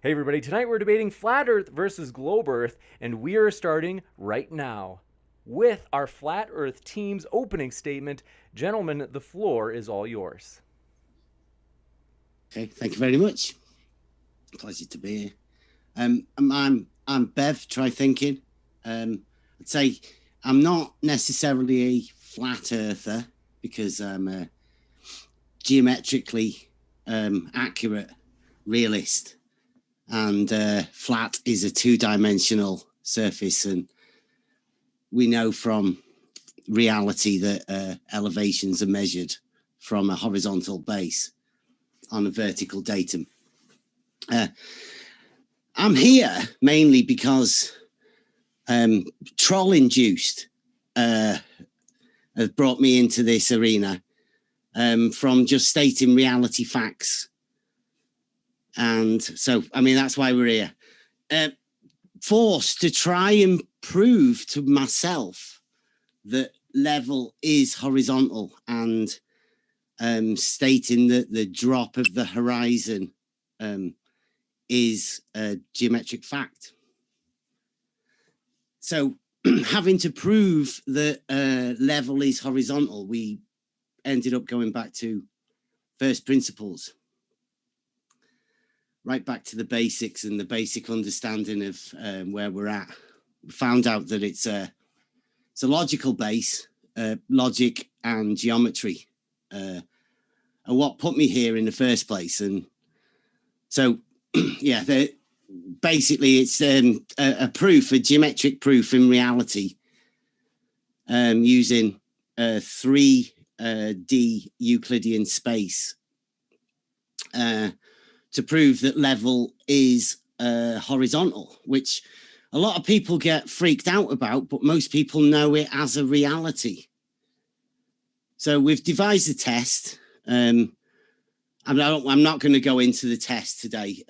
Hey everybody, tonight we're debating flat earth versus globe earth, and we are starting right now with our flat earth team's opening statement. Gentlemen, the floor is all yours. Okay, thank you very much. Pleasure to be here. I'm Bev. Try thinking. I'd say I'm not necessarily a flat earther because I'm a geometrically accurate realist, and flat is a two-dimensional surface, and we know from reality that elevations are measured from a horizontal base on a vertical datum. I'm here mainly because troll-induced has brought me into this arena from just stating reality facts. And so, I mean, that's why we're here. Forced to try and prove to myself that level is horizontal, and stating that the drop of the horizon is a geometric fact. So having to prove that level is horizontal, we ended up going back to first principles, right back to the basics and the basic understanding of where we're at. We found out that it's a logical base, logic and geometry are what put me here in the first place. And so, yeah, basically it's a proof, a geometric proof in reality, using 3D Euclidean space to prove that level is horizontal, which a lot of people get freaked out about, but most people know it as a reality. So we've devised a test. I'm not going to go into the test today,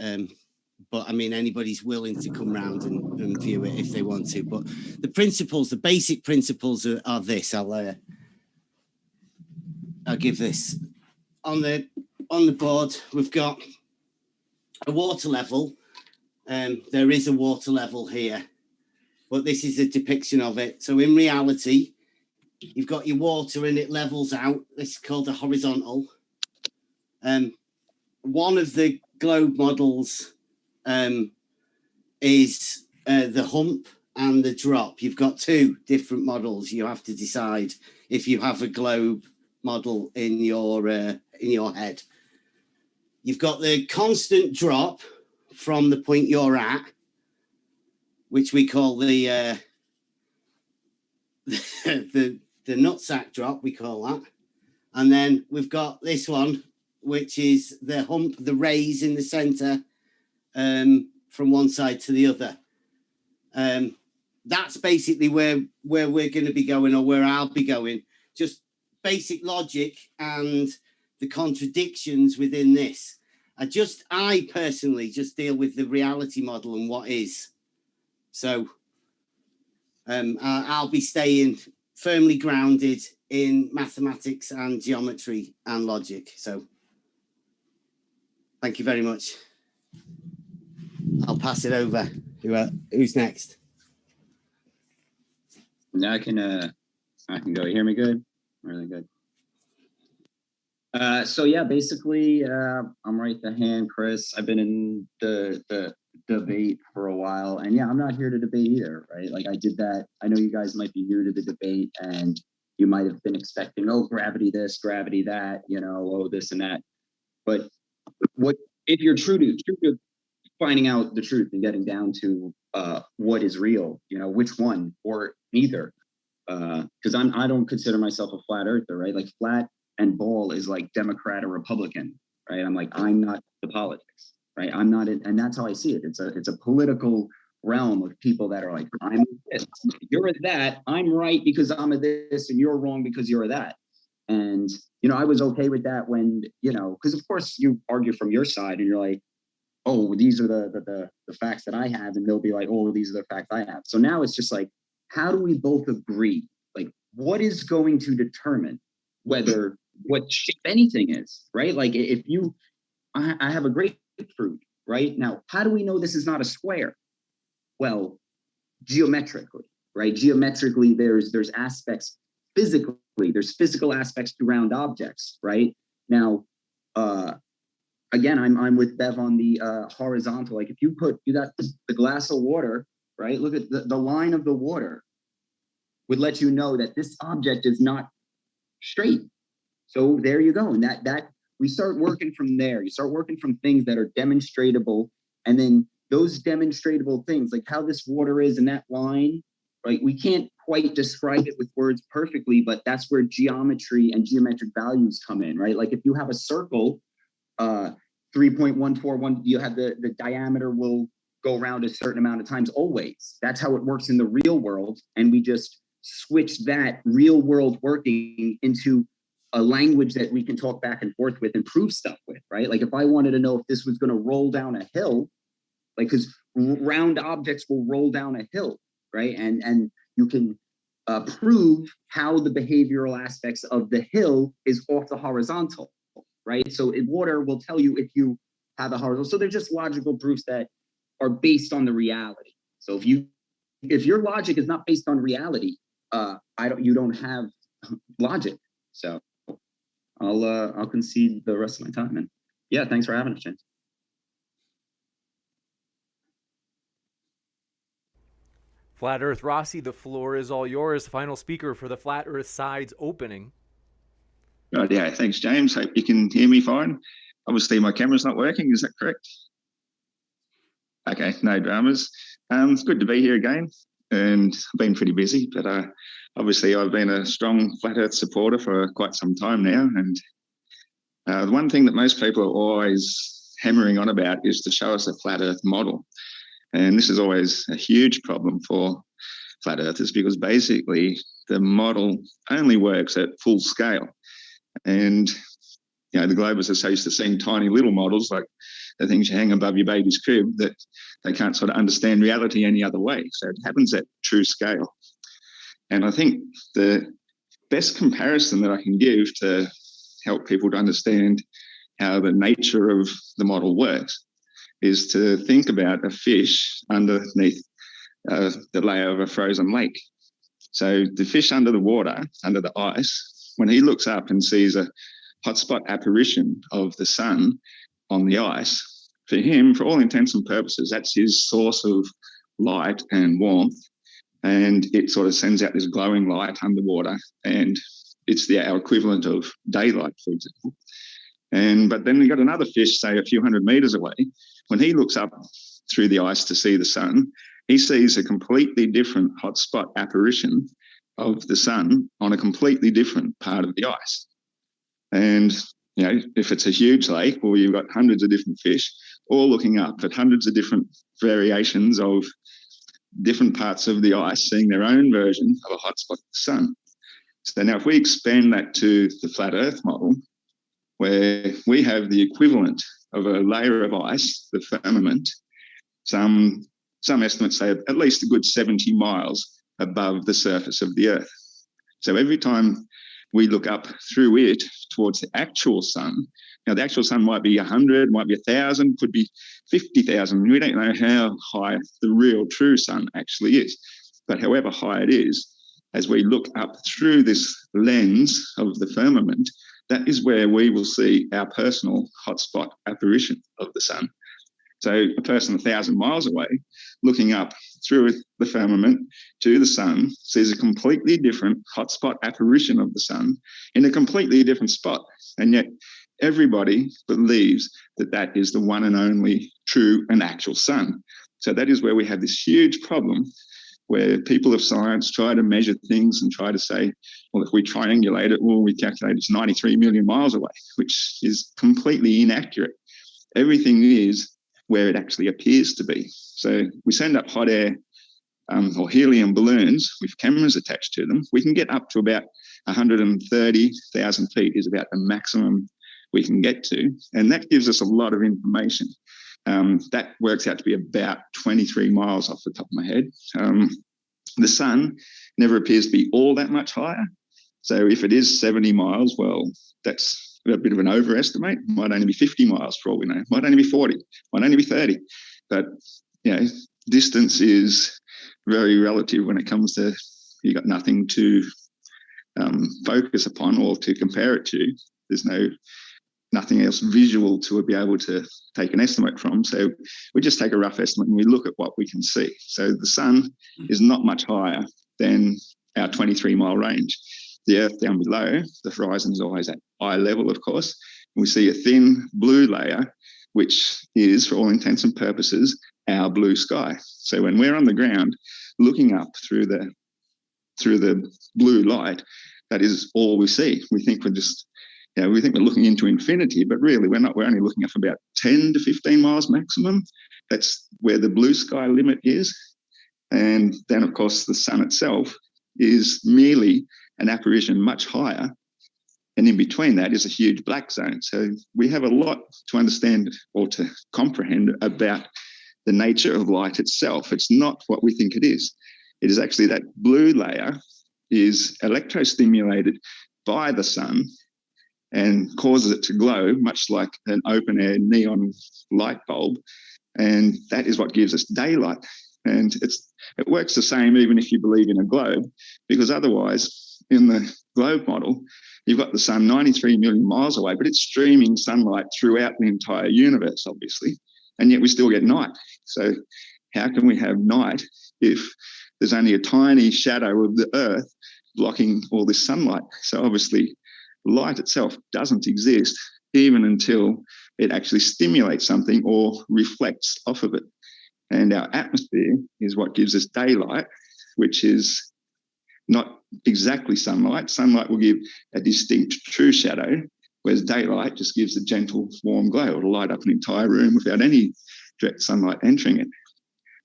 but I mean, anybody's willing to come round and view it if they want to. But the principles, the basic principles are this. I'll give this on the board. We've got a water level. There is a water level here, but this is a depiction of it. So in reality, you've got your water and it levels out. This is called a horizontal. One of the globe models is the hump and the drop. You've got two different models. You have to decide if you have a globe model in your head. You've got the constant drop from the point you're at, which we call the nutsack drop, we call that. And then we've got this one, which is the hump, the raise in the center, from one side to the other. That's basically where we're going to be going, or where I'll be going. Just basic logic and the contradictions within this. I personally just deal with the reality model and what is. So I'll be staying firmly grounded in mathematics and geometry and logic. So thank you very much. I'll pass it over. Who's next? I can go. You hear me good? Really good. So yeah, basically, I'm right the hand, Chris. I've been in the debate for a while, and yeah, I'm not here to debate either, right? Like I did that. I know you guys might be new to the debate, and you might have been expecting, oh, gravity this, gravity that, oh, this and that. But what if you're true to finding out the truth and getting down to what is real, which one or neither? Because I don't consider myself a flat earther, right? Like flat and ball is like Democrat or Republican, right? I'm not the politics, right? I'm not it, and that's how I see it. It's a political realm of people that are like, I'm this, you're a that, I'm right because I'm a this, and you're wrong because you're a that. And I was okay with that when, because of course you argue from your side and you're like, oh, these are the facts that I have, and they'll be like, oh, these are the facts I have. So now it's just like, how do we both agree? Like, what is going to determine whether what shape anything is, right? Like if I have a grapefruit right? Now, how do we know this is not a square? Well, geometrically, right? Geometrically, there's aspects physically, there's physical aspects to round objects, right? Now, again, I'm with Bev on the horizontal. Like if you got the glass of water, right? Look at the line of the water would let you know that this object is not straight. So there you go. And that we start working from there. You start working from things that are demonstratable, and then those demonstratable things, like how this water is in that line, right? We can't quite describe it with words perfectly, but that's where geometry and geometric values come in, right? Like if you have a circle, 3.141, you have the diameter will go around a certain amount of times always. That's how it works in the real world. And we just switch that real world working into a language that we can talk back and forth with and prove stuff with, right? Like if I wanted to know if this was going to roll down a hill, like because round objects will roll down a hill, right? And you can prove how the behavioral aspects of the hill is off the horizontal, right? So water will tell you if you have a horizontal. So they're just logical proofs that are based on the reality. So if your logic is not based on reality, you don't have logic. So I'll concede the rest of my time. And yeah, thanks for having us, James. Flat Earth Rossi, the floor is all yours. Final speaker for the Flat Earth Sides opening. Right, yeah, thanks, James. Hope you can hear me fine. Obviously, my camera's not working. Is that correct? Okay, no dramas. It's good to be here again, and I've been pretty busy, but obviously I've been a strong Flat Earth supporter for quite some time now, and the one thing that most people are always hammering on about is to show us a Flat Earth model. And this is always a huge problem for Flat Earthers because basically the model only works at full scale. And, you know, the globalists are so used to seeing tiny little models like the things you hang above your baby's crib that they can't sort of understand reality any other way. So it happens at true scale. And I think the best comparison that I can give to help people to understand how the nature of the model works is to think about a fish underneath the layer of a frozen lake. So the fish under the water, under the ice, when he looks up and sees a hotspot apparition of the sun on the ice, for him, for all intents and purposes, that's his source of light and warmth. And it sort of sends out this glowing light underwater, and it's our equivalent of daylight, for example. But then we got another fish, say a few hundred meters away. When he looks up through the ice to see the sun, he sees a completely different hotspot apparition of the sun on a completely different part of the ice. And, you know, if it's a huge lake, well, you've got hundreds of different fish all looking up at hundreds of different variations of different parts of the ice, seeing their own version of a hotspot of the sun. So now if we expand that to the flat Earth model, where we have the equivalent of a layer of ice, the firmament, some estimates say at least a good 70 miles above the surface of the Earth. So every time we look up through it towards the actual sun, now the actual sun might be 100, might be 1,000, could be 50,000. We don't know how high the real true sun actually is. But however high it is, as we look up through this lens of the firmament, that is where we will see our personal hotspot apparition of the sun. So a person 1,000 miles away looking up through the firmament to the sun sees a completely different hotspot apparition of the sun in a completely different spot. And yet everybody believes that that is the one and only true and actual sun. So that is where we have this huge problem where people of science try to measure things and try to say, well, if we triangulate it, well, we calculate it's 93 million miles away, which is completely inaccurate. Everything is where it actually appears to be. So we send up hot air or helium balloons with cameras attached to them. We can get up to about 130,000 feet is about the maximum we can get to. And that gives us a lot of information. That works out to be about 23 miles off the top of my head. The sun never appears to be all that much higher. So if it is 70 miles, well, that's a bit of an overestimate. Might only be 50 miles for all we know. Might only be 40. Might only be 30. But distance is very relative when it comes to you got nothing to focus upon or to compare it to. There's nothing else visual to be able to take an estimate from. So we just take a rough estimate and we look at what we can see. So the sun is not much higher than our 23-mile range. The Earth down below, the horizon is always at eye level, of course. We see a thin blue layer, which is, for all intents and purposes, our blue sky. So when we're on the ground looking up through the blue light, that is all we see. We think we're looking into infinity, but really we're not. We're only looking up about 10 to 15 miles maximum. That's where the blue sky limit is. And then, of course, the sun itself is merely an apparition much higher. And in between that is a huge black zone. So we have a lot to understand or to comprehend about the nature of light itself. It's not what we think it is. It is actually that blue layer is electrostimulated by the sun and causes it to glow, much like an open-air neon light bulb. And that is what gives us daylight. And it works the same even if you believe in a globe, because otherwise, in the globe model, you've got the sun 93 million miles away, but it's streaming sunlight throughout the entire universe, obviously, and yet we still get night. So how can we have night if there's only a tiny shadow of the Earth blocking all this sunlight? So obviously, light itself doesn't exist even until it actually stimulates something or reflects off of it. And our atmosphere is what gives us daylight, which is not exactly sunlight. Sunlight will give a distinct true shadow, whereas daylight just gives a gentle, warm glow. It'll light up an entire room without any direct sunlight entering it.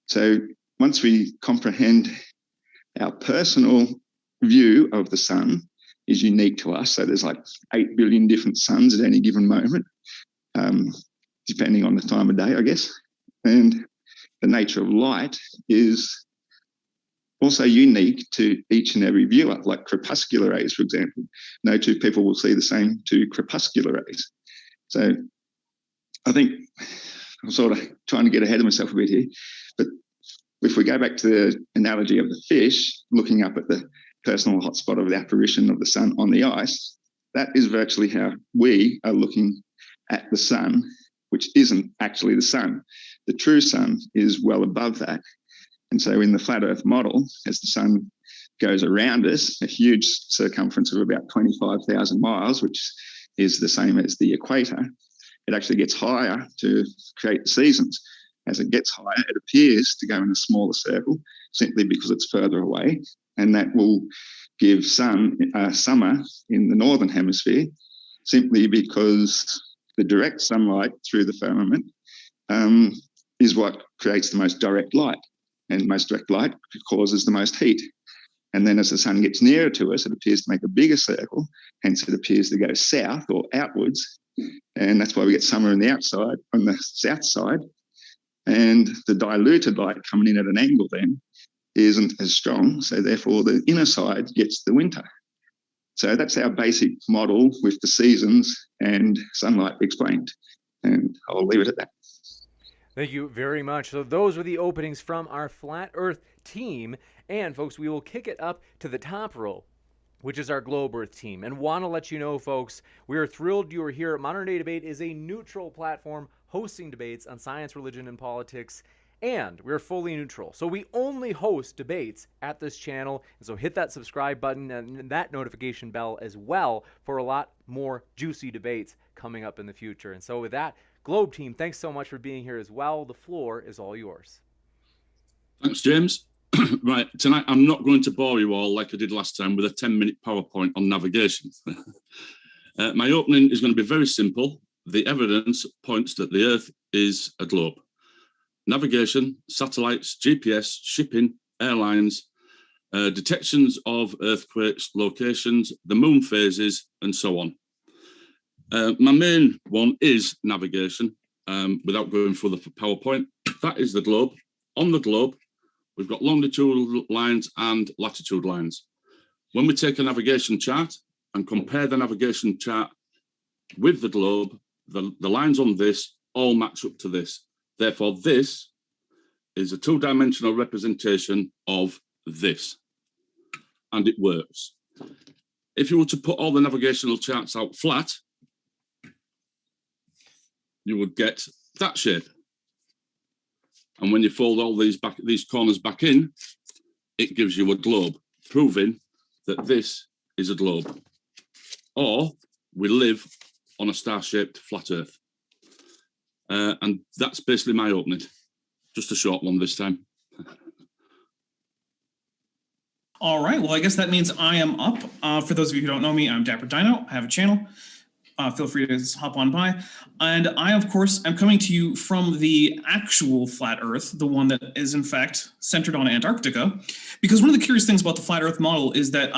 So once we comprehend our personal view of the sun is unique to us, so there's like 8 billion different suns at any given moment, depending on the time of day, I guess. And the nature of light is also unique to each and every viewer, like crepuscular rays, for example. No two people will see the same two crepuscular rays. So I think I'm sort of trying to get ahead of myself a bit here, but if we go back to the analogy of the fish, looking up at the personal hotspot of the apparition of the sun on the ice, that is virtually how we are looking at the sun, which isn't actually the sun. The true sun is well above that. And so in the flat Earth model, as the sun goes around us, a huge circumference of about 25,000 miles, which is the same as the equator, it actually gets higher to create the seasons. As it gets higher, it appears to go in a smaller circle simply because it's further away. And that will give summer in the northern hemisphere simply because the direct sunlight through the firmament is what creates the most direct light. And most direct light causes the most heat. And then as the sun gets nearer to us, it appears to make a bigger circle. Hence, it appears to go south or outwards. And that's why we get summer on the outside, on the south side. And the diluted light coming in at an angle then isn't as strong. So therefore, the inner side gets the winter. So that's our basic model with the seasons and sunlight explained. And I'll leave it at that. Thank you very much. So those were the openings from our Flat Earth team. And folks, we will kick it up to the top row, which is our Globe Earth team. And want to let you know, folks, we are thrilled you are here. Modern Day Debate is a neutral platform hosting debates on science, religion, and politics. And we're fully neutral. So we only host debates at this channel. And so hit that subscribe button and that notification bell as well for a lot more juicy debates coming up in the future. And so with that, Globe team, thanks so much for being here as well. The floor is all yours. Thanks, James. Right, tonight I'm not going to bore you all like I did last time with a 10-minute PowerPoint on navigation. My opening is going to be very simple. The evidence points that the Earth is a globe. Navigation, satellites, GPS, shipping, airlines, detections of earthquakes, locations, the moon phases, and so on. My main one is navigation, without going through the PowerPoint. That is the globe. On the globe, we've got longitude lines and latitude lines. When we take a navigation chart and compare the navigation chart with the globe, the lines on this all match up to this. Therefore, this is a two-dimensional representation of this, and it works. If you were to put all the navigational charts out flat, you would get that shape. And when you fold all these corners back in, it gives you a globe, proving that this is a globe. Or we live on a star-shaped flat Earth. And that's basically my opening. Just a short one this time. All right, well, I guess that means I am up. For those of you who don't know me, I'm Dapper Dino. I have a channel. Feel free to hop on by. And I, of course, am coming to you from the actual flat Earth, the one that is, in fact, centered on Antarctica. Because one of the curious things about the flat Earth model is that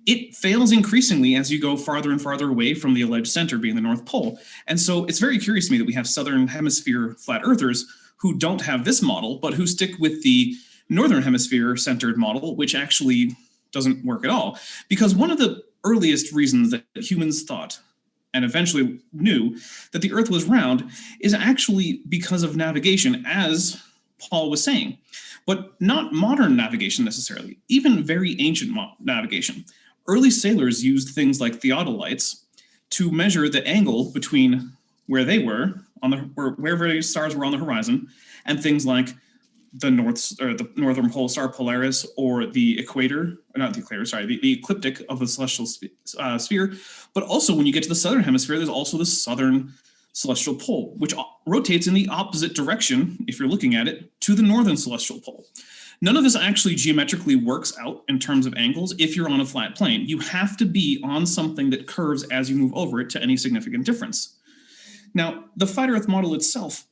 it fails increasingly as you go farther and farther away from the alleged center, being the North Pole. And so it's very curious to me that we have Southern Hemisphere flat Earthers who don't have this model, but who stick with the Northern Hemisphere centered model, which actually doesn't work at all. Because one of the earliest reasons that humans thought and eventually knew that the Earth was round is actually because of navigation, as Paul was saying, but not modern navigation necessarily, even very ancient navigation. Early sailors used things like theodolites to measure the angle between where they were, where various stars were on the horizon, and things like the northern pole star Polaris, or the equator, or not the equator, sorry, the ecliptic of the celestial sphere. But also when you get to the southern hemisphere, there's also the southern celestial pole, which rotates in the opposite direction, if you're looking at it, to the northern celestial pole. None of this actually geometrically works out in terms of angles if you're on a flat plane. You have to be on something that curves as you move over it to any significant difference. Now, the flat Earth model itself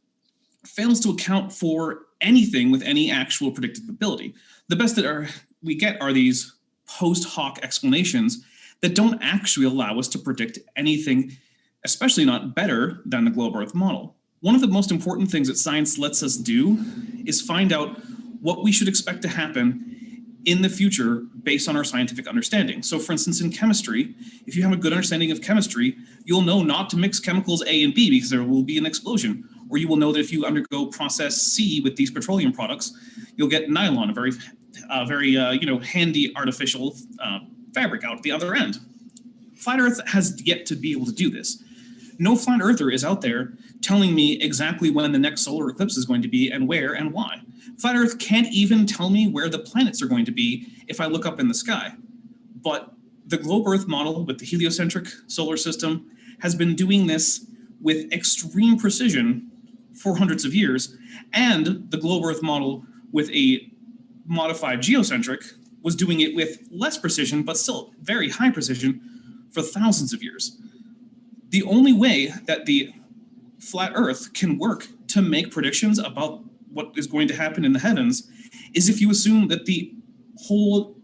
fails to account for anything with any actual predictability. The best that we get are these post hoc explanations that don't actually allow us to predict anything, especially not better than the globe Earth model. One of the most important things that science lets us do is find out what we should expect to happen in the future based on our scientific understanding. So for instance, in chemistry, if you have a good understanding of chemistry, you'll know not to mix chemicals A and B because there will be an explosion. Or you will know that if you undergo process C with these petroleum products, you'll get nylon, a very handy artificial fabric out the other end. Flat Earth has yet to be able to do this. No flat earther is out there telling me exactly when the next solar eclipse is going to be and where and why. Flat Earth can't even tell me where the planets are going to be if I look up in the sky. But the globe Earth model with the heliocentric solar system has been doing this with extreme precision for hundreds of years, and the globe Earth model with a modified geocentric was doing it with less precision, but still very high precision for thousands of years. The only way that the flat Earth can work to make predictions about what is going to happen in the heavens is if you assume that the whole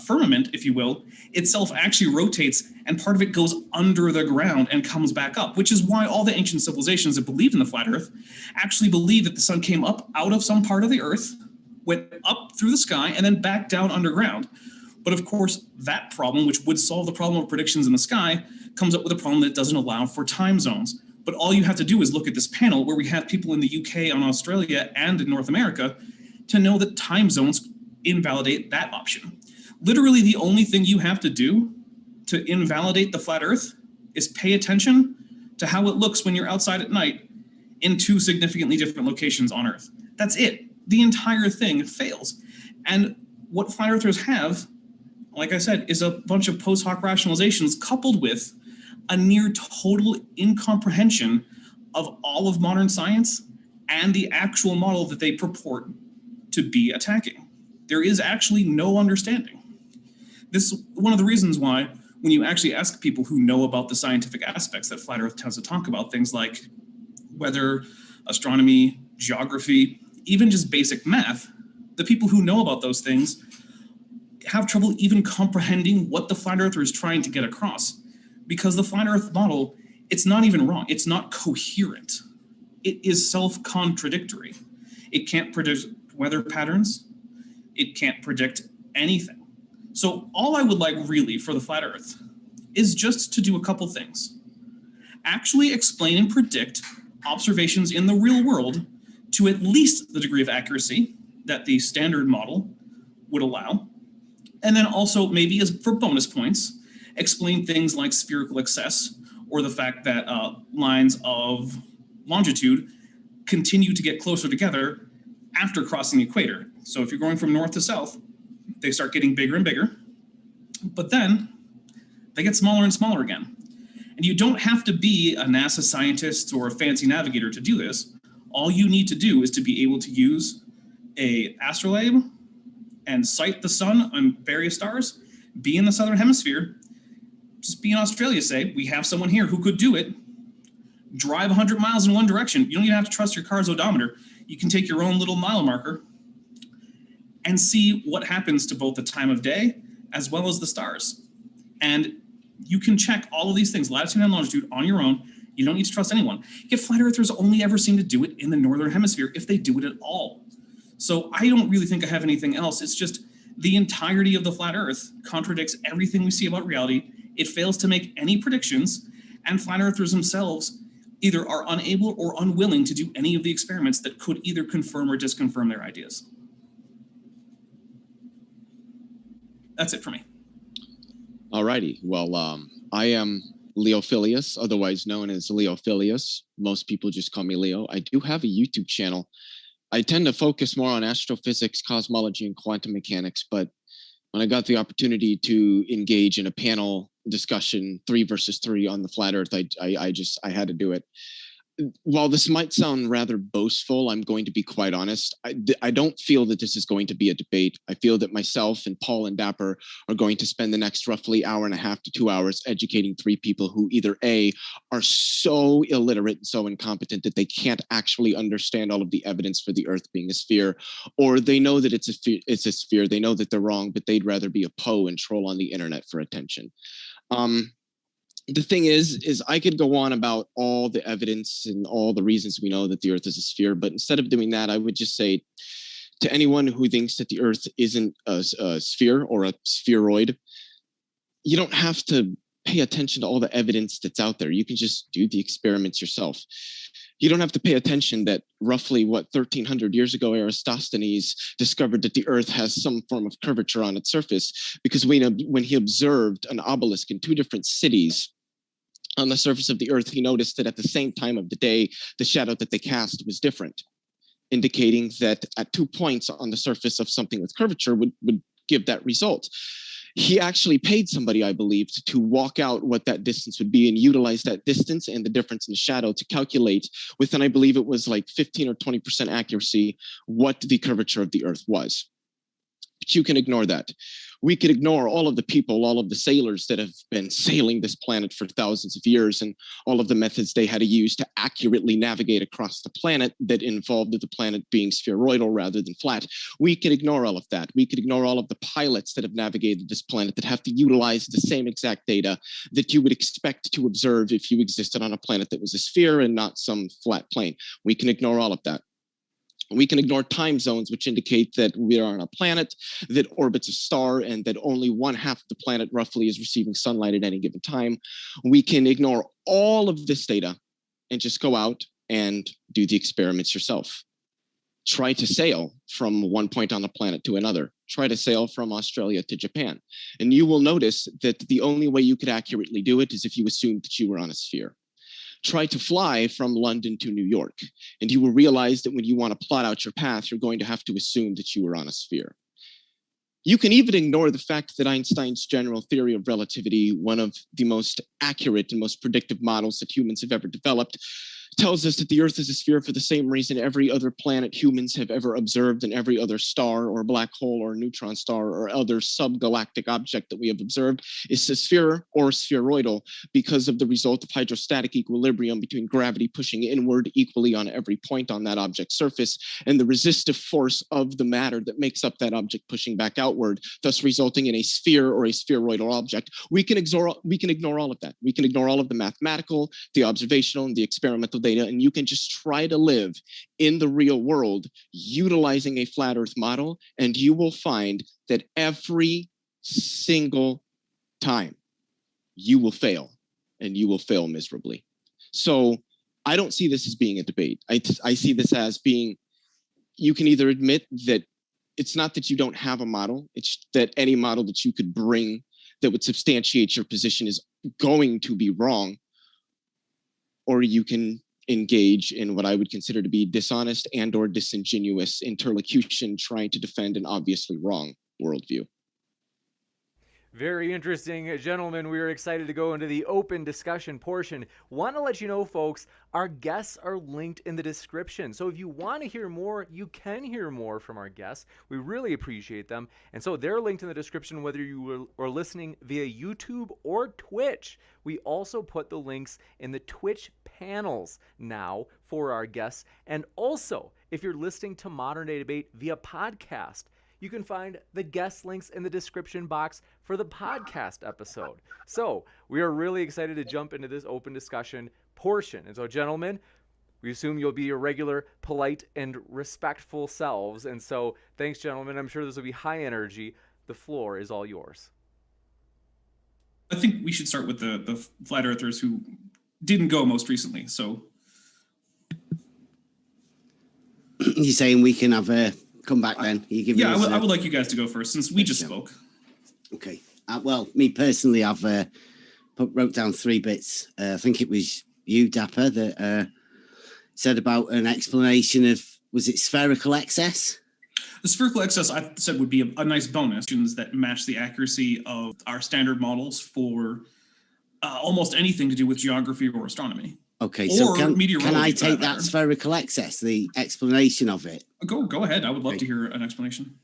firmament, if you will, itself actually rotates and part of it goes under the ground and comes back up, which is why all the ancient civilizations that believed in the flat Earth actually believed that the sun came up out of some part of the Earth, went up through the sky, and then back down underground. But of course, that problem, which would solve the problem of predictions in the sky, comes up with a problem that doesn't allow for time zones. But all you have to do is look at this panel where we have people in the UK, and Australia, and in North America to know that time zones invalidate that option. Literally, the only thing you have to do to invalidate the flat Earth is pay attention to how it looks when you're outside at night in two significantly different locations on Earth. That's it. The entire thing fails. And what flat earthers have, like I said, is a bunch of post hoc rationalizations coupled with a near total incomprehension of all of modern science and the actual model that they purport to be attacking. There is actually no understanding. This is one of the reasons why when you actually ask people who know about the scientific aspects that flat Earth tends to talk about, things like weather, astronomy, geography, even just basic math, the people who know about those things have trouble even comprehending what the flat earther is trying to get across. Because the flat Earth model, it's not even wrong. It's not coherent. It is self-contradictory. It can't predict weather patterns. It can't predict anything. So all I would like really for the flat Earth is just to do a couple things. actually explain and predict observations in the real world to at least the degree of accuracy that the standard model would allow. And then also, maybe as for bonus points, explain things like spherical excess, or the fact that lines of longitude continue to get closer together after crossing the equator. So if you're going from north to south, they start getting bigger and bigger, but then they get smaller and smaller again. And you don't have to be a NASA scientist or a fancy navigator to do this. All you need to do is to be able to use a astrolabe and sight the sun on various stars, be in the southern hemisphere, just be in Australia, say, we have someone here who could do it, drive 100 miles in one direction. You don't even have to trust your car's odometer. You can take your own little mile marker and see what happens to both the time of day as well as the stars. And you can check all of these things, latitude and longitude, on your own. You don't need to trust anyone. Yet flat earthers only ever seem to do it in the northern hemisphere, if they do it at all. So I don't really think I have anything else. It's just the entirety of the flat earth contradicts everything we see about reality. It fails to make any predictions, and flat earthers themselves either are unable or unwilling to do any of the experiments that could either confirm or disconfirm their ideas. That's it for me. All righty. Well, I am Leophilius, otherwise known as Leophilius. Most people just call me Leo. I do have a YouTube channel. I tend to focus more on astrophysics, cosmology, and quantum mechanics, but when I got the opportunity to engage in a panel discussion, 3 versus 3 on the flat earth, I had to do it. While this might sound rather boastful, I'm going to be quite honest. I don't feel that this is going to be a debate. I feel that myself and Paul and Dapper are going to spend the next roughly hour and a half to 2 hours educating 3 people who either A, are so illiterate and so incompetent that they can't actually understand all of the evidence for the earth being a sphere, or they know that it's a sphere, they know that they're wrong, but they'd rather be a Poe and troll on the internet for attention. The thing is I could go on about all the evidence and all the reasons we know that the earth is a sphere, but instead of doing that, I would just say to anyone who thinks that the earth isn't a sphere or a spheroid, you don't have to pay attention to all the evidence that's out there. You can just do the experiments yourself. You don't have to pay attention that roughly, 1,300 years ago, Eratosthenes discovered that the earth has some form of curvature on its surface, because when he observed an obelisk in 2 different cities on the surface of the earth, he noticed that at the same time of the day, the shadow that they cast was different, indicating that at 2 points on the surface of something with curvature would give that result. He actually paid somebody, I believe, to walk out what that distance would be and utilize that distance and the difference in the shadow to calculate within, I believe it was like 15 or 20% accuracy, what the curvature of the earth was. But you can ignore that. We could ignore all of the people, all of the sailors that have been sailing this planet for thousands of years, and all of the methods they had to use to accurately navigate across the planet that involved the planet being spheroidal rather than flat. We could ignore all of that. We could ignore all of the pilots that have navigated this planet that have to utilize the same exact data that you would expect to observe if you existed on a planet that was a sphere and not some flat plane. We can ignore all of that. We can ignore time zones, which indicate that we are on a planet that orbits a star and that only 1/2 of the planet roughly is receiving sunlight at any given time. We can ignore all of this data and just go out and do the experiments yourself. Try to sail from one point on the planet to another. Try to sail from Australia to Japan. And you will notice that the only way you could accurately do it is if you assumed that you were on a sphere. Try to fly from London to New York, and you will realize that when you want to plot out your path, you're going to have to assume that you are on a sphere. You can even ignore the fact that Einstein's general theory of relativity, one of the most accurate and most predictive models that humans have ever developed, tells us that the Earth is a sphere for the same reason every other planet humans have ever observed and every other star or black hole or neutron star or other subgalactic object that we have observed is a sphere or spheroidal because of the result of hydrostatic equilibrium between gravity pushing inward equally on every point on that object's surface and the resistive force of the matter that makes up that object pushing back outward, thus resulting in a sphere or a spheroidal object. We can ignore all of that. We can ignore all of the mathematical, the observational, and the experimental data, and you can just try to live in the real world utilizing a flat earth model, and you will find that every single time you will fail, and you will fail miserably. So I don't see this as being a debate. I see this as being, you can either admit that it's not that you don't have a model, it's that any model that you could bring that would substantiate your position is going to be wrong, or you can engage in what I would consider to be dishonest and or disingenuous interlocution trying to defend an obviously wrong worldview. Very interesting, gentlemen. We are excited to go into the open discussion portion. Want to let you know, folks, our guests are linked in the description. So if you want to hear more, you can hear more from our guests. We really appreciate them. And so they're linked in the description, whether you are listening via YouTube or Twitch. We also put the links in the Twitch panels now for our guests. And also, if you're listening to Modern Day Debate via podcast, you can find the guest links in the description box for the podcast episode. So we are really excited to jump into this open discussion portion. And so, gentlemen, we assume you'll be your regular, polite, and respectful selves. And so, thanks, gentlemen. I'm sure this will be high energy. The floor is all yours. I think we should start with the flat earthers who didn't go most recently. So you're saying we can have a come back then? Yeah, I would like you guys to go first since we just spoke. Okay. Well, me personally, I've wrote down 3 bits. I think it was you, Dapper, that said about an explanation of, was it spherical excess? The spherical excess, I said, would be a nice bonus that match the accuracy of our standard models for almost anything to do with geography or astronomy. Okay, so can I take that matter. spherical excess, the explanation of it? Go ahead. I would love to hear an explanation.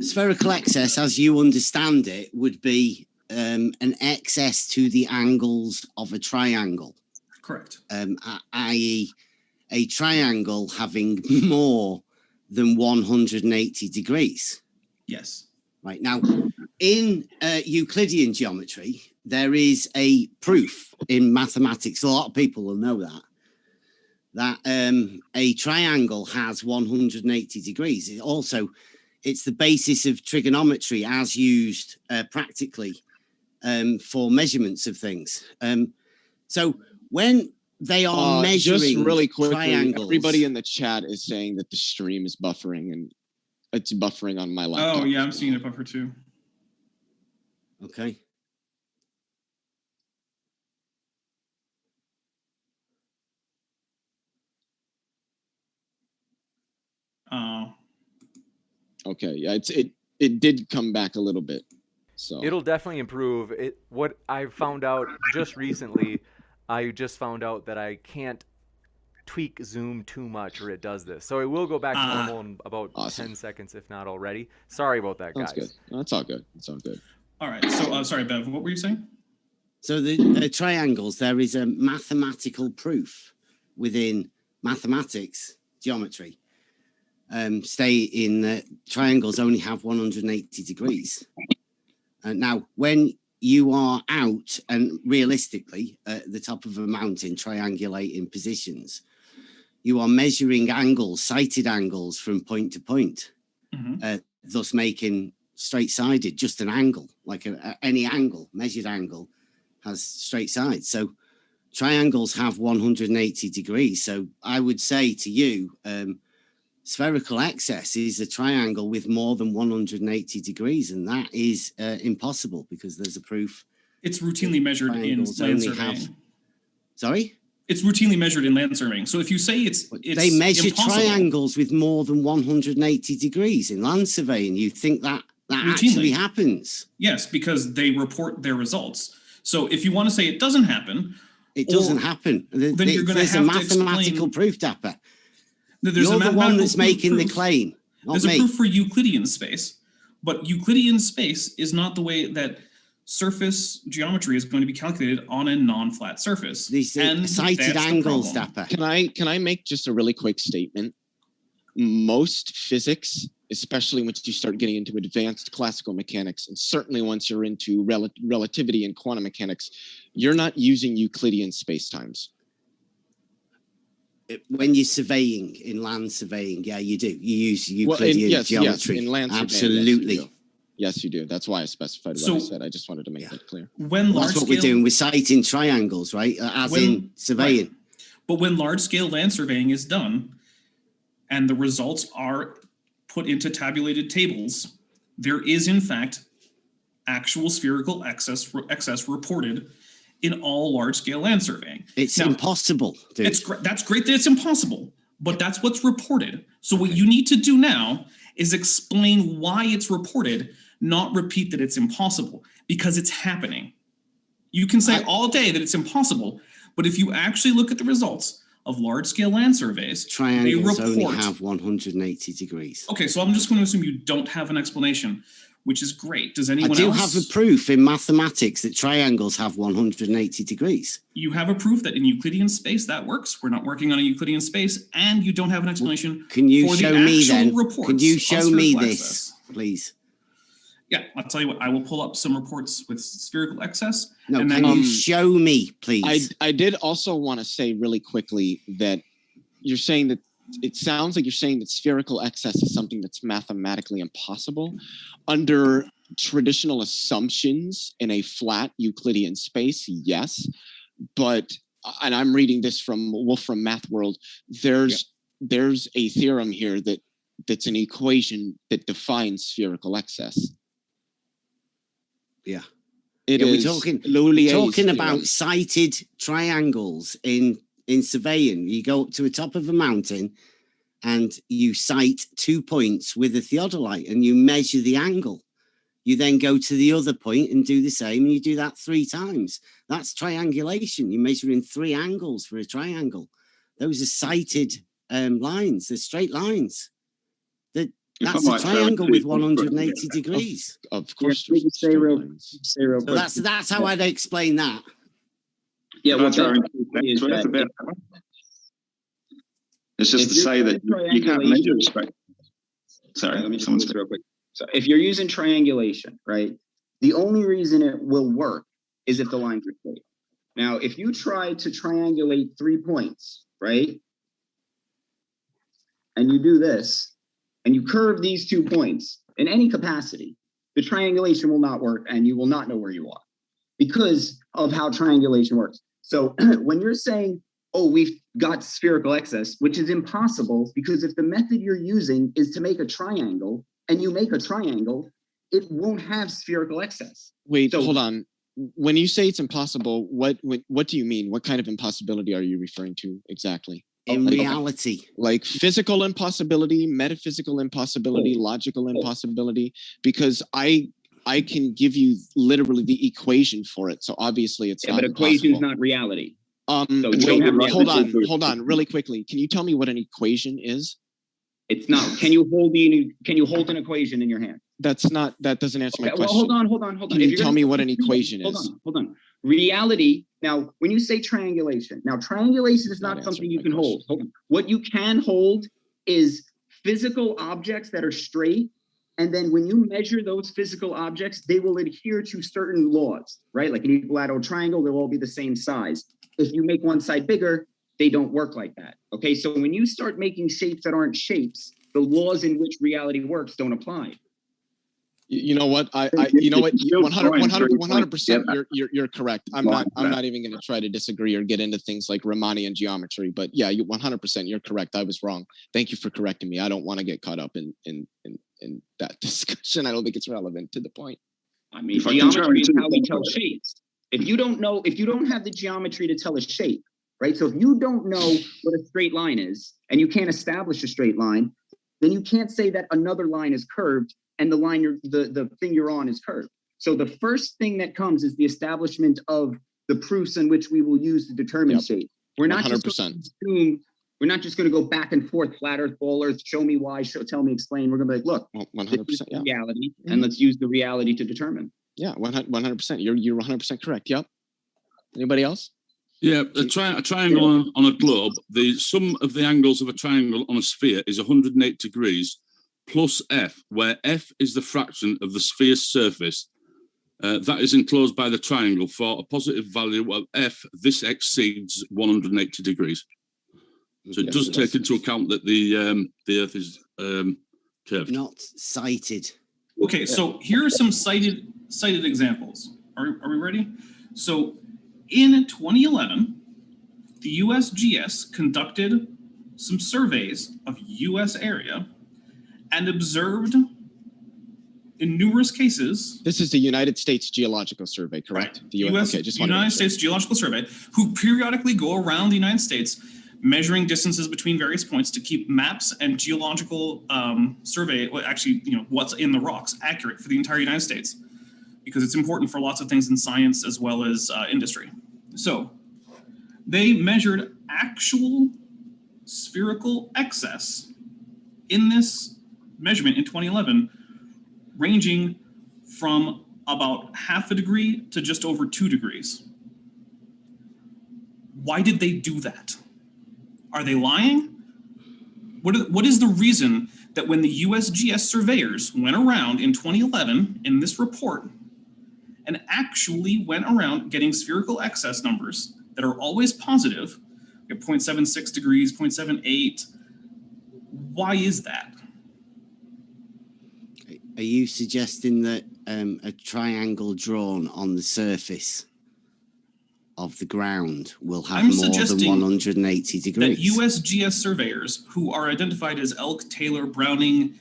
Spherical excess, as you understand it, would be an excess to the angles of a triangle. Correct. I.e., a triangle having more than 180 degrees. Yes. Right. Now, in Euclidean geometry, there is a proof in mathematics. A lot of people will know that a triangle has 180 degrees. It's the basis of trigonometry as used practically for measurements of things. So when they are measuring just really quickly, triangles, everybody in the chat is saying that the stream is buffering, and it's buffering on my laptop. Oh yeah, I'm seeing it buffer too. Okay. Okay, yeah, it did come back a little bit, so It'll definitely improve. What I found out just recently, I just found out that I can't tweak Zoom too much, or it does this. So it will go back to normal in about 10 seconds, if not already. Sorry about that, guys. That's good. No, that's all good. It's all good. All right. So sorry, Bev. What were you saying? So the triangles, there is a mathematical proof within mathematics, geometry, stating that triangles only have 180 degrees. Now, when you are out and realistically at the top of a mountain triangulating positions, you are measuring angles, sighted angles from point to point, thus making straight-sided just an angle, like any angle, measured angle has straight sides. So triangles have 180 degrees. So I would say to you, spherical excess is a triangle with more than 180 degrees, and that is impossible because there's a proof. It's routinely measured in land surveying. Sorry? It's routinely measured in land surveying. So if you say it's they measure impossible, triangles with more than 180 degrees in land surveying. You think that actually happens? Yes, because they report their results. So if you want to say it doesn't happen, it doesn't happen. Then you're going to have a mathematical proof, Dapper. There's You're the one that's making the claim, not There's me. a proof for Euclidean space, but Euclidean space is not the way that surface geometry is going to be calculated on a non-flat surface. These and sighted angles, Dapper. Can I make just a really quick statement? Most physics, especially once you start getting into advanced classical mechanics, and certainly once you're into relativity and quantum mechanics, you're not using Euclidean spacetimes. When you're surveying, in land surveying, yeah, you do. You use Euclidean geometry. Yes, in land surveying, absolutely. yes, Yes, you do. That's why I specified what I said. I just wanted to make that clear. When large That's what scale, we're doing. We're citing triangles, right? As in surveying. right. But when large scale land surveying is done and the results are put into tabulated tables, there is in fact actual spherical excess reported in all large scale land surveying. It's Now, impossible, dude. that's great that it's impossible, but that's what's reported. So what you need to do now is explain why it's reported, not repeat that it's impossible, because it's happening. You can say all day that it's impossible, but if you actually look at the results of large scale land surveys, Triangles they only report. have 180 degrees. Okay, so I'm just going to assume you don't have an explanation, which is great. Does anyone else? I do have a proof in mathematics that triangles have 180 degrees. You have a proof that in Euclidean space that works. We're not working on a Euclidean space, and you don't have an explanation. Can you for show the me actual then? reports Can you of show me spherical this, excess. please? Yeah, I'll tell you what. I will pull up some reports with spherical excess. No, and can then you show me, please? I did also want to say really quickly that you're saying that it sounds like you're saying that spherical excess is something that's mathematically impossible under traditional assumptions in a flat Euclidean space. Yes, but and I'm reading this from Wolfram Math World. There's a theorem here that's an equation that defines spherical excess. Yeah. We're talking about sighted triangles in surveying. You go up to the top of a mountain and you sight 2 points with a theodolite and you measure the angle. You then go to the other point and do the same, and you do that 3 times. That's triangulation. You're measuring 3 angles for a triangle. Those are sighted lines. They're straight lines. That's a triangle with 180 degrees. Of course. Yeah, say real quick. So that's how I'd explain that. Yeah, well, It's just to say that you can't measure straight. Sorry, let me just this real quick. So if you're using triangulation, right, the only reason it will work is if the lines are straight. Now, if you try to triangulate 3 points, right, and you do this, and you curve these 2 points in any capacity, the triangulation will not work and you will not know where you are because of how triangulation works. So when you're saying, oh, we've got spherical excess, which is impossible because if the method you're using is to make a triangle and you make a triangle, it won't have spherical excess. Wait, hold on. When you say it's impossible, what do you mean? What kind of impossibility are you referring to exactly? In reality, like physical impossibility, metaphysical impossibility, logical impossibility, because I can give you literally the equation for it. So obviously it's not but equation is not reality. Hold on, really quickly. Can you tell me what an equation is? It's not. Can you hold an equation in your hand? That doesn't answer my question. Well, hold on. Can you tell me what an equation is? Hold on. Reality. Now, when you say triangulation, triangulation is not something you can hold. What you can hold is physical objects that are straight. And then when you measure those physical objects, they will adhere to certain laws, right? Like an equilateral triangle, they'll all be the same size. If you make one side bigger, they don't work like that. Okay, so when you start making shapes that aren't shapes, the laws in which reality works don't apply. You know what? You know what? 100%. You're correct. I'm not even going to try to disagree or get into things like Riemannian geometry. But yeah, 100%. You're correct. I was wrong. Thank you for correcting me. I don't want to get caught up in that discussion. I don't think it's relevant to the point. I mean, geometry is how we tell shapes. If you don't have the geometry to tell a shape, right? So if you don't know what a straight line is, and you can't establish a straight line, then you can't say that another line is curved and the line the thing you're on is curved. So the first thing that comes is the establishment of the proofs in which we will use to determine shape. We're not 100%. We're not just going to go back and forth, flat earth, ball earth, show me why, tell me, explain. We're going to be like, look, 100%, this is reality, and let's use the reality to determine. Yeah, 100%. You're 100% correct. Yep. Anybody else? Yeah, a triangle on a globe, the sum of the angles of a triangle on a sphere is 108 degrees plus f, where f is the fraction of the sphere's surface that is enclosed by the triangle. For a positive value of f, this exceeds 180 degrees. So it does take into account that the Earth is curved. Not sighted. Okay, so here are some cited examples. Are we ready? So in 2011, the USGS conducted some surveys of US area and observed in numerous cases. This is the United States Geological Survey, correct? Right. The US, okay, just wanted to United make sure. States Geological Survey, who periodically go around the United States measuring distances between various points to keep maps and geological survey, well, actually, what's in the rocks accurate for the entire United States, because it's important for lots of things in science as well as industry. So they measured actual spherical excess in this measurement in 2011, ranging from about 0.5 degree to just over 2 degrees. Why did they do that? Are they lying? What is the reason that when the USGS surveyors went around in 2011 in this report and actually went around getting spherical excess numbers that are always positive, at 0.76 degrees, 0.78, why is that? Are you suggesting that a triangle drawn on the surface of the ground will have more than 180 degrees? That USGS surveyors, who are identified as Elk, Taylor, Browning,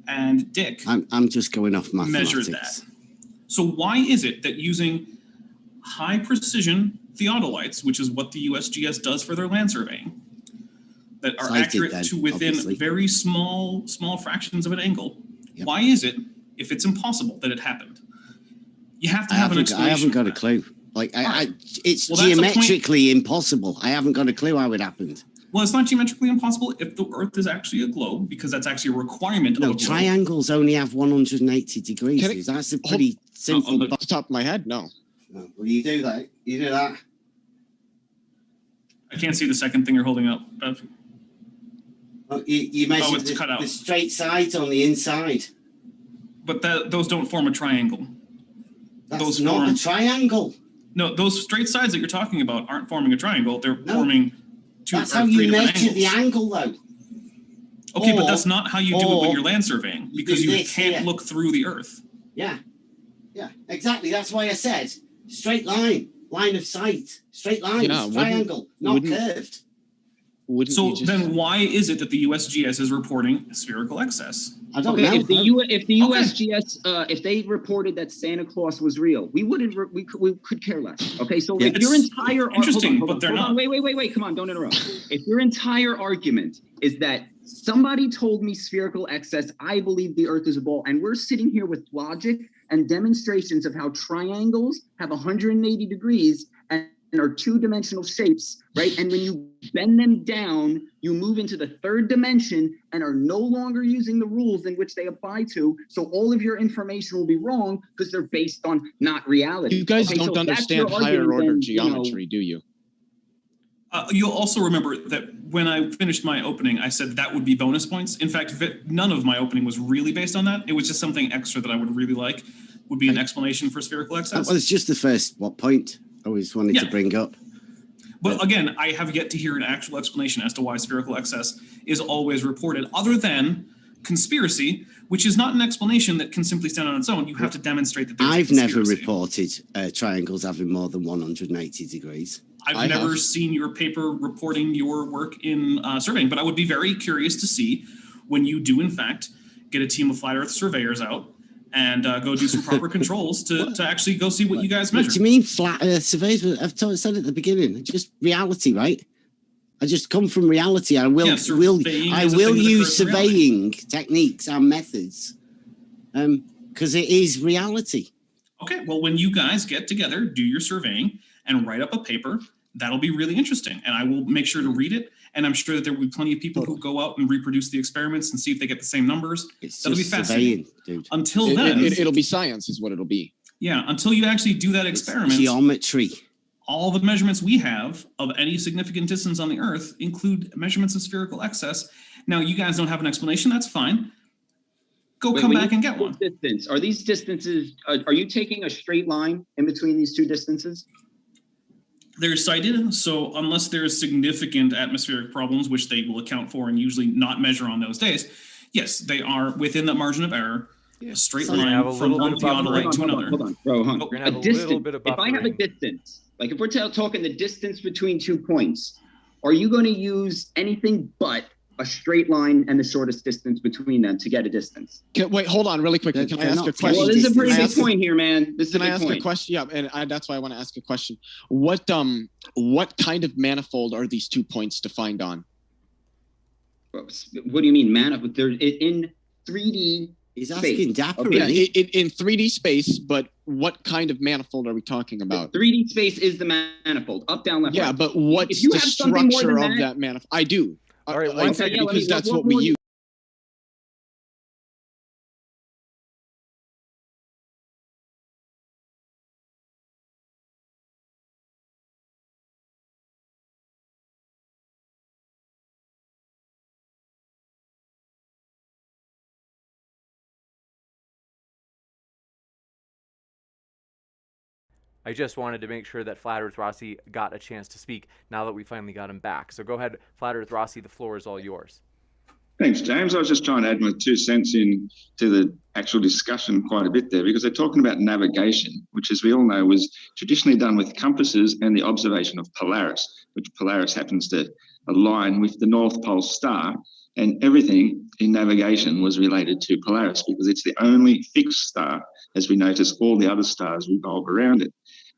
and Dick, I'm just going off mathematics. measured that. So why is it that using high precision theodolites, which is what the USGS does for their land surveying, that are accurate to within very small fractions of an angle, why is it, if it's impossible, that it happened? You have to have an explanation. I haven't got a clue. Like, it's geometrically impossible. I haven't got a clue how it happened. Well, it's not geometrically impossible if the Earth is actually a globe, because that's actually a requirement of a globe. Triangles only have 180 degrees. That's a pretty simple. Off the top of my head, no. Well, you do that. You do that. I can't see the second thing you're holding up, Bev. Well, you measured the straight sides on the inside. But those don't form a triangle. That's not a triangle. No, those straight sides that you're talking about aren't forming a triangle. They're forming two. That's how you measure the angle, though. Okay, but that's not how you do it when you're land surveying, because you can't look through the Earth. Yeah, exactly. That's why I said straight line of sight, straight line, triangle, not curved. So then why is it that the USGS is reporting spherical excess? I don't know. If the USGS if they reported that Santa Claus was real, we could care less. Okay, so if your entire wait, come on, don't interrupt. If your entire argument is that somebody told me spherical excess, I believe the Earth is a ball, and we're sitting here with logic and demonstrations of how triangles have 180 degrees and are two-dimensional shapes, right? And when you bend them down, you move into the third dimension and are no longer using the rules in which they apply to. So all of your information will be wrong because they're based on not reality. You guys don't understand higher order geometry, do you? You'll also remember that when I finished my opening, I said that would be bonus points. In fact, none of my opening was really based on that. It was just something extra that I would really like, would be an explanation for spherical excess. Well, it's just the first point I always wanted to bring up. But again, I have yet to hear an actual explanation as to why spherical excess is always reported, other than conspiracy, which is not an explanation that can simply stand on its own. You have to demonstrate that there's I've never reported triangles having more than 180 degrees. I've never seen your paper reporting your work in surveying, but I would be very curious to see when you do, in fact, get a team of flat Earth surveyors out and go do some proper controls to actually go see what you guys measure. What do you mean flat Earth surveys? I've said at the beginning, just reality, right? I just come from reality. I will use surveying techniques and methods because it is reality. Okay, well, when you guys get together, do your surveying and write up a paper, that'll be really interesting. And I will make sure to read it. And I'm sure that there will be plenty of people who go out and reproduce the experiments and see if they get the same numbers. That'll be fascinating. Dude. Until then, it'll be science is what it'll be. Yeah, until you actually do that experiment. Geometry. All the measurements we have of any significant distance on the Earth include measurements of spherical excess. Now, you guys don't have an explanation. That's fine. Come back and get one. Are these distances, are you taking a straight line in between these two distances? They're cited, so unless there's significant atmospheric problems, which they will account for and usually not measure on those days, yes, they are within that margin of error. a straight So- line have a from little one bit of theodolite buffering. to another. Hold on, bro. Hold on. We're gonna have a distance. little bit of If I have a buffering. distance, like if we're talking the distance between 2 points, are you going to use anything but a straight line and the shortest distance between them to get a distance? Wait, hold on really quickly. Can I They're ask not a question? Well, this is a pretty Can I big ask a- point here, man. This is Can a I big ask point. a question? Yeah, and that's why I want to ask a question. What kind of manifold are these 2 points defined on? What do you mean, man? They're in 3D. He's space. asking Dapper, Okay. Yeah, really. in 3D space, but what kind of manifold are we talking about? 3D space is the manifold, up, down, left, Yeah, right. but what's If you the have something more structure than of that manifold? I do. All right, one second. yeah, let because me- that's what what we more- use. I just wanted to make sure that Flat Earth Rossi got a chance to speak now that we finally got him back. So go ahead, Flat Earth Rossi, the floor is all yours. Thanks, James. I was just trying to add my 2 cents in to the actual discussion quite a bit there, because they're talking about navigation, which, as we all know, was traditionally done with compasses and the observation of Polaris, which Polaris happens to align with the North Pole star. And everything in navigation was related to Polaris because it's the only fixed star. As we notice, all the other stars revolve around it.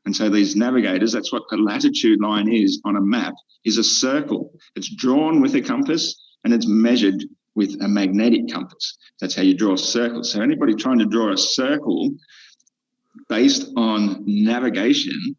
And so these navigators, that's what the latitude line is on a map, is a circle. It's drawn with a compass and it's measured with a magnetic compass. That's how you draw a circle. So anybody trying to draw a circle based on navigation,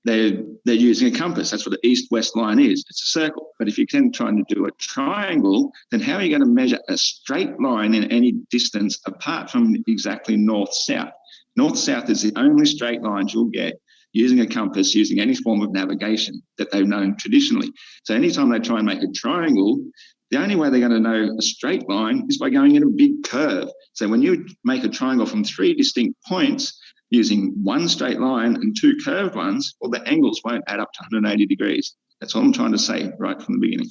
they're using a compass. That's what the east-west line is. It's a circle. But if you're trying to do a triangle, then how are you going to measure a straight line in any distance apart from exactly north-south? North-south is the only straight lines you'll get using a compass, using any form of navigation that they've known traditionally. So anytime they try and make a triangle, the only way they're going to know a straight line is by going in a big curve. So when you make a triangle from 3 distinct points using one straight line and 2 curved ones, well, the angles won't add up to 180 degrees. That's all I'm trying to say right from the beginning.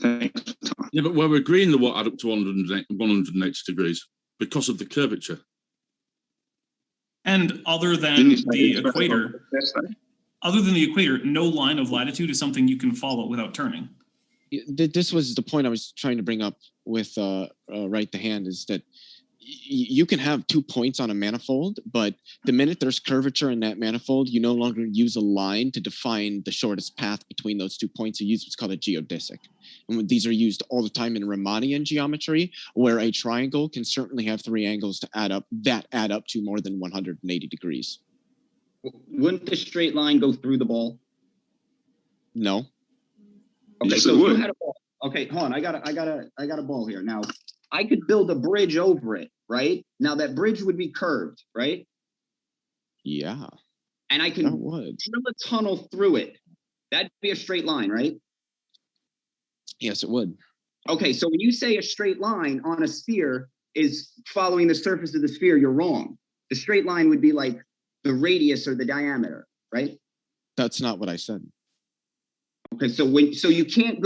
Thanks for your time. Yeah, but we're agreeing that what add up to 180 degrees because of the curvature. And other Didn't than you say the it's equator, Yes, though? other than the equator, no line of latitude is something you can follow without turning. This was the point I was trying to bring up with right the hand, is that you can have 2 points on a manifold, but the minute there's curvature in that manifold, you no longer use a line to define the shortest path between those 2 points. You use what's called a geodesic. And these are used all the time in Riemannian geometry, where a triangle can certainly have 3 angles to add up to more than 180 degrees. Wouldn't the straight line go through the ball? No. Okay, Yes, so it if you would. had a ball. Okay, hold on. I got a ball here. Now, I could build a bridge over it, right? Now that bridge would be curved, right? Yeah, And I that can would. drill a tunnel through it. That'd be a straight line, right? Yes, it would. Okay, so when you say a straight line on a sphere is following the surface of the sphere, you're wrong. The straight line would be like the radius or the diameter, right? That's not what I said. Okay, so you can't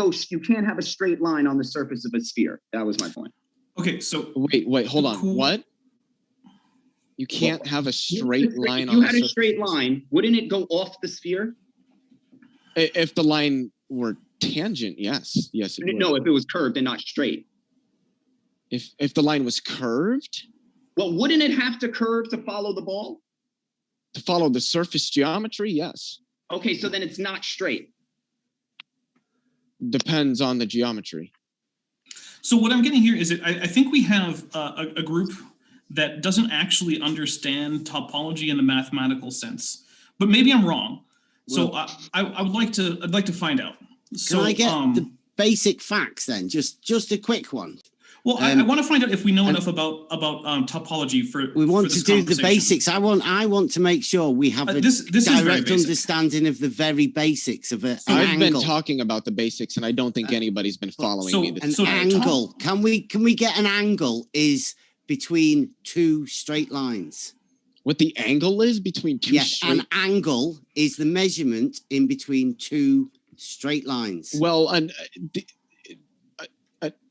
have a straight line on the surface of a sphere. That was my point. Okay, so Wait, hold on. Cool. What? You can't have a straight line If you on had the a straight surface. line, wouldn't it go off the sphere? If the line were tangent, yes. Yes, it would. No, if it was curved and not straight. If the line was curved, Well, wouldn't it have to curve to follow the ball? to follow the surface geometry, yes. Okay, so then it's not straight. Depends on the geometry. So what I'm getting here is that I think we have a group that doesn't actually understand topology in the mathematical sense, but maybe I'm wrong. So Well, I'd like to find out. So, Can I get the basic facts then? Just a quick one. Well, I want to find out if we know enough about topology for. We want for to this do the conversation. basics. I want to make sure we have a this is very direct basic. understanding of the very basics of an I've been angle. talking about the basics, and I don't think anybody's been following me. An So angle. Can we get an angle is between 2 straight lines? What the angle is between 2 Yes, straight. an angle is the measurement in between 2 straight lines. Well,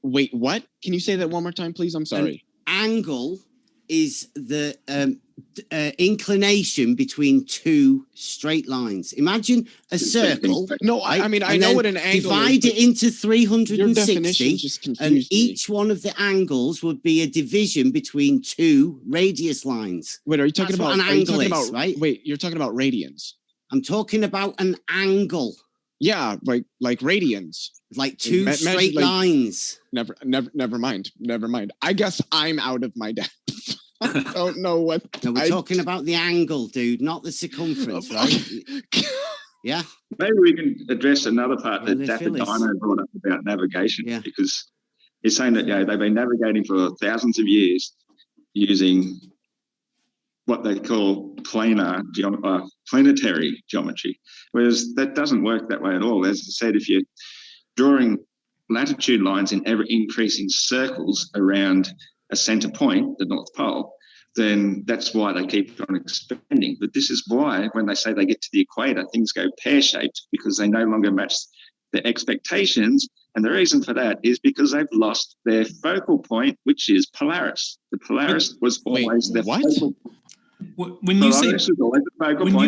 wait, what? Can you say that one more time, please? I'm sorry. angle is the inclination between two straight lines. Imagine a circle. No, I mean, I know what an angle is. Divide it into Your 360, definition just and confused me. each one of the angles would be a division between two radius lines. Wait, are you talking That's what about an angle is, right? Wait, you're talking about radians. I'm talking about an angle. Yeah, like radians. Like two straight like, lines. Never mind. I guess I'm out of my depth. I don't know what. No, we're talking about the angle, dude, not the circumference, right? Yeah. Maybe we can address another part that Dapper Dino brought up about navigation, because he's saying that they've been navigating for thousands of years using what they call planetary geometry, whereas that doesn't work that way at all. As I said, if you're drawing latitude lines in ever increasing circles around a center point, the North Pole, then that's why they keep on expanding. But this is why when they say they get to the equator, things go pear-shaped, because they no longer match their expectations. And the reason for that is because they've lost their focal point, which is Polaris. The Polaris was always their focal point. When you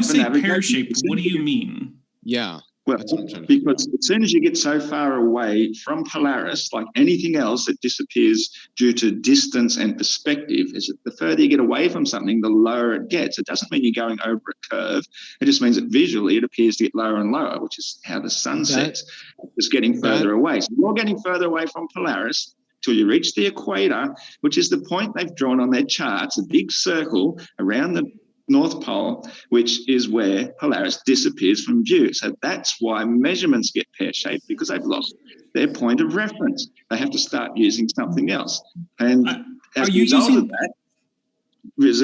say pear-shaped, what do you mean? Yeah. Well, because as soon as you get so far away from Polaris, like anything else, it disappears due to distance and perspective. The further you get away from something, the lower it gets. It doesn't mean you're going over a curve. It just means that visually it appears to get lower and lower, which is how the sun sets. It's getting further away. So you're getting further away from Polaris till you reach the equator, which is the point they've drawn on their charts, a big circle around the North Pole, which is where Polaris disappears from view. So that's why measurements get pear-shaped, because they've lost their point of reference. They have to start using something else. And as a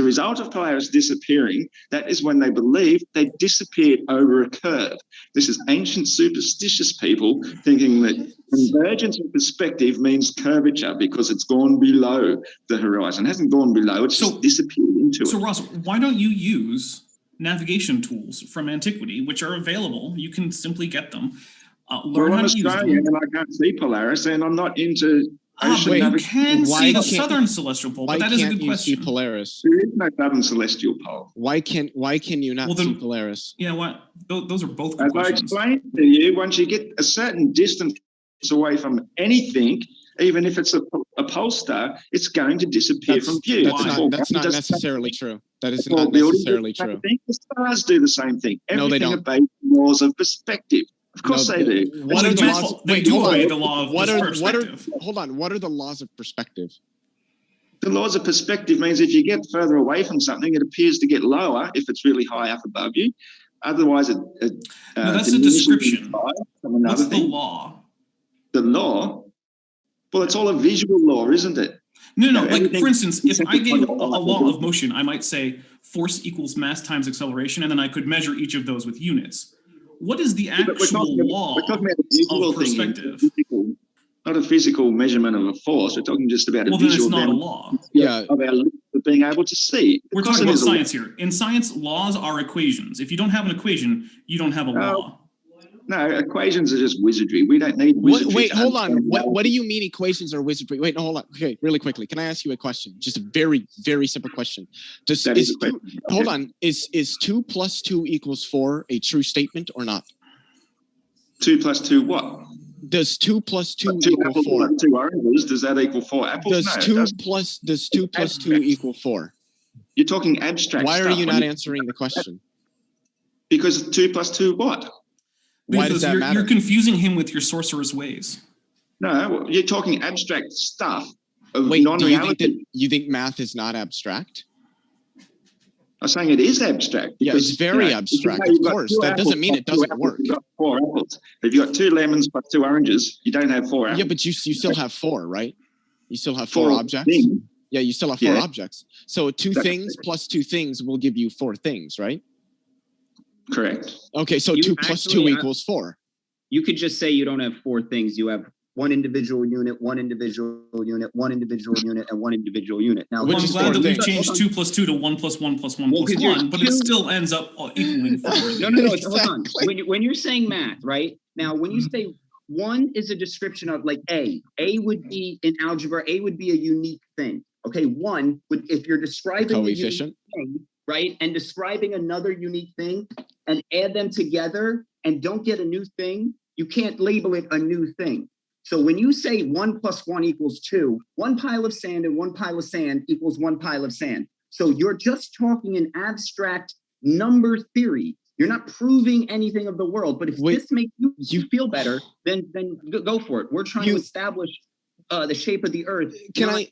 result of Polaris disappearing, that is when they believe they disappeared over a curve. This is ancient superstitious people thinking that convergence of perspective means curvature because it's gone below the horizon. It hasn't gone below, it's just disappeared into it. So Ross, why don't you use navigation tools from antiquity, which are available? You can simply get them. Learn how to use them. And I can't see Polaris, and I'm not into ocean but you navigation. can see the southern celestial pole, but that is a good question. See Polaris? There is no southern celestial pole. Why can you not see Polaris? Yeah, what? Those are both good As questions. I explained to you, once you get a certain distance away from anything, even if it's a pole star, it's going to disappear from view. That's not necessarily true. That is not necessarily true. The stars do the same thing. Everything obeys laws of perspective. Of course they do. What are the laws? They do obey the law of perspective. Hold on. What are the laws of perspective? The laws of perspective means if you get further away from something, it appears to get lower if it's really high up above you. Otherwise, no, that's a description. What's the law? The law? Well, it's all a visual law, isn't it? No. Like, for instance, if I gave a law of motion, I might say force equals mass times acceleration, and then I could measure each of those with units. What is the actual law of perspective? Not a physical measurement of a force. We're talking just about a visual. Well, then it's not a law. Yeah, of our being able to see. We're talking about science here. In science, laws are equations. If you don't have an equation, you don't have a law. No, equations are just wizardry. We don't need wizardry. Wait, hold on. What do you mean equations are wizardry? Wait, no, hold on. Okay, really quickly. Can I ask you a question? Just a very, very simple question. Hold on. Is 2 + 2 = 4 a true statement or not? 2 + 2 what? Does 2 + 2 2 = 4? 2 oranges, does that equal 4 apples? Does 2 + 2 = 4? You're talking abstract. Why are you not answering the question? Because 2 + 2 what? Why does that matter? You're confusing him with your sorcerer's ways. No, you're talking abstract stuff of Wait, non-reality. You think math is not abstract? I'm saying it is abstract. Yeah, it's very abstract, of course. That doesn't mean it doesn't work. You've got 4 apples. If you've got 2 lemons plus 2 oranges, you don't have 4 apples. Yeah, but you still have 4, right? You still have 4 objects. Yeah, you still have 4 objects. So 2 things plus 2 things will give you 4 things, right? Correct. Okay, so 2 + 2 = 4. You could just say you don't have 4 things. You have 1 individual unit, 1 individual unit, 1 individual unit, and 1 individual unit. Now, I'm glad that we've changed 2 + 2 to 1 + 1 + 1 + 1, but it still ends up equaling 4. No. Hold on. When you're saying math, right? Now, when you say 1 is a description of like A would be in algebra, A would be a unique thing. Okay, one would, if you're describing a unique Coefficient. thing, right, and describing another unique thing, and add them together and don't get a new thing, you can't label it a new thing. So when you say 1 + 1 = 2, one pile of sand and one pile of sand equals one pile of sand. So you're just talking in abstract number theory. You're not proving anything of the world. But if this makes you feel better, then go for it. We're trying to establish the shape of the earth. Can I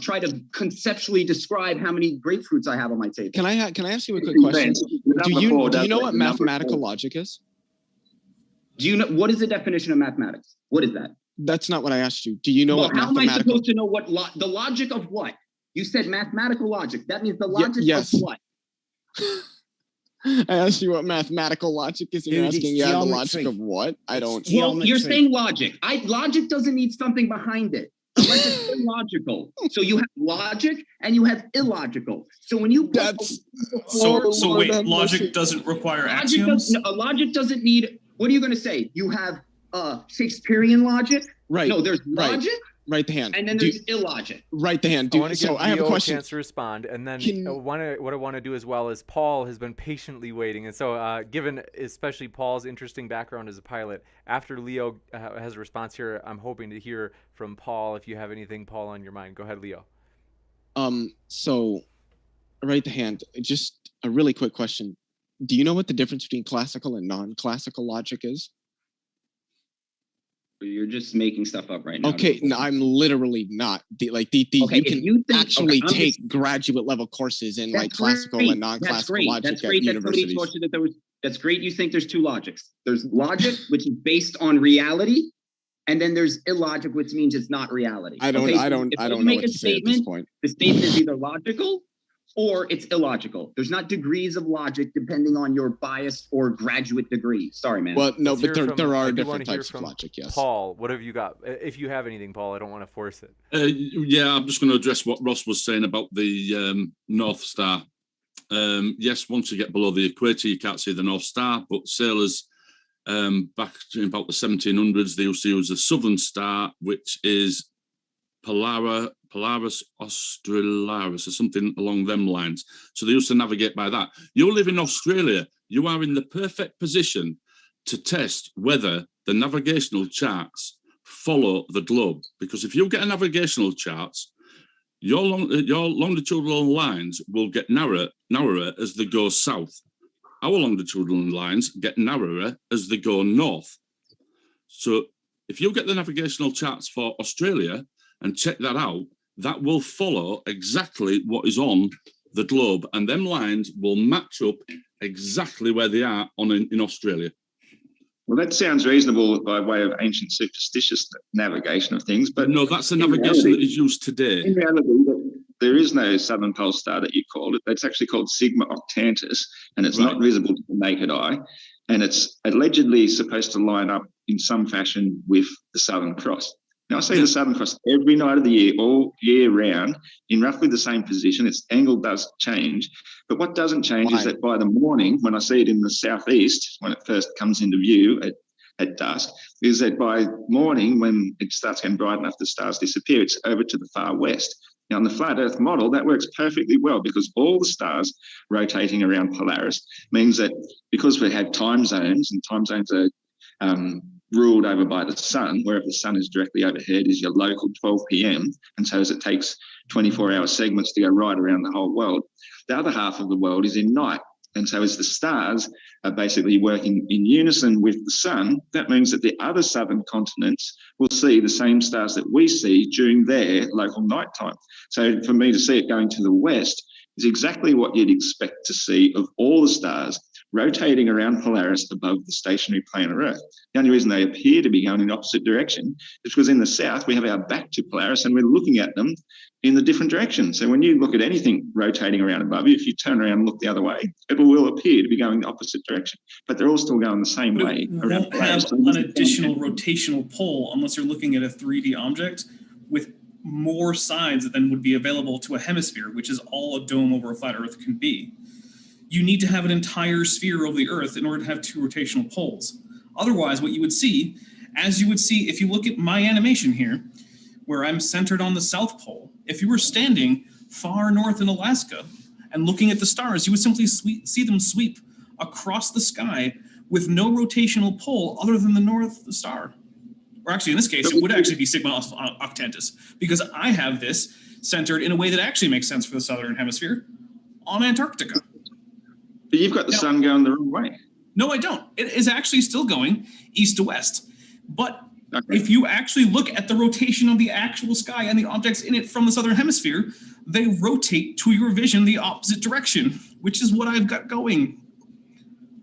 try to conceptually describe how many grapefruits I have on my table? Can I ask you a quick question? Do you know what mathematical logic is? Do you know what is the definition of mathematics? What is that? That's not what I asked you. Do you know what how am I mathematical? supposed to know what the logic of what? You said mathematical logic. That means the logic yes. of what? I asked you what mathematical logic is, and you're asking, the logic of what? I don't. Well, you're saying logic. Logic doesn't need something behind it, unless it's illogical. So you have logic and you have illogical. So when you so wait, logic doesn't require axioms. Logic doesn't need. What are you going to say? You have Shakespearean logic. Right. No, there's logic. Right the hand. And then there's illogic. Right the hand. I want to give I have a question. a chance to respond, and then what I want to do as well is Paul has been patiently waiting, and so given especially Paul's interesting background as a pilot, after Leo has a response here, I'm hoping to hear from Paul. If you have anything, Paul, on your mind, go ahead, Leo. So, right the hand. Just a really quick question. Do you know what the difference between classical and non-classical logic is? You're just making stuff up right now. Okay, no, I'm literally not. Okay, you can actually take graduate level courses in like classical and non-classical logic at universities. That's great. You think there's two logics. There's logic, which is based on reality, and then there's illogic, which means it's not reality. I don't know what to say at this point. The statement is either logical or it's illogical. There's not degrees of logic depending on your bias or graduate degree. Sorry, man. Well, no, but there are different types of logic, yes. Paul, what have you got? If you have anything, Paul, I don't want to force it. Yeah, I'm just going to address what Ross was saying about the North Star. Yes, once you get below the equator, you can't see the North Star, but sailors back in about the 1700s, they used to use the Southern Star, which is Polaris Australis or something along them lines. So they used to navigate by that. You live in Australia. You are in the perfect position to test whether the navigational charts follow the globe. Because if you get a navigational charts, your longitudinal lines will get narrower as they go south. Our longitudinal lines get narrower as they go north. So if you get the navigational charts for Australia and check that out, that will follow exactly what is on the globe, and them lines will match up exactly where they are in Australia. Well, that sounds reasonable by way of ancient superstitious navigation of things, but no, that's the navigation that is used today. In reality, there is no southern pole star that you called it. It's actually called Sigma Octantis, and it's not visible to the naked eye, and it's allegedly supposed to line up in some fashion with the Southern Cross. Now, I see the Southern Cross every night of the year, all year round, in roughly the same position. Its angle does change. But what doesn't change is that by the morning, when I see it in the southeast, when it first comes into view at dusk, is that by morning, when it starts getting bright enough, the stars disappear, it's over to the far west. Now, in the flat Earth model, that works perfectly well because all the stars rotating around Polaris means that because we have time zones, and time zones are ruled over by the sun, wherever the sun is directly overhead is your local 12 p.m. And so as it takes 24-hour segments to go right around the whole world, the other half of the world is in night. And so as the stars are basically working in unison with the sun, that means that the other southern continents will see the same stars that we see during their local nighttime. So for me to see it going to the west is exactly what you'd expect to see of all the stars rotating around Polaris above the stationary planet Earth. The only reason they appear to be going in the opposite direction is because in the south we have our back to Polaris and we're looking at them in the different direction. So when you look at anything rotating around above you, if you turn around and look the other way, it will appear to be going the opposite direction. But they're all still going the same way. It won't have an additional rotational pole unless you're looking at a 3D object with more sides than would be available to a hemisphere, which is all a dome over a flat Earth can be. You need to have an entire sphere of the Earth in order to have two rotational poles. Otherwise, what you would see, as you would see if you look at my animation here, where I'm centered on the South Pole, If you were standing far north in Alaska and looking at the stars, you would simply see them sweep across the sky with no rotational pole other than the North Star. Or actually, in this case, it would actually be Sigma Octantis, because I have this centered in a way that actually makes sense for the Southern Hemisphere on Antarctica. But you've got the sun going the wrong way. No, I don't. It is actually still going east to west. But if you actually look at the rotation of the actual sky and the objects in it from the Southern Hemisphere, they rotate to your vision the opposite direction, which is what I've got going.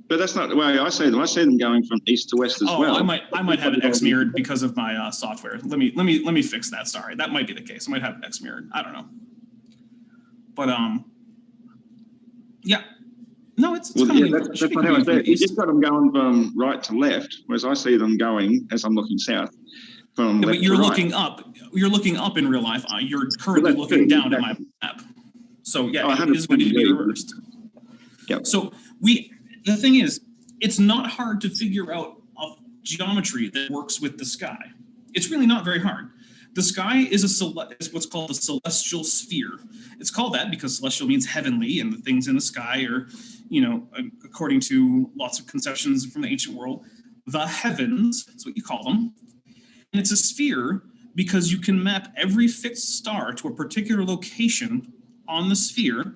But that's not the way I see them. I see them going from east to west as well. I might have it X mirrored because of my software. Let me fix that. Sorry, that might be the case. I might have it X mirrored. I don't know. But yeah. No, it's coming. Yeah, that's what I said. You just got them going from right to left, whereas I see them going as I'm looking south. From left but you're to looking up. You're looking up in real life. You're currently looking down at my map. So yeah, it is going to be reversed. Yep. So the thing is, it's not hard to figure out a geometry that works with the sky. It's really not very hard. The sky is is what's called a celestial sphere. It's called that because celestial means heavenly, and the things in the sky are, according to lots of conceptions from the ancient world, the heavens. That's what you call them. And it's a sphere because you can map every fixed star to a particular location on the sphere,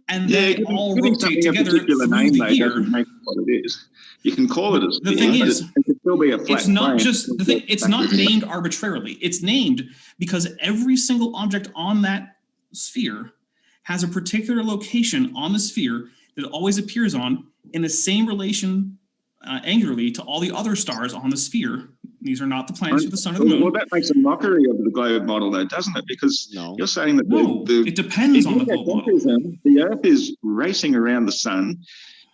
and they all rotate together through the year. Make what it is. You can call it a sphere, the thing is, it can still be a flat it's not plane. just the thing. It's not named arbitrarily. It's named because every single object on that sphere has a particular location on the sphere that it always appears on in the same relation angularly to all the other stars on the sphere. These are not the planets or the sun or the moon. Well, that makes a mockery of the globe model, though, doesn't it? Because you're saying that it depends on the globe model. The Earth is racing around the sun.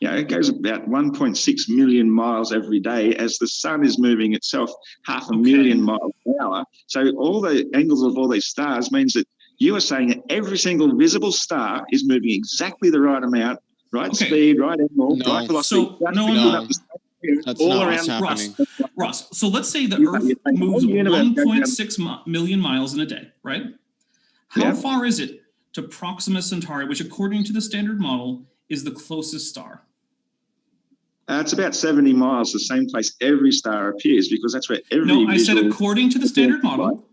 It goes about 1.6 million miles every day as the sun is moving itself 500,000 miles an hour. So all the angles of all these stars means that you are saying that every single visible star is moving exactly the right amount, right speed, right angle, right velocity. That's all not around what's happening. Ross, so let's say the Earth moves 1.6 million miles in a day, right? How far is it to Proxima Centauri, which according to the standard model is the closest star? It's about 70 miles, the same place every star appears, because that's where every. No, I said according to the standard model.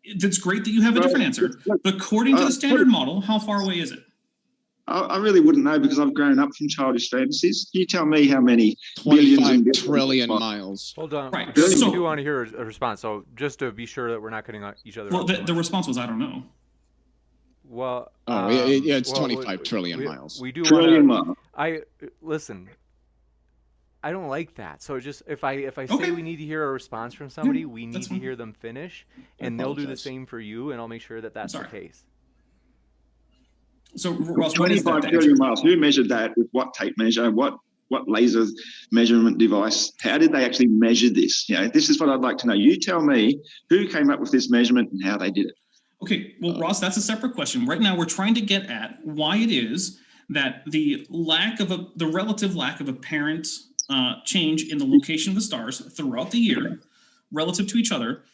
It's great that you have a different answer. But according to the standard model, how far away is it? I really wouldn't know because I've grown up from childish fantasies. You tell me how many 25 trillion miles. Hold on. Right. We do want to hear a response. So just to be sure that we're not cutting each other off. Well, the response was, I don't know. Well, it's 25 trillion miles. We do trillion miles. Listen. I don't like that. So just if I say we need to hear a response from somebody, we need to hear them finish, and they'll do the same for you, and I'll make sure that that's the case. So Ross, what is that 25 trillion miles. Who measured that with what tape measure? What laser measurement device? How did they actually measure this? This is what I'd like to know. You tell me who came up with this measurement and how they did it. Okay, well, Ross, that's a separate question. Right now, we're trying to get at why it is that the relative lack of apparent change in the location of the stars throughout the year relative to each other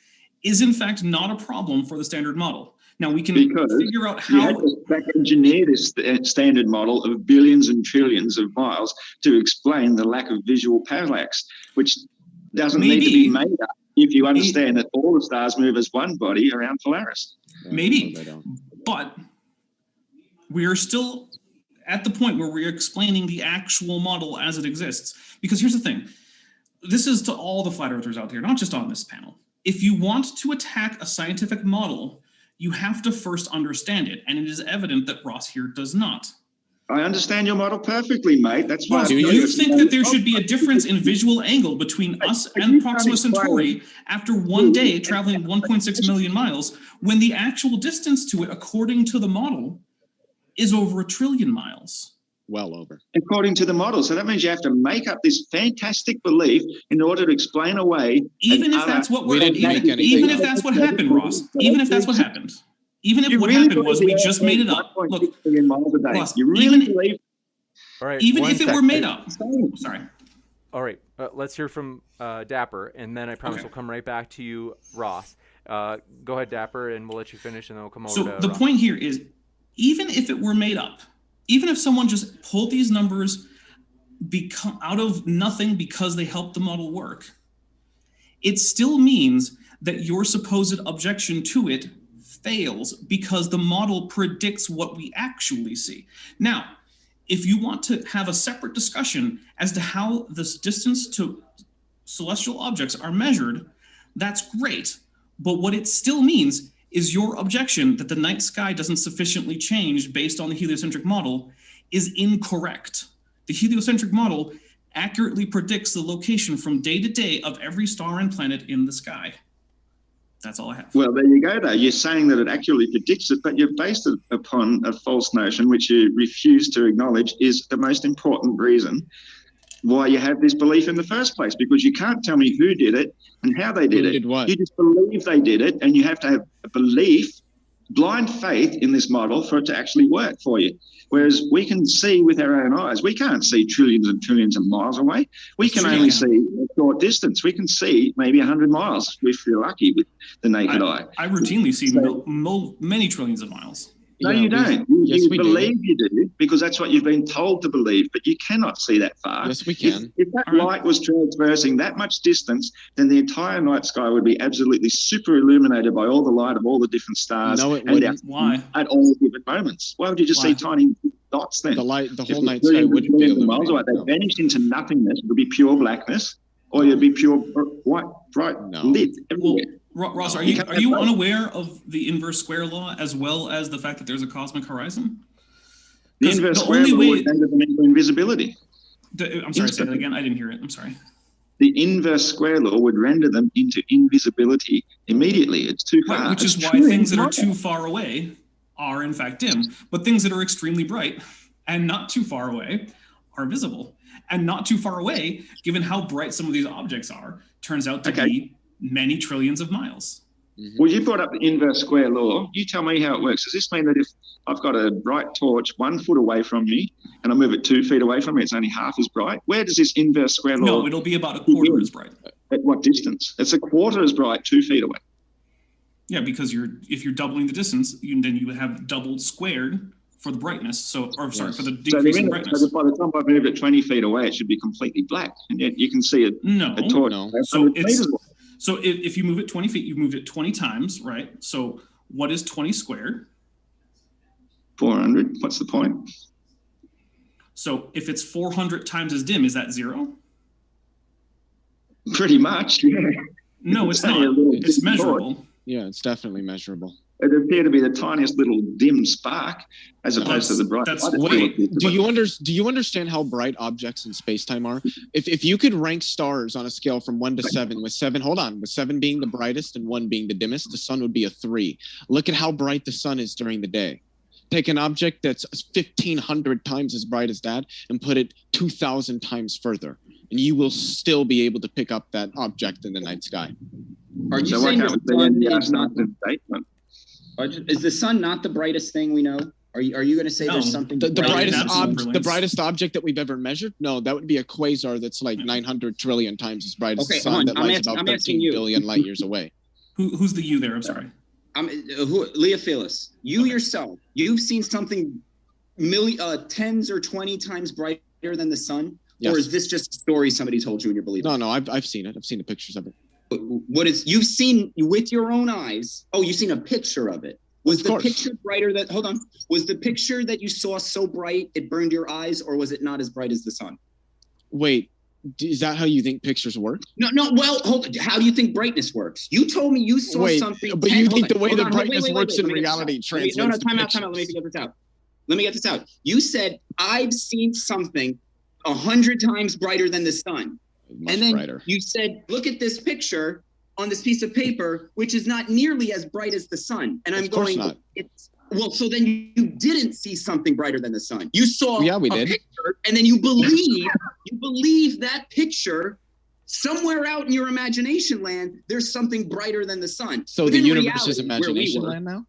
is in fact not a problem for the standard model. Now we can figure out how. You had to back engineer this standard model of billions and trillions of miles to explain the lack of visual parallax, which doesn't need to be made up if you understand that all the stars move as one body around Polaris. Maybe, but we're still at the point where we're explaining the actual model as it exists. Because here's the thing. This is to all the flat earthers out there, not just on this panel. If you want to attack a scientific model, you have to first understand it. And it is evident that Ross here does not. I understand your model perfectly, mate. That's why. Ross, do you think that there should be a difference in visual angle between us and Proxima Centauri after one day traveling 1.6 million miles when the actual distance to it, according to the model, is over 1 trillion miles? Well over. According to the model. So that means you have to make up this fantastic belief in order to explain away. Even if that's what even if that's what happened, Ross. Even if that's what happened. Even if what happened was we just made it up. Look, Ross, you really believe. All right. Even if it were made up. Sorry. All right. Let's hear from Dapper, and then I promise we'll come right back to you, Ross. Go ahead, Dapper, and we'll let you finish, and then we'll come over so to the Ron. point here is, even if it were made up, even if someone just pulled these numbers out of nothing because they helped the model work, it still means that your supposed objection to it fails because the model predicts what we actually see. Now, if you want to have a separate discussion as to how this distance to celestial objects are measured, that's great. But what it still means is your objection that the night sky doesn't sufficiently change based on the heliocentric model is incorrect. The heliocentric model accurately predicts the location from day to day of every star and planet in the sky. That's all I have. Well, there you go, though. You're saying that it accurately predicts it, but you've based it upon a false notion, which you refuse to acknowledge is the most important reason why you have this belief in the first place, because you can't tell me who did it and how they did it. Did what? You just believe they did it, and you have to have a belief, blind faith in this model for it to actually work for you. Whereas we can see with our own eyes. We can't see trillions and trillions of miles away. We can only see a short distance. We can see maybe 100 miles if we're lucky with the naked eye. I routinely see many trillions of miles. No, you don't. You believe you do because that's what you've been told to believe, but you cannot see that far. Yes, we can. If that light was traversing that much distance, then the entire night sky would be absolutely super illuminated by all the light of all the different stars. No, it wouldn't. Why? At all different moments. Why would you just see tiny dots then? The whole night sky wouldn't be illuminated. They vanish into nothingness. It would be pure blackness, or you'd be pure white, bright, lit everywhere. Ross, are you unaware of the inverse square law as well as the fact that there's a cosmic horizon? The inverse square law would render them into invisibility. I'm sorry, say that again. I didn't hear it. I'm sorry. The inverse square law would render them into invisibility immediately. It's too far. Which is why things that are too far away are in fact dim, but things that are extremely bright and not too far away are visible. And not too far away, given how bright some of these objects are, turns out to be many trillions of miles. Well, you brought up the inverse square law. You tell me how it works. Does this mean that if I've got a bright torch 1 foot away from me and I move it 2 feet away from me, it's only half as bright? Where does this inverse square law? No, it'll be about a quarter as bright. At what distance? It's a quarter as bright 2 feet away. Yeah, because if you're doubling the distance, then you have doubled squared for the brightness. For the decrease in brightness. So by the time I've moved it 20 feet away, it should be completely black, and yet you can see a torch. So if you move it 20 feet, you've moved it 20 times, right? So what is 20 squared? 400. What's the point? So if it's 400 times as dim, is that 0? Pretty much, yeah. No, it's not. It's measurable. Torch. Yeah, it's definitely measurable. It appeared to be the tiniest little dim spark, as opposed to the bright. Do you understand how bright objects in space-time are? If you could rank stars on a scale from 1 to 7, with 7 being the brightest and 1 being the dimmest, the sun would be a 3. Look at how bright the sun is during the day. Take an object that's 1,500 times as bright as that and put it 2,000 times further, and you will still be able to pick up that object in the night sky. Are you saying the sun is not is the sun not the brightest thing we know? Are you going to say there's something the brightest object that we've ever measured? No, that would be a quasar that's like 900 trillion times as bright as the sun that lies about 13 billion light years away. Who's the you there? I'm sorry. Leophilus, you yourself, you've seen something 10s or 20 times brighter than the sun? Yes. Or is this just a story somebody told you and you're believing? No, I've seen it. I've seen the pictures of it. What is you've seen with your own eyes? Oh, you've seen a picture of it. Was the picture brighter was the picture that you saw so bright it burned your eyes, or was it not as bright as the sun? Wait, is that how you think pictures work? No. Well, how do you think brightness works? You told me you saw something. But you think the way the brightness works in reality translates to time out. Let me get this out. You said I've seen something 100 times brighter than the sun. And then you said, look at this picture on this piece of paper, which is not nearly as bright as the sun. And I'm going, so then you didn't see something brighter than the sun. You saw a picture, and then you believe that picture somewhere out in your imagination land, there's something brighter than the sun. So the universe is imagination land now?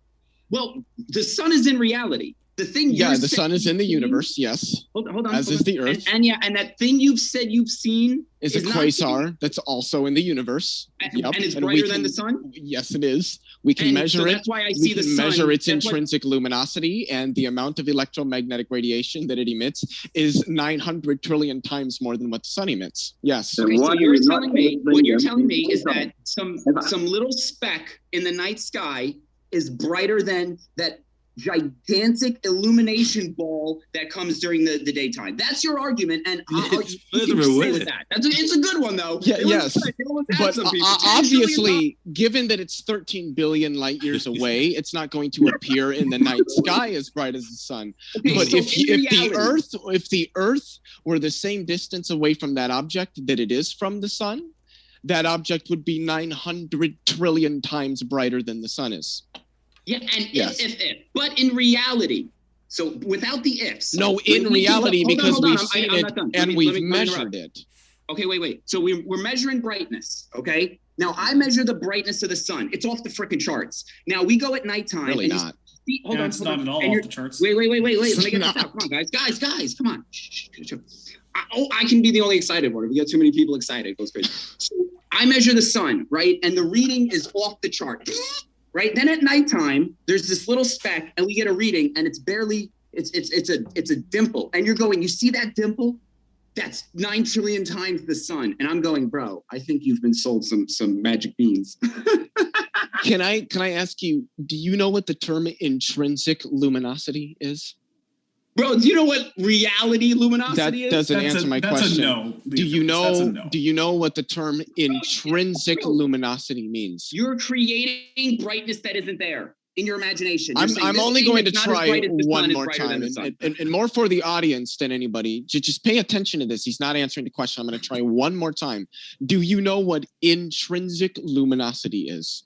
Well, the sun is in reality. The thing. Yeah, the sun is in the universe. Yes. Hold on. As is the Earth. And that thing you've said you've seen is a quasar that's also in the universe. And it's brighter than the sun? Yes, it is. We can measure it. That's why I see the sun. Measure its intrinsic luminosity, and the amount of electromagnetic radiation that it emits is 900 trillion times more than what the sun emits. Yes. Okay, so what you're telling me is that some little speck in the night sky is brighter than that gigantic illumination ball that comes during the daytime. That's your argument, and it's further away with that. It's a good one though. Yeah, yes, but obviously, given that it's 13 billion light years away, it's not going to appear in the night sky as bright as the sun. Okay, but so if the Earth were the same distance away from that object that it is from the sun, that object would be 900 trillion times brighter than the sun is. Yeah, and if. But in reality, so without the ifs. No, in reality, because we've seen it and we've measured it. Okay, wait. So we're measuring brightness, okay? Now, I measure the brightness of the sun. It's off the freaking charts. Now, we go at nighttime. Really not. Hold on. It's not at all off the charts. Wait. Let me get this out. Come on, guys. Come on. I can be the only excited one. If we get too many people excited, it goes crazy. So I measure the sun, right? And the reading is off the chart. Right. Then at nighttime, there's this little speck and we get a reading and it's barely it's a dimple. And you're going, you see that dimple? That's 9 trillion times the sun. And I'm going, bro, I think you've been sold some magic beans. Can I ask you, do you know what the term intrinsic luminosity is? Bro, do you know what reality luminosity is? That doesn't answer my question. No. Do you know what the term intrinsic luminosity means? You're creating brightness that isn't there in your imagination. I'm only going to try one more time, and more for the audience than anybody. Just pay attention to this. He's not answering the question. I'm going to try one more time. Do you know what intrinsic luminosity is?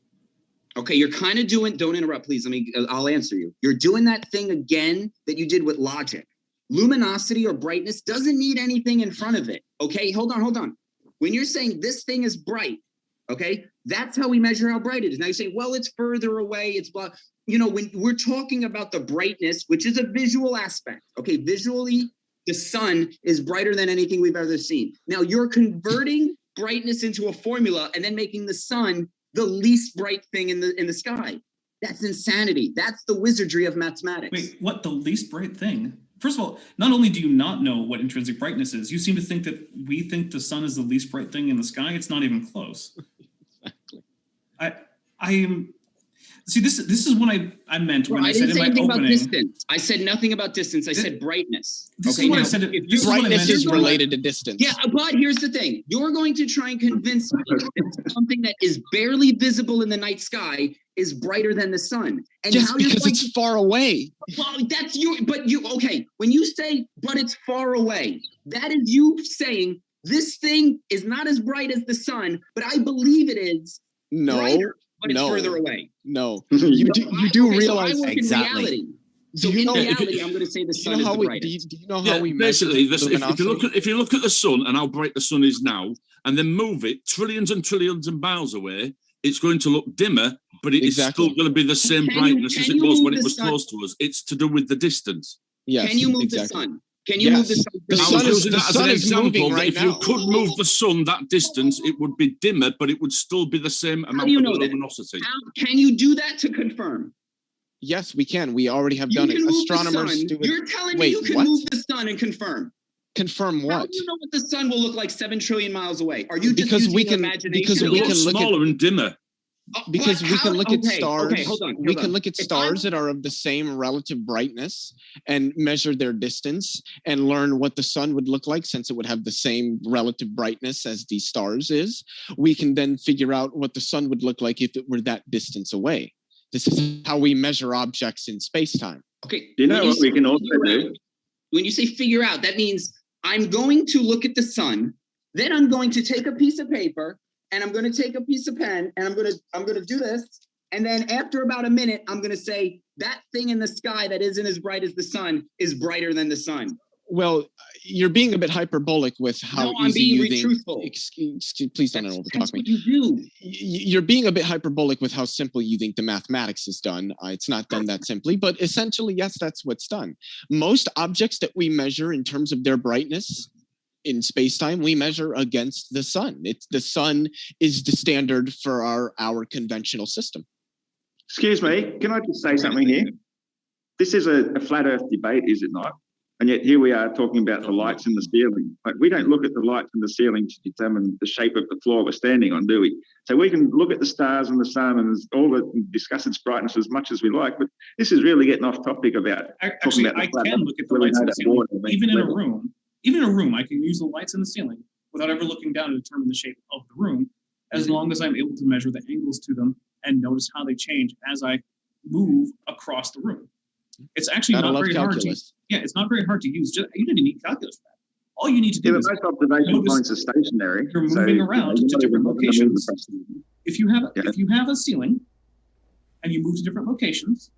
Okay, you're kind of doing, don't interrupt, please. I'll answer you. You're doing that thing again that you did with logic. Luminosity or brightness doesn't need anything in front of it. Okay, hold on. When you're saying this thing is bright, okay, that's how we measure how bright it is. Now you're saying, well, it's further away, it's blah. You know, when we're talking about the brightness, which is a visual aspect, okay, visually, the sun is brighter than anything we've ever seen. Now you're converting brightness into a formula and then making the sun the least bright thing in the sky. That's insanity. That's the wizardry of mathematics. Wait, what? The least bright thing? First of all, not only do you not know what intrinsic brightness is, you seem to think that we think the sun is the least bright thing in the sky. It's not even close. Exactly. I am. See, this is what I meant when I said in my opening. About distance. I said nothing about distance. I said brightness. This is what I said. Brightness is related to distance. Yeah, but here's the thing. You're going to try and convince me that something that is barely visible in the night sky is brighter than the sun. And just because it's far away. Well, that's you. But okay. When you say, but it's far away, that is you saying this thing is not as bright as the sun, but I believe it is. Brighter. But it's further away. No, you do realize so exactly. So in reality, I'm going to say the sun is the brightest. Do you know how we basically if you look at the sun and how bright the sun is now, and then move it trillions and trillions of miles away, it's going to look dimmer, but it is still going to be the same brightness as it was when it was close to us. It's to do with the distance. Yes. Can you move the sun? Can you move the sun? The sun is moving right now. If you could move the sun that distance, it would be dimmer, but it would still be the same amount of luminosity. Can you do that to confirm? Yes, we can. We already have done it. Astronomers do it. You're telling me you can move the sun and confirm. Confirm what? How do you know what the sun will look like 7 trillion miles away? Are you just using imagination? Because we can look smaller and dimmer. Because we can look at stars. Okay, hold on. We can look at stars that are of the same relative brightness and measure their distance and learn what the sun would look like, since it would have the same relative brightness as the stars is. We can then figure out what the sun would look like if it were that distance away. This is how we measure objects in space-time. Okay. You know what we can also do? When you say figure out, that means I'm going to look at the sun, then I'm going to take a piece of paper, and I'm going to take a piece of pen, and I'm going to do this, and then after about a minute, I'm going to say that thing in the sky that isn't as bright as the sun is brighter than the sun. Well, you're being a bit hyperbolic with how No, I'm easy being you really think. truthful. Please don't overtalk That's me. what you do. You're being a bit hyperbolic with how simple you think the mathematics is done. It's not done that simply, but essentially, yes, that's what's done. Most objects that we measure in terms of their brightness in space-time, we measure against the sun. The sun is the standard for our conventional system. Excuse me, can I just say something here? This is a flat Earth debate, is it not? And yet here we are talking about the lights in the ceiling. Like, we don't look at the lights in the ceiling to determine the shape of the floor we're standing on, do we? So we can look at the stars and the sun and all the discuss its brightness as much as we like, but this is really getting off topic about Actually, talking about I can look at the lights in the ceiling, even in a room. Even in a room, I can use the lights in the ceiling without ever looking down to determine the shape of the room, as long as I'm able to measure the angles to them and notice how they change as I move across the room. It's actually not very hard to. Yeah, it's not very hard to use. You don't need calculus for that. All you need to do is most observation points are stationary. You're moving around to different locations. If you have a ceiling and you move to different locations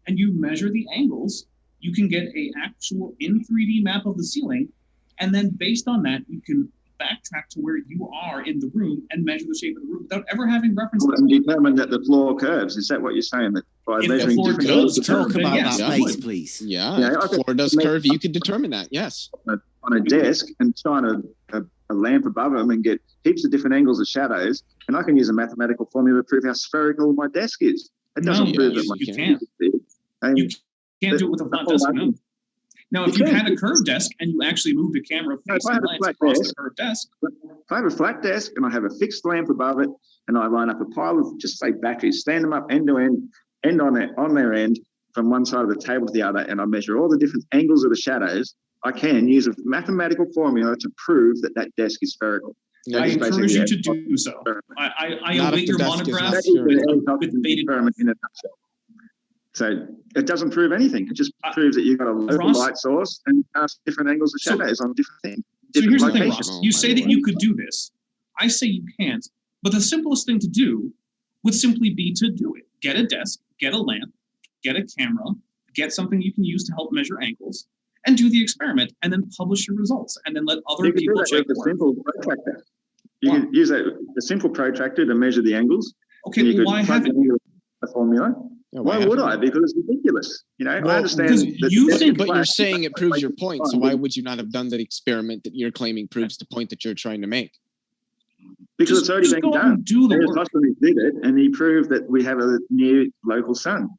and you measure the angles, you can get an actual in 3D map of the ceiling, and then based on that, you can backtrack to where you are in the room and measure the shape of the room without ever having reference. And determine that the floor curves. Is that what you're saying? That by measuring different angles, talk about that base, please. Yeah, if the floor does curve, you can determine that. Yes. On a desk and shine a lamp above them and get heaps of different angles of shadows, and I can use a mathematical formula to prove how spherical my desk is. It doesn't prove that you can't. You can't do it with a flat desk. No. Now, if you had a curved desk and you actually moved a camera facing lens across the curved desk. If I have a flat desk and I have a fixed lamp above it and I line up a pile of, just say, batteries, stand them up end to end, on their end from one side of the table to the other, and I measure all the different angles of the shadows, I can use a mathematical formula to prove that that desk is spherical. I encourage you to do so. I await your monograph with bated breath. So it doesn't prove anything. It just proves that you've got a local light source and different angles of shadows on different things. So here's the thing, Ross. You say that you could do this. I say you can't. But the simplest thing to do would simply be to do it. Get a desk, get a lamp, get a camera, get something you can use to help measure angles, and do the experiment, and then publish your results, and then let other people check with a simple protractor. You can use a simple protractor to measure the angles. Okay, why haven't you? A formula. Why would I? Because it's ridiculous. You know, I understand. But you're saying it proves your point. So why would you not have done that experiment that you're claiming proves the point that you're trying to make? Because it's already been done. Aristophanes did it, and he proved that we have a near local sun.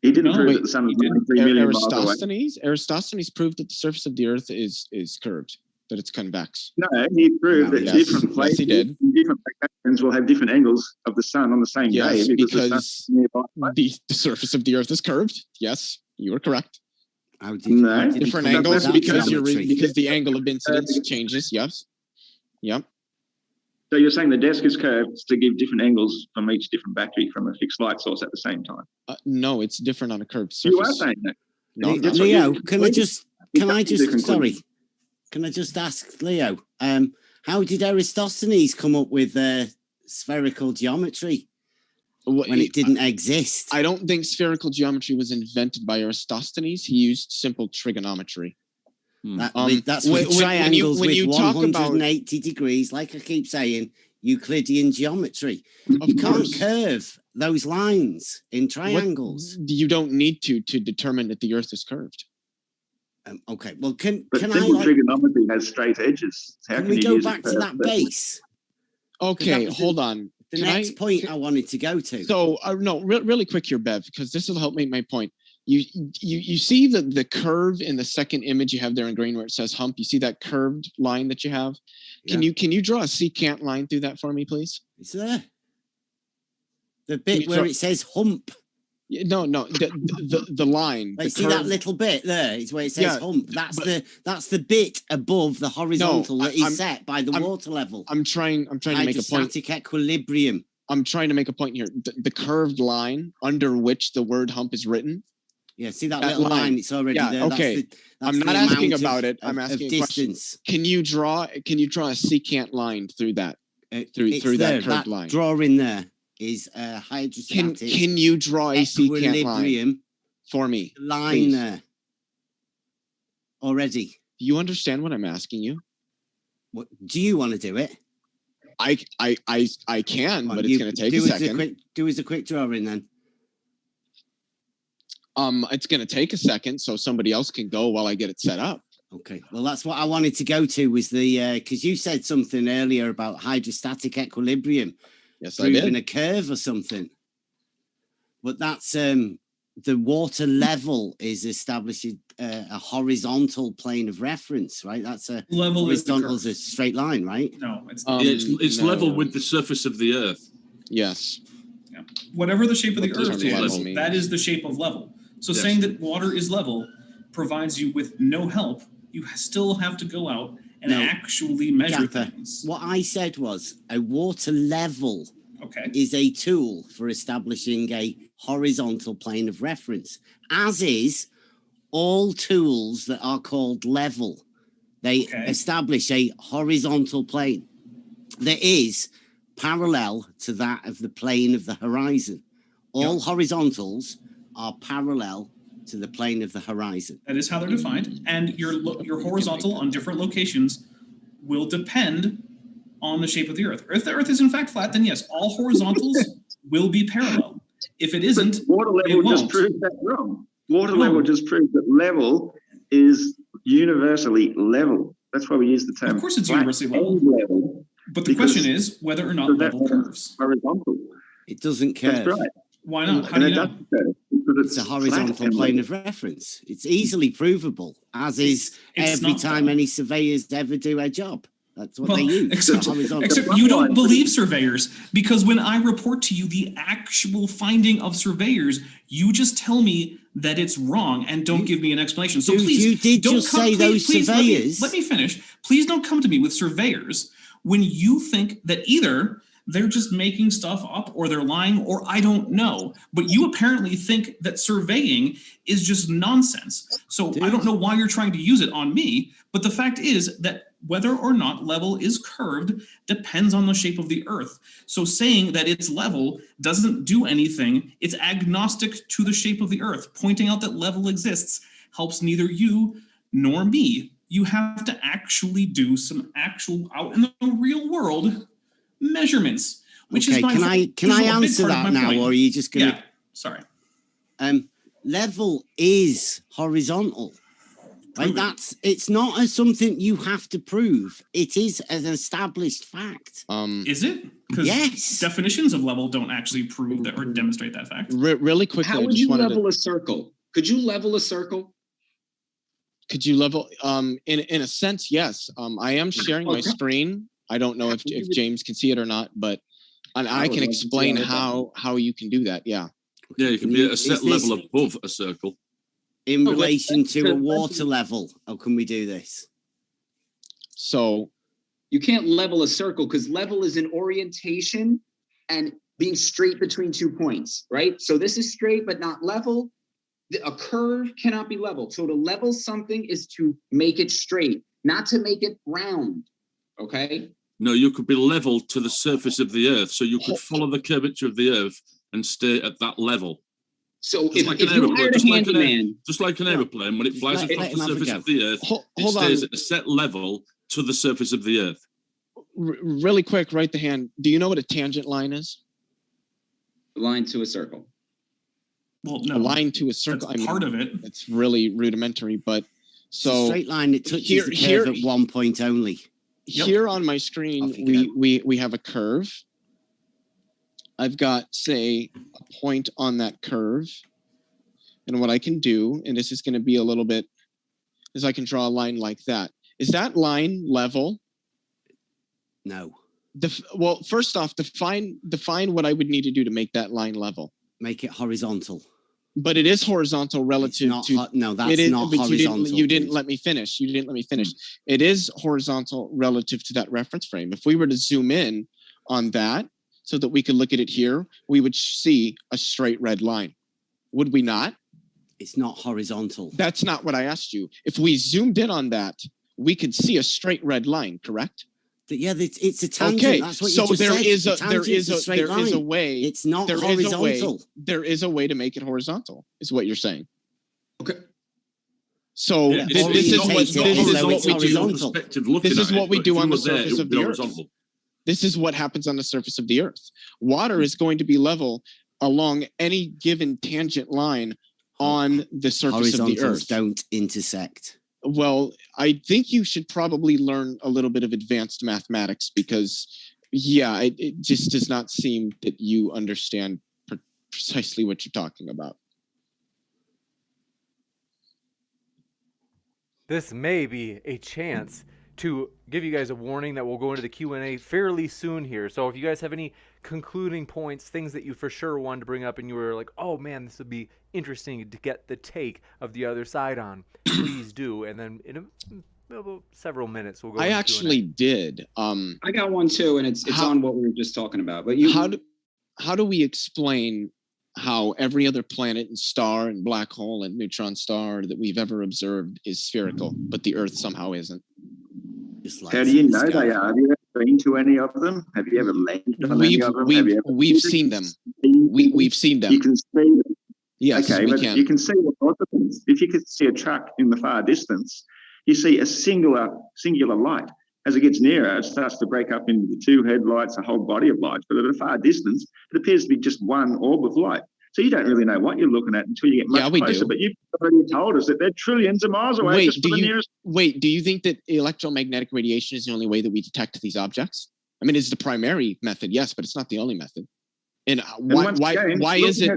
He didn't prove that the sun was 93 million miles away. Aristophanes proved that the surface of the Earth is curved, that it's convex. No, he proved that different places, different locations will have different angles of the sun on the same day because the surface of the Earth is curved. Yes, you are correct. Different angles because the angle of incidence changes. Yes. Yep. So you're saying the desk is curved to give different angles from each different battery from a fixed light source at the same time? No, it's different on a curved surface. You are saying that. No, Leo, can I just ask Leo, how did Aristophanes come up with spherical geometry when it didn't exist? I don't think spherical geometry was invented by Aristophanes. He used simple trigonometry. That's with triangles with 180 degrees, like I keep saying, Euclidean geometry. You can't curve those lines in triangles. You don't need to determine that the Earth is curved. Okay, well, can simple trigonometry has straight edges. Can we go back to that base? Okay, hold on. The next point I wanted to go to. So, no, really quick here, Bev, because this will help make my point. You see the curve in the second image you have there in green where it says hump. You see that curved line that you have? Can you draw a secant line through that for me, please? It's there. The bit where it says hump. No, the line. Like, see that little bit there? It's where it says hump. That's the bit above the horizontal that is set by the water level. I'm trying to make a point. Hydrostatic equilibrium. I'm trying to make a point here. The curved line under which the word hump is written. Yeah, see that little line? It's already there. Okay. That's I'm not asking about it. I'm asking a question. Distance. Can you draw a secant line through that? Through that curved line. Drawing there is hydrostatic. Can you draw a secant line for me? Line there. Already. Do you understand what I'm asking you? What, do you want to do it? I can, but it's going to take a second. Do us a quick drawing then. It's going to take a second, so somebody else can go while I get it set up. Okay. Well, that's what I wanted to go to, was the because you said something earlier about hydrostatic equilibrium. Yes, I did. Proving a curve or something. But that's the water level is establishing a horizontal plane of reference, right? That's a level horizontal is a straight line, right? No, it's it's no. level with the surface of the earth. Yes. Yeah. Whatever the shape of the What earth does is, level that mean? is the shape of level. So Yes. saying that water is level provides you with no help. You still have to go out and No. actually measure Gaffer, things. what I said was a water level Okay. is a tool for establishing a horizontal plane of reference, as is all tools that are called level. They Okay. establish a horizontal plane that is parallel to that of the plane of the horizon. All horizontals are parallel to the plane of the horizon. That is how they're defined. And your horizontal on different locations will depend on the shape of the earth. If the earth is in fact flat, then yes, all horizontals will be parallel. If it isn't, Water level it just won't. proves that wrong. Water No. level just proves that level is universally level. That's why we use the term. Of course it's flat universally level. and level. But the Because- question is whether or not So that level means curves. horizontal. It doesn't curve. That's right. Why not? How And do it you know? doesn't curve because It's a flat horizontal and plane level. of reference. It's easily provable, as is It's every not, time though. any surveyors ever do a job. That's what Well, they use. except, a horizontal. except you don't believe surveyors, because when I report to you the actual finding of surveyors, you just tell me that it's wrong and don't give me an explanation. So Dude, please, you did don't just come, say those please, surveyors. Let me finish. Please don't come to me with surveyors when you think that either they're just making stuff up or they're lying or I don't know. But you apparently think that surveying is just nonsense. So I don't know why you're trying to use it on me. But the fact is that whether or not level is curved depends on the shape of the earth. So saying that it's level doesn't do anything. It's agnostic to the shape of the earth. Pointing out that level exists helps neither you nor me. You have to actually do some actual out in the real world measurements, which Okay, is my can I which is a big answer part of that my now, point. or are you just gonna? Yeah, sorry. Level is horizontal. Right, Prove it. it's not something you have to prove. It is an established fact. Is it? Because Yes. definitions of level don't actually prove that or demonstrate that fact. Really quickly, How I would just you wanted level to. a circle? Could you level a circle? Could you level? In a sense, yes. I am sharing my Okay. screen. I don't know if James can see it or not, but I would can love to see explain all of how you can do that. Yeah. Yeah, you can be at a set Is this level above a circle. in Okay. relation to a So- water level? How can we do this? So You can't level a circle because level is an orientation and being straight between 2 points, right? So this is straight but not level. A curve cannot be level. So to level something is to make it straight, not to make it round. Okay. No, you could be level to the surface of the earth, so you could follow the curvature of the earth and stay at that level. So Just like if an you aeroplane, hired a handyman, just like an aeroplane, when it flies let across him the have a surface go. of the earth, hold it stays on, at a set level to the surface of the earth. really quick, right the hand. Do you know what a tangent line is? line to a circle. Well, no. A line to a circle. That's part of it. It's really rudimentary, but It's a so straight line that touches here- the here- curve at one point only. Yep. here on my screen Off you we have a curve. I've got, say, a point on that curve, and what I can do, and this is going to be a little bit, is I can draw a line like that. Is that line level? No, Well, first off, define what I would need to do to make that line level. make it horizontal. But it is horizontal It's relative not to. no, that's It is, not but horizontal. you didn't dude. let me finish. You didn't let me finish. It is horizontal relative to that reference frame. If we were to zoom in on that so that we could look at it here, we would see a straight red line. Would we not? It's not horizontal. That's not what I asked you. If we zoomed in on that, we could see a straight red line, correct? Yeah, it's a tangent. Okay, That's what so you just there said. is The a tangent's straight line. way. It's not there horizontal. There is a way to make it horizontal, is what you're saying. Okay. So Yeah, this is what we do. This is what we do on the surface of the Earth. This is what happens on the surface of the Earth. Water is going to be level along any given tangent line on the surface of the Earth. Don't intersect. Well, I think you should probably learn a little bit of advanced mathematics because, yeah, it just does not seem that you understand precisely what you're talking about. This may be a chance to give you guys a warning that we'll go into the Q&A fairly soon here. So if you guys have any concluding points, things that you for sure wanted to bring up and you were like, oh man, this would be interesting to get the take of the other side on, please do. And then in several minutes, we'll go. I actually did. I got one too, and it's on what we were just talking about. But you, how do we explain how every other planet and star and black hole and neutron star that we've ever observed is spherical, but the Earth somehow isn't? How do you know they are? Have you ever been to any of them? Have you ever landed on any of them? We've seen them. We've seen them. You can see them. Yes, okay, but you can see the things. If you could see a truck in the far distance, you see a singular light. As it gets nearer, it starts to break up into the two headlights, a whole body of lights. But at a far distance, it appears to be just one orb of light. So you don't really know what you're looking at until you get much closer. Do. But you've already told us that they're trillions of miles away. Do you think that electromagnetic radiation is the only way that we detect these objects? I mean, it's the primary method, yes, but it's not the only method. And why is it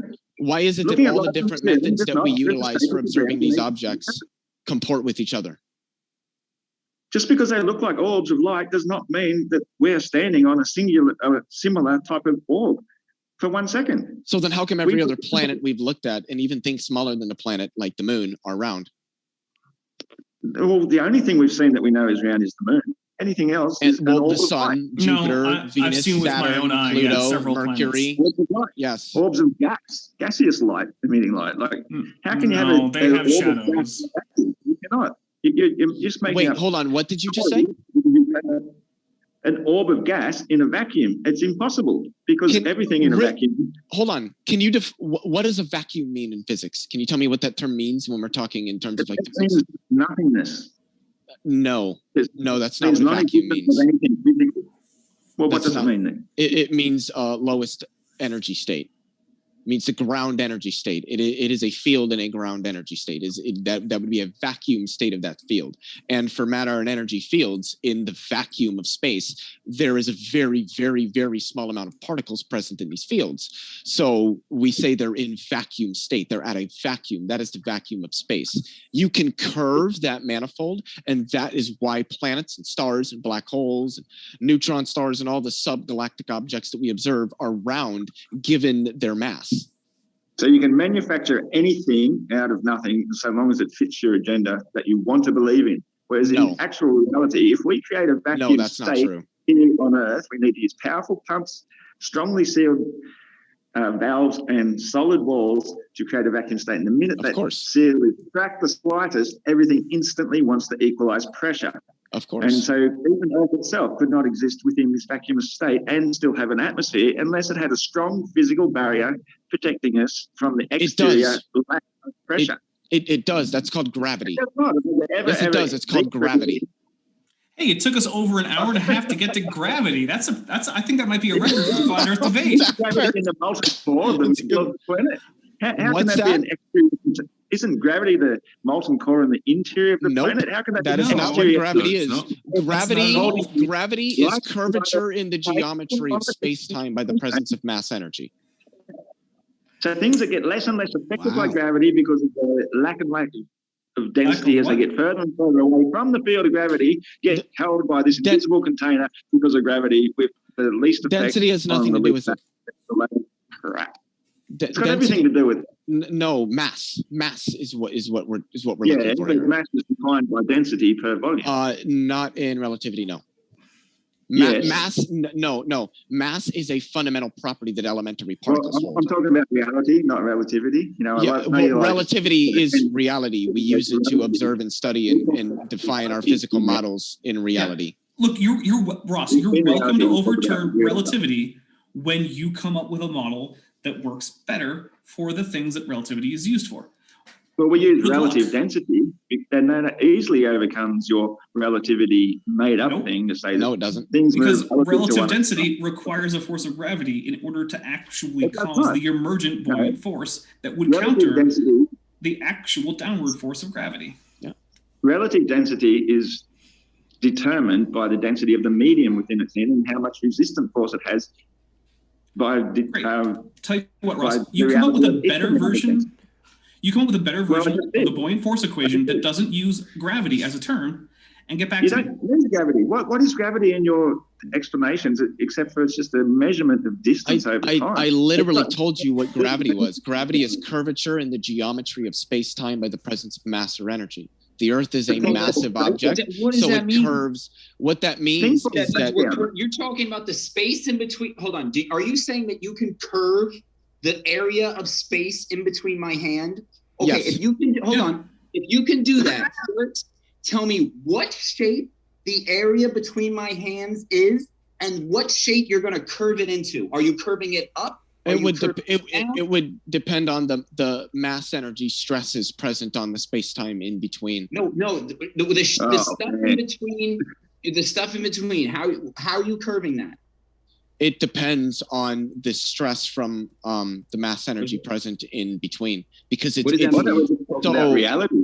that all the different methods that we utilize for observing these objects comport with each other? Just because they look like orbs of light does not mean that we're standing on a similar type of orb for 1 second. So then how come every other planet we've looked at, and even things smaller than a planet like the moon, are round? Well, the only thing we've seen that we know is round is the moon. Anything else is the sun, Jupiter, Venus, I've seen with Saturn, my own eye, Pluto, Mercury. Orbs of light. Yes. Orbs of gaseous light, emitting light. Like, how can you have a they have shadows. You cannot. You're just making Wait, up. hold on. What did you just say? An orb of gas in a vacuum. It's impossible because everything in a vacuum. Hold on. Can you what does a vacuum mean in physics? Can you tell me what that term means when we're talking in terms of like physics? Nothingness. No, that's not what a vacuum means. Well, what does it mean then? It means lowest energy state. Means the ground energy state. It is a field in a ground energy state. That would be a vacuum state of that field. And for matter and energy fields in the vacuum of space, there is a very, very, very small amount of particles present in these fields. So we say they're in vacuum state. They're at a vacuum. That is the vacuum of space. You can curve that manifold, and that is why planets and stars and black holes and neutron stars and all the subgalactic objects that we observe are round given their mass. So you can manufacture anything out of nothing so long as it fits your agenda that you want to believe in. Whereas in actual reality, if we create a vacuum state here on Earth, we need to use powerful pumps, strongly sealed valves and solid walls to create a vacuum state. And the minute that seal is cracked the slightest, everything instantly wants to equalize pressure. Of course. And so even Earth itself could not exist within this vacuum state and still have an atmosphere unless it had a strong physical barrier protecting us from the exterior lack of pressure. It does. That's called gravity. Yes, it does. It's called gravity. Hey, it took us over an hour and a half to get to gravity. That's I think that might be a record for the Flat Earth debate. Gravity in the molten core of the planet. How can that be an exterior? Isn't gravity the molten core in the interior of the planet? How can that is not what gravity is. Gravity is curvature in the geometry of space-time by the presence of mass energy. So things that get less and less affected by gravity because of the lack of density as they get further and further away from the field of gravity get held by this invisible container because of gravity with the least effect. Density has nothing to do with it. Correct. It's got everything to do with it. No, mass. Mass is what we're looking for. Yeah, mass is defined by density per volume. Not in relativity, no. Mass, no. Mass is a fundamental property that elementary particles hold. I'm talking about reality, not relativity. Relativity is reality. We use it to observe and study and define our physical models in reality. Yeah. Look, you're Ross. You're welcome to overturn relativity when you come up with a model that works better for the things that relativity is used for. Well, we use relative density, and that easily overcomes your relativity made-up thing to say no, it doesn't. Because relative density requires a force of gravity in order to actually cause the emergent buoyant force that would counter the actual downward force of gravity. Yeah. Relative density is determined by the density of the medium within its end and how much resistant force it has. Tell you what, Ross, you come up with a better version. You come up with a better version of the buoyant force equation that doesn't use gravity as a term, and get back to me. You don't use gravity. What is gravity in your explanations, except for it's just a measurement of distance over time? I literally told you what gravity was. Gravity is curvature in the geometry of space-time by the presence of mass or energy. The Earth is a massive object, so it curves. What that means is that you're talking about the space in between. Hold on. Are you saying that you can curve the area of space in between my hand? Okay, yes. If you can, hold on. If you can do that, first, tell me what shape the area between my hands is and what shape you're going to curve it into. Are you curving it up? It would depend on the mass energy stresses present on the space-time in between. No, the stuff in between. The stuff in between. How are you curving that? It depends on the stress from the mass energy present in between, because it's reality.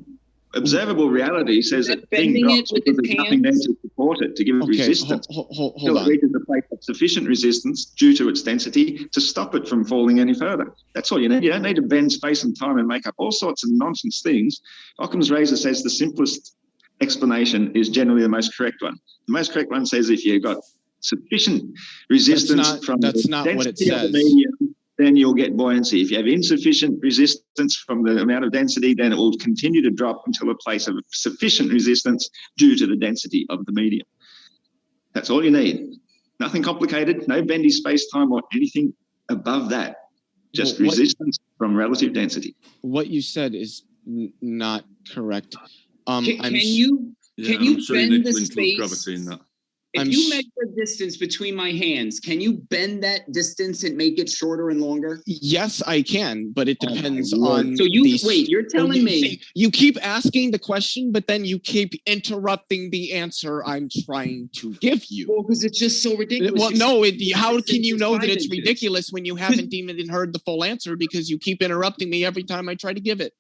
Observable reality says that thing drops because there's nothing there to support it, to give it resistance. Hold so on. It reaches a place of sufficient resistance due to its density to stop it from falling any further. That's all you need. You don't need to bend space and time and make up all sorts of nonsense things. Occam's razor says the simplest explanation is generally the most correct one. The most correct one says if you've got sufficient resistance from the density of the medium, then you'll get buoyancy. If you have insufficient resistance from the amount of density, then it will continue to drop until a place of sufficient resistance due to the density of the medium. That's all you need. Nothing complicated, no bendy space-time or anything above that. Just resistance from relative density. What you said is not correct. Can you bend the space? Gravity in that. If you measure the distance between my hands, can you bend that distance and make it shorter and longer? Yes, I can, but it depends on. So you're telling me you keep asking the question, but then you keep interrupting the answer I'm trying to give you. Well, because it's just so ridiculous. Well, no, how can you know that it's ridiculous when you haven't even heard the full answer because you keep interrupting me every time I try to give it?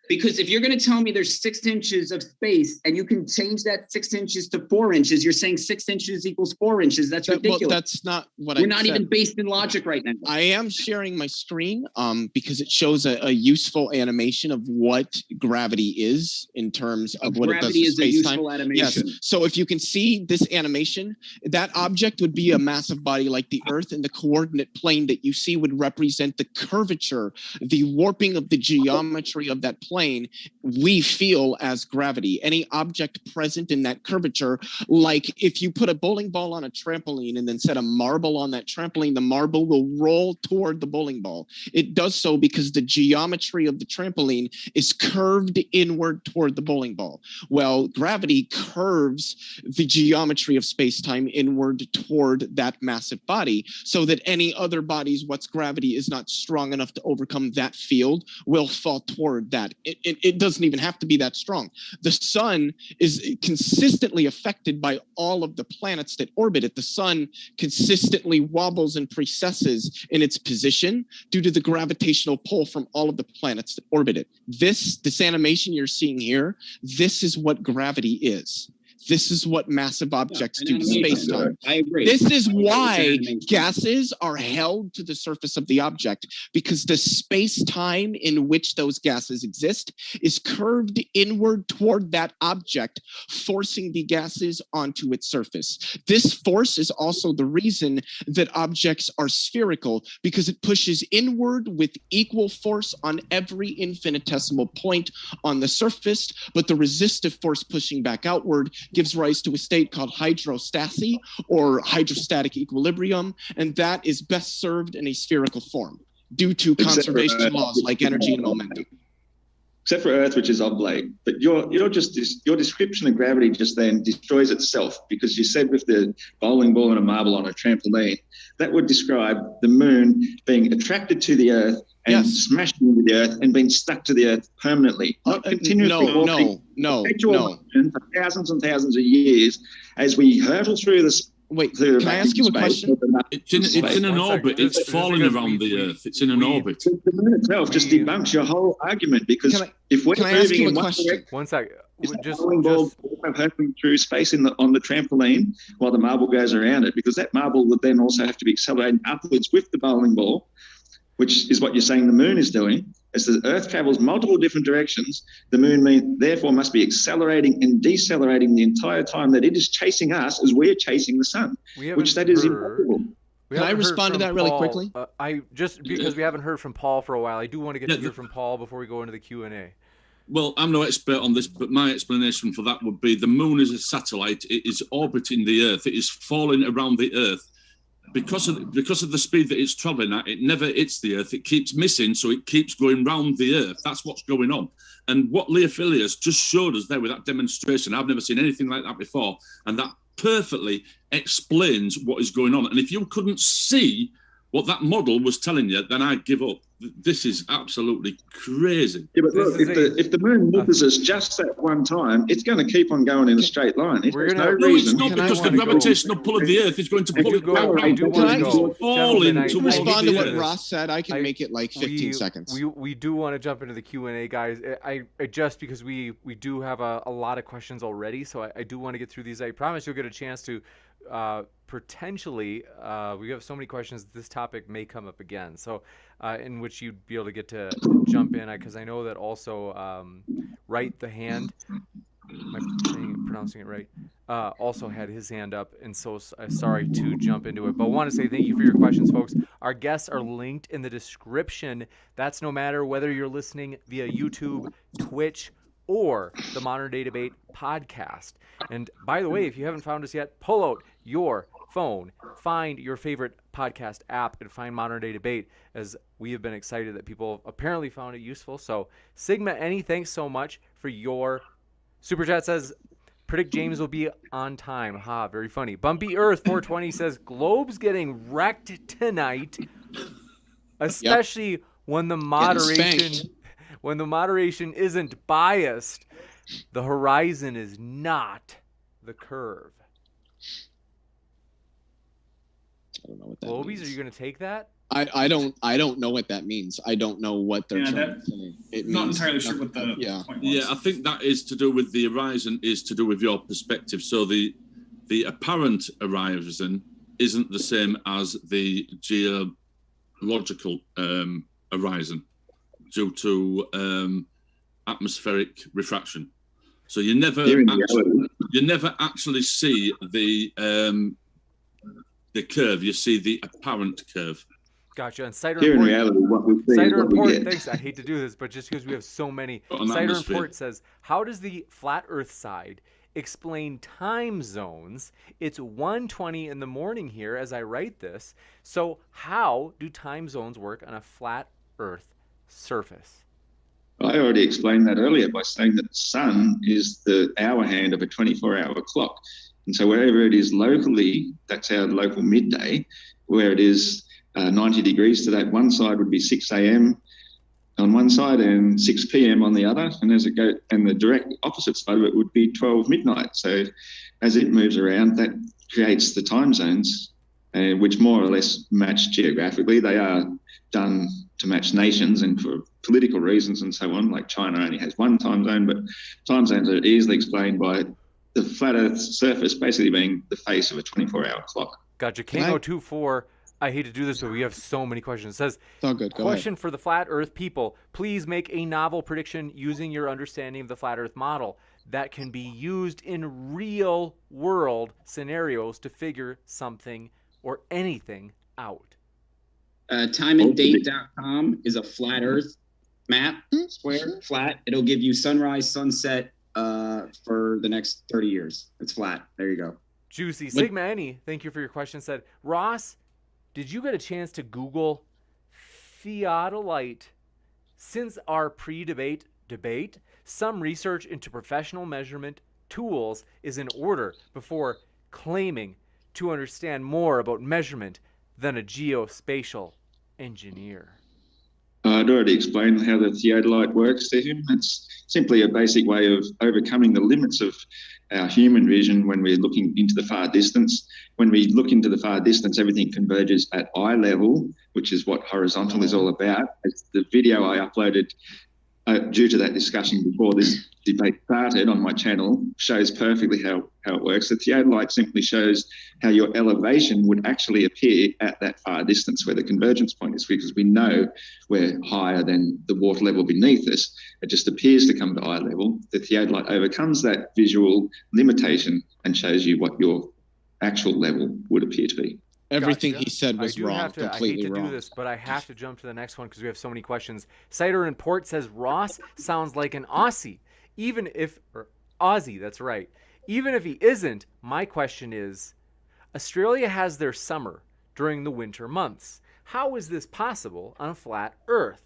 Because if you're going to tell me there's 6 inches of space and you can change that 6 inches to 4 inches, you're saying 6 inches equals 4 inches. That's ridiculous. Well, that's not what We're not even based in logic right now. I am sharing my screen because it shows a useful animation of what gravity is in terms of what it does to space-time. Gravity is a useful animation. Yes. So if you can see this animation, that object would be a massive body like the Earth, and the coordinate plane that you see would represent the curvature, the warping of the geometry of that plane we feel as gravity. Any object present in that curvature, like if you put a bowling ball on a trampoline and then set a marble on that trampoline, the marble will roll toward the bowling ball. It does so because the geometry of the trampoline is curved inward toward the bowling ball. Well, gravity curves the geometry of space-time inward toward that massive body so that any other body's what's gravity is not strong enough to overcome that field will fall toward that. It doesn't even have to be that strong. The sun is consistently affected by all of the planets that orbit it. The sun consistently wobbles and precesses in its position due to the gravitational pull from all of the planets that orbit it. This animation you're seeing here, this is what gravity is. This is what massive objects do to space-time. I agree. This is why gases are held to the surface of the object, because the space-time in which those gases exist is curved inward toward that object, forcing the gases onto its surface. This force is also the reason that objects are spherical, because it pushes inward with equal force on every infinitesimal point on the surface, but the resistive force pushing back outward gives rise to a state called hydrostasy or hydrostatic equilibrium, and that is best served in a spherical form due to conservation laws like energy and momentum. except for Earth, which is oblate. But your description of gravity just then destroys itself, because you said with the bowling ball and a marble on a trampoline, that would describe the moon being attracted to the Earth and smashing into the Earth and being stuck to the Earth permanently, not continuously. No. For thousands and thousands of years, as we hurtle through this. Wait, can I ask you a question? It's in an orbit. It's falling around the Earth. It's in an orbit. The moon itself just debunks your whole argument, because if we're moving in one direction, one second, just hurtling through space on the trampoline while the marble goes around it, because that marble would then also have to be accelerating upwards with the bowling ball, which is what you're saying the moon is doing. As the Earth travels multiple different directions, the moon therefore must be accelerating and decelerating the entire time that it is chasing us as we're chasing the sun, which that is impossible. Can I respond to that really quickly? Because we haven't heard from Paul for a while, I do want to get to hear from Paul before we go into the Q&A. Well, I'm no expert on this, but my explanation for that would be the moon is a satellite. It is orbiting the Earth. It is falling around the Earth. Because of the speed that it's traveling at, it never hits the Earth. It keeps missing, so it keeps going round the Earth. That's what's going on. And what Leophilius just showed us there with that demonstration, I've never seen anything like that before, and that perfectly explains what is going on. And if you couldn't see what that model was telling you, then I'd give up. This is absolutely crazy. Yeah, but look, if the moon misses us just that one time, it's going to keep on going in a straight line. There's no reason. It's not, because the gravitational pull of the Earth is going to pull it back around. To respond to what Ross said, I can make it like 15 seconds. We do want to jump into the Q&A, guys. I just because we do have a lot of questions already, so I do want to get through these. I promise you'll get a chance to potentially, we have so many questions, this topic may come up again, so in which you'd be able to get to jump in, because I know that also Right the Hand, am I pronouncing it right, also had his hand up, and so sorry to jump into it, but I want to say thank you for your questions, folks. Our guests are linked in the description. That's no matter whether you're listening via YouTube, Twitch, or the Modern Day Debate podcast. And by the way, if you haven't found us yet, pull out your phone, find your favorite podcast app, and find Modern Day Debate, as we have been excited that people apparently found it useful. So Sigma Any, thanks so much for your super chat. Says, predict James will be on time. Ha, very funny. Bumpy Earth 420 says, Globe's getting wrecked tonight, especially when the moderation isn't biased. The horizon is not the curve. I don't know what that Globies, means. are you going to take that? I don't know what that means. I don't know what they're trying to say. It not means entirely sure what the point was. Yeah, I think that is to do with the horizon, is to do with your perspective. So the apparent horizon isn't the same as the geological horizon due to atmospheric refraction. So you never actually see the curve. You see the apparent curve. Gotcha. And Cider Here in reality, what we see is what we get. Thanks. I hate to do this, but just because we have so many. Cider Report says, how does the flat Earth side explain time zones? It's 1:20 in the morning here as I write this. So how do time zones work on a flat Earth surface? I already explained that earlier by saying that the sun is the hour hand of a 24-hour clock. And so wherever it is locally, that's our local midday. Where it is 90 degrees to that one side would be 6 a.m. on one side and 6 p.m. on the other. And as it goes, and the direct opposite side of it would be 12 midnight. So as it moves around, that creates the time zones, which more or less match geographically. They are done to match nations and for political reasons and so on. Like China only has one time zone, but time zones are easily explained by the flat Earth surface basically being the face of a 24-hour clock. Gotcha. King024, I hate to do this, but we have so many questions. It says, it's all good. Go question ahead. For the flat Earth people, please make a novel prediction using your understanding of the flat Earth model that can be used in real world scenarios to figure something or anything out. Timeanddate.com is a flat Earth map, square, flat. It'll give you sunrise, sunset for the next 30 years. It's flat. There you go. Juicy. Sigma Any, thank you for your question, said, Ross, did you get a chance to Google theodolite? Since our pre-debate debate, some research into professional measurement tools is in order before claiming to understand more about measurement than a geospatial engineer. I'd already explained how the theodolite works to him. It's simply a basic way of overcoming the limits of our human vision when we're looking into the far distance. When we look into the far distance, everything converges at eye level, which is what horizontal is all about. As the video I uploaded due to that discussion before this debate started on my channel shows perfectly how it works. The theodolite simply shows how your elevation would actually appear at that far distance where the convergence point is, because we know we're higher than the water level beneath us. It just appears to come to eye level. The theodolite overcomes that visual limitation and shows you what your actual level would appear to be. Everything Gotcha. he said was wrong, completely I hate to wrong. do this, but I have to jump to the next one because we have so many questions. Cider and Port says Ross sounds like an Aussie, or Aussie, that's right. Even if he isn't, my question is, Australia has their summer during the winter months. How is this possible on a flat Earth?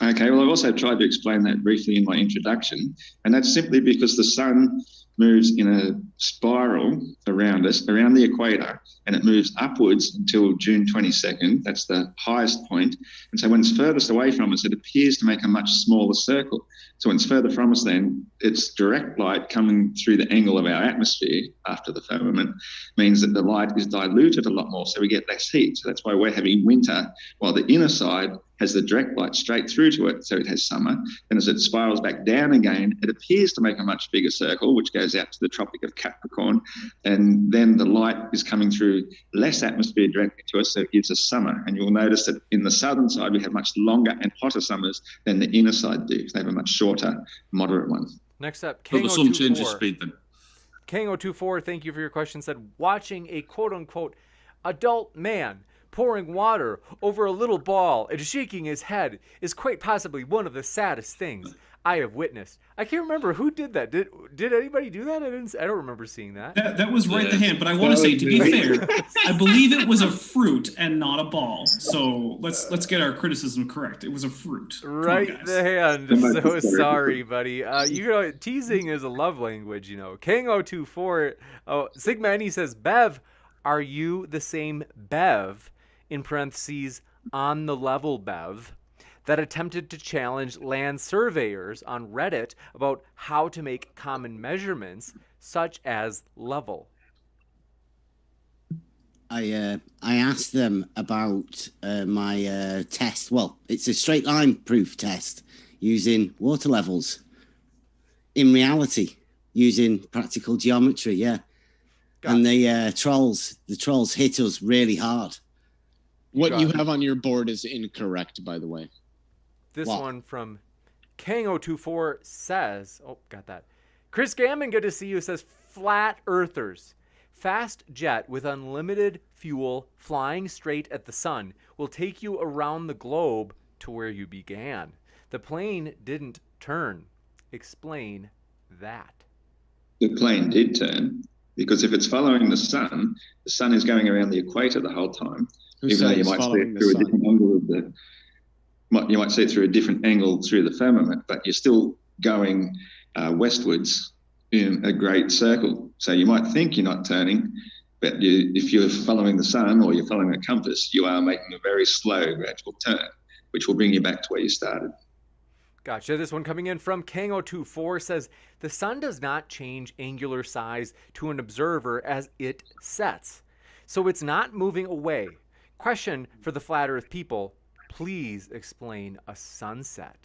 Okay, well, I've also tried to explain that briefly in my introduction, and that's simply because the sun moves in a spiral around us, around the equator, and it moves upwards until June 22nd. That's the highest point. And so when it's furthest away from us, it appears to make a much smaller circle. So when it's further from us, then it's direct light coming through the angle of our atmosphere after the firmament means that the light is diluted a lot more, so we get less heat. So that's why we're having winter, while the inner side has the direct light straight through to it, so it has summer. And as it spirals back down again, it appears to make a much bigger circle, which goes out to the Tropic of Capricorn. And then the light is coming through less atmosphere directly to us, so it gives us summer. And you'll notice that in the southern side, we have much longer and hotter summers than the inner side do. They have a much shorter, moderate one. Next up, But the sun changes speed then. King024, thank you for your question, said, watching a quote-unquote adult man pouring water over a little ball and shaking his head is quite possibly one of the saddest things I have witnessed. I can't remember who did that. Did anybody do that? I don't remember seeing that. That was right the hand, but I want to say, to be fair, I believe it was a fruit and not a ball. So let's get our criticism correct. It was a fruit. Right the hand. So sorry, buddy. Teasing is a love language, King024, Sigma Any says, Bev, are you the same Bev, in parentheses, on the level Bev, that attempted to challenge land surveyors on Reddit about how to make common measurements such as level? I asked them about my test. Well, it's a straight line proof test using water levels. In reality, using practical geometry, yeah. And the trolls hit us really hard. What you have on your board is incorrect, by the way. This one from Kang024 says, got that. Chris Gammon, good to see you, says, flat earthers. Fast jet with unlimited fuel flying straight at the sun will take you around the globe to where you began. The plane didn't turn. Explain that. The plane did turn, because if it's following the sun is going around the equator the whole time. Even though you might see it through a different angle you might see it through a different angle through the firmament, but you're still going westwards in a great circle. So you might think you're not turning, but if you're following the sun or you're following a compass, you are making a very slow, gradual turn, which will bring you back to where you started. Gotcha. This one coming in from Kang024 says, the sun does not change angular size to an observer as it sets, so it's not moving away. Question for the flat earth people, please explain a sunset.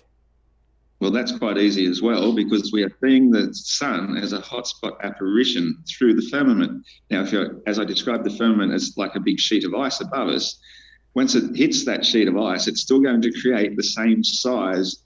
Well, that's quite easy as well, because we are seeing the sun as a hotspot apparition through the firmament. Now, as I described the firmament as like a big sheet of ice above us, once it hits that sheet of ice, it's still going to create the same size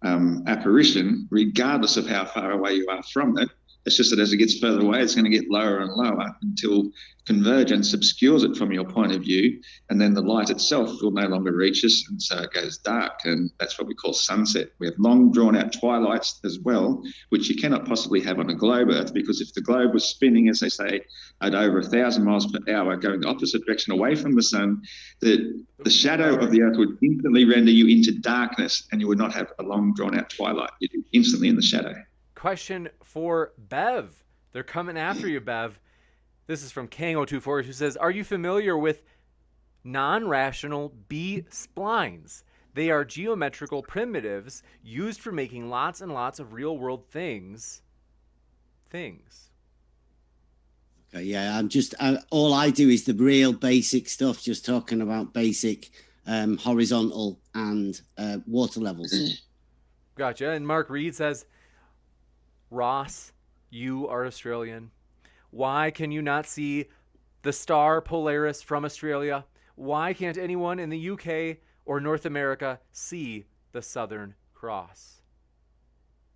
apparition, regardless of how far away you are from it. It's just that as it gets further away, it's going to get lower and lower until convergence obscures it from your point of view, and then the light itself will no longer reach us, and so it goes dark, and that's what we call sunset. We have long drawn-out twilights as well, which you cannot possibly have on a globe Earth, because if the globe was spinning, as they say, at over 1,000 miles per hour, going the opposite direction away from the sun, the shadow of the Earth would instantly render you into darkness, and you would not have a long drawn-out twilight. You'd be instantly in the shadow. Question for Bev. They're coming after you, Bev. This is from Kango24, who says, are you familiar with non-rational B-splines? They are geometrical primitives used for making lots and lots of real-world things. Okay, yeah, I'm just, all I do is the real basic stuff, just talking about basic horizontal and water levels. Gotcha. And Mark Reed says, Ross, you are Australian. Why can you not see the star Polaris from Australia? Why can't anyone in the UK or North America see the Southern Cross?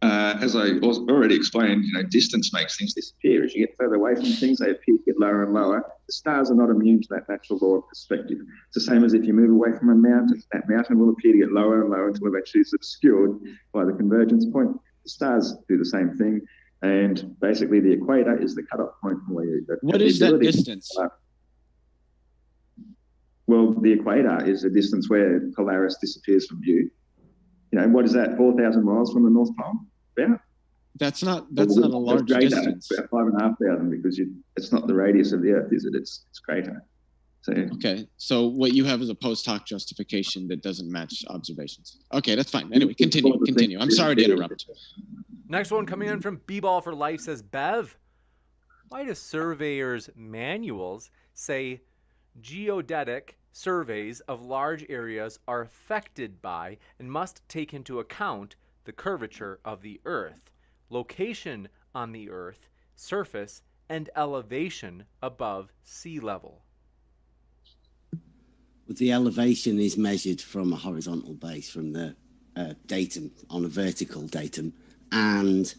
As I already explained, distance makes things disappear. As you get further away from things, they appear to get lower and lower. The stars are not immune to that natural law of perspective. It's the same as if you move away from a mountain, that mountain will appear to get lower and lower until eventually it's obscured by the convergence point. The stars do the same thing, and basically the equator is the cutoff point from where you. What is that distance? Well, the equator is a distance where Polaris disappears from view. What is that? 4,000 miles from the North Pole? Yeah. That's not a large distance. About 5,500, because it's not the radius of the Earth, is it? It's greater. So, okay, so what you have is a post hoc justification that doesn't match observations. Okay, that's fine. Anyway, continue. I'm sorry to interrupt. Next one coming in from B-Ball for Life says, Bev, why do surveyors' manuals say geodetic surveys of large areas are affected by and must take into account the curvature of the Earth, location on the Earth, surface, and elevation above sea level? The elevation is measured from a horizontal base, from the datum on a vertical datum. And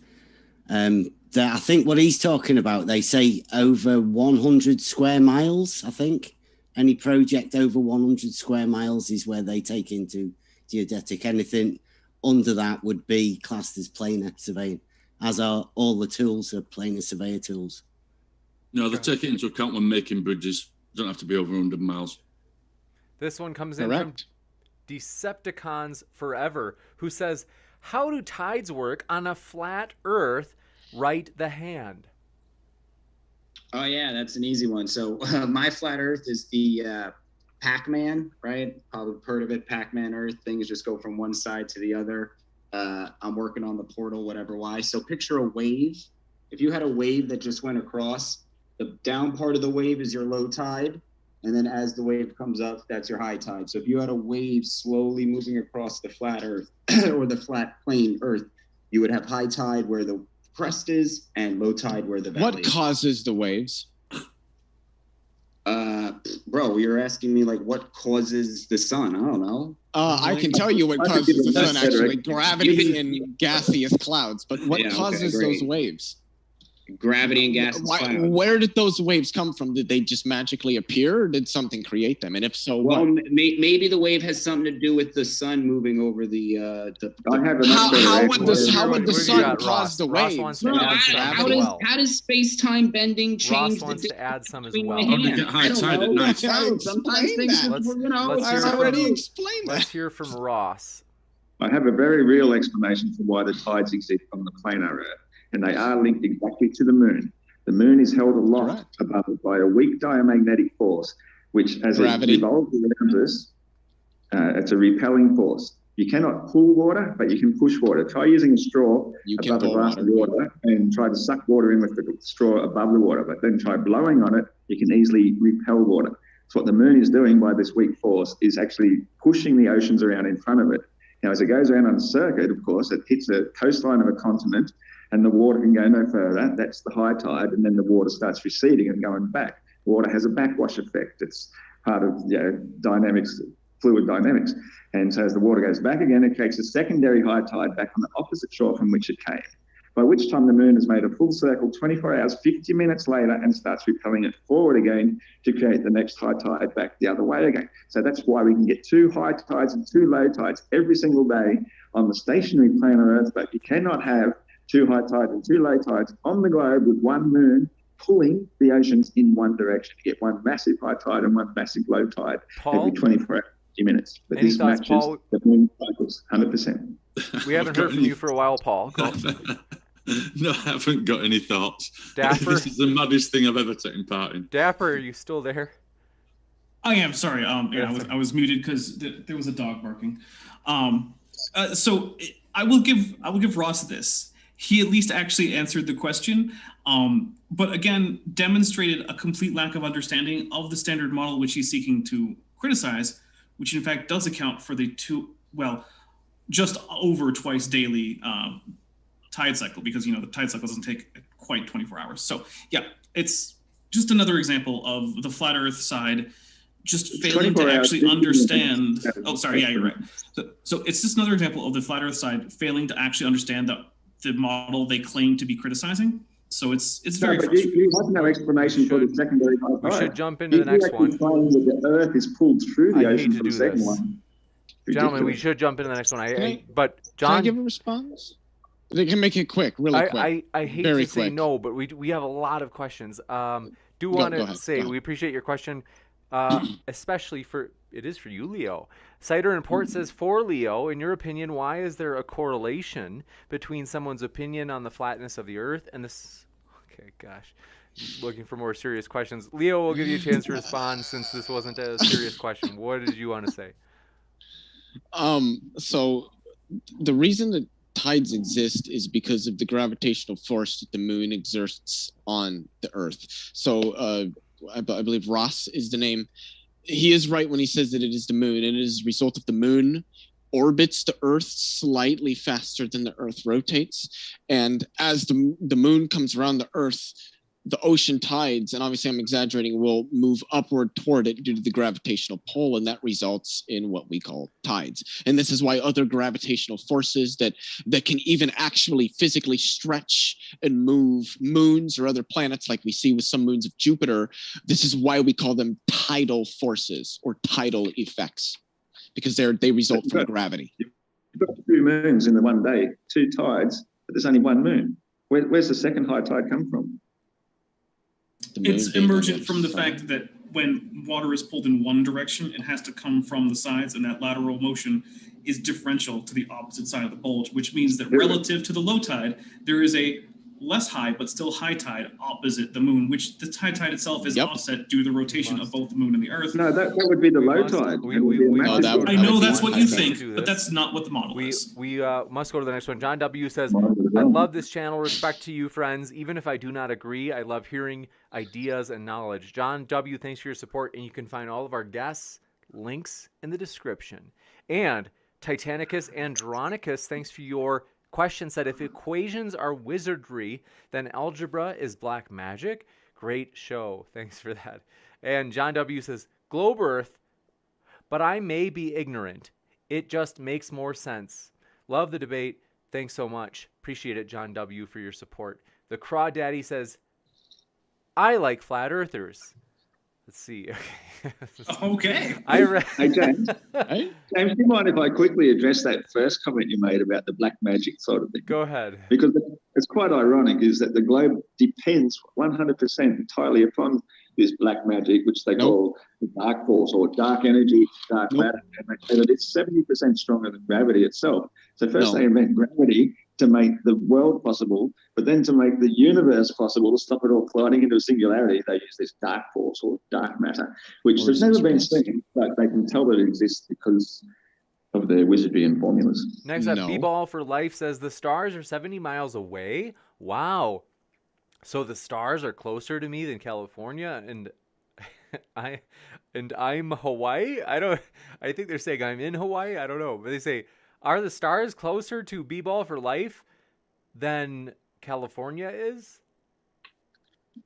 I think what he's talking about, they say over 100 square miles, I think. Any project over 100 square miles is where they take into geodetic. Anything under that would be classed as planar surveying, as are all the tools are planar surveyor tools. No, they take it into account when making bridges. They don't have to be over 100 miles. This one comes in from Decepticons Forever, who says, how do tides work on a flat Earth? Right the hand. Oh, yeah, that's an easy one. So my flat Earth is the Pac-Man, right? Probably heard of it, Pac-Man Earth. Things just go from one side to the other. I'm working on the portal, whatever, why. So picture a wave. If you had a wave that just went across, the down part of the wave is your low tide. And then as the wave comes up, that's your high tide. So if you had a wave slowly moving across the flat Earth or the flat plane Earth, you would have high tide where the crest is and low tide where the valley What causes the waves? Bro, you're asking me like what causes the sun? I don't know. I can tell you what causes the sun, actually. Gravity and gaseous clouds. But what causes those waves? Gravity and gaseous clouds. Where did those waves come from? Did they just magically appear, or did something create them? And if so, well, maybe the wave has something to do with the sun moving over the. How would the sun cause the waves? How does space-time bending change? Ross wants to add some as well. How do you get high tide at night? Sometimes things, let's hear from Ross. I have a very real explanation for why the tides exist on the planar Earth, and they are linked exactly to the moon. The moon is held aloft above it by a weak diamagnetic force, which as it revolves around us, it's a repelling force. You cannot pull water, but you can push water. Try using a straw above a glass of water and try to suck water in with the straw above the water, but then try blowing on it, you can easily repel water. So what the moon is doing by this weak force is actually pushing the oceans around in front of it. Now, as it goes around on a circuit, of course, it hits the coastline of a continent, and the water can go no further. That's the high tide, and then the water starts receding and going back. Water has a backwash effect. It's part of dynamics, fluid dynamics. And so as the water goes back again, it creates a secondary high tide back on the opposite shore from which it came. by which time the moon has made a full circle 24 hours, 50 minutes later, and starts repelling it forward again to create the next high tide back the other way again. So that's why we can get 2 high tides and 2 low tides every single day on the stationary planet Earth, but you cannot have 2 high tides and 2 low tides on the globe with one moon pulling the oceans in one direction. You get one massive high tide and one massive low tide every 24 hours, 50 minutes. But this thoughts, matches Paul? the moon cycles 100%. We haven't heard from you for a while, Paul. Go. No, I haven't got any thoughts. Dapper? This is the maddest thing I've ever taken part in. Dapper, are you still there? I am sorry. I was muted because there was a dog barking. So I will give Ross this. He at least actually answered the question, but again demonstrated a complete lack of understanding of the standard model which he's seeking to criticize, which in fact does account for the just over twice daily tide cycle, because the tide cycle doesn't take quite 24 hours. So yeah, it's just another example of the flat Earth side just failing to actually understand. Oh, sorry. Yeah, you're right. So it's just another example of the flat Earth side failing to actually understand the model they claim to be criticizing. So it's very frustrating. You have no explanation for the secondary high tide. We should jump into the next one. That the Earth is pulled through the ocean for the second one. Gentlemen, we should jump into the next one. But John, can I give a response? They can make it quick, really quick. I hate to say no, but we have a lot of questions. Do want to say we appreciate your question, especially it is for you, Leo. Cider and Port says, for Leo, in your opinion, why is there a correlation between someone's opinion on the flatness of the Earth and this? Okay, gosh, looking for more serious questions. Leo, will give you a chance to respond since this wasn't a serious question. What did you want to say? So the reason that tides exist is because of the gravitational force that the moon exerts on the Earth. So I believe Ross is the name. He is right when he says that it is the moon, and it is a result of the moon orbits the Earth slightly faster than the Earth rotates. And as the moon comes around the Earth, the ocean tides, and obviously I'm exaggerating, will move upward toward it due to the gravitational pull, and that results in what we call tides. And this is why other gravitational forces that can even actually physically stretch and move moons or other planets, like we see with some moons of Jupiter, this is why we call them tidal forces or tidal effects, because they result from gravity. You've got 2 moons in the one day, 2 tides, but there's only 1 moon. Where's the second high tide come from? It's emergent from the fact that when water is pulled in one direction, it has to come from the sides, and that lateral motion is differential to the opposite side of the bulge, which means that relative to the low tide, there is a less high but still high tide opposite the moon, which the high tide itself is offset due to the rotation of both the moon and the Earth. No, that would be the low tide. I know that's what you think, but that's not what the model is. We must go to the next one. John W. says, I love this channel. Respect to you, friends. Even if I do not agree, I love hearing ideas and knowledge. John W., thanks for your support, and you can find all of our guests' links in the description. And Titanicus Andronicus, thanks for your question, said, if equations are wizardry, then algebra is black magic. Great show. Thanks for that. And John W. says, globe Earth, but I may be ignorant. It just makes more sense. Love the debate. Thanks so much. Appreciate it, John W., for your support. The Crawdaddy says, I like flat earthers. Let's see. Okay. Hey, James. James, do you mind if I quickly address that first comment you made about the black magic sort of thing? Go ahead. Because it's quite ironic is that the globe depends 100% entirely upon this black magic, which they call the dark force or dark energy, dark matter. And they say that it's 70% stronger than gravity itself. So first they invent gravity to make the world possible, but then to make the universe possible, to stop it all colliding into a singularity, they use this dark force or dark matter, which has never been seen, but they can tell that it exists because of their wizardry and formulas. Next up, B-Ball for Life says, the stars are 70 miles away? Wow. So the stars are closer to me than California, and I'm Hawaii? I think they're saying I'm in Hawaii. I don't know. But they say, are the stars closer to B-Ball for Life than California is?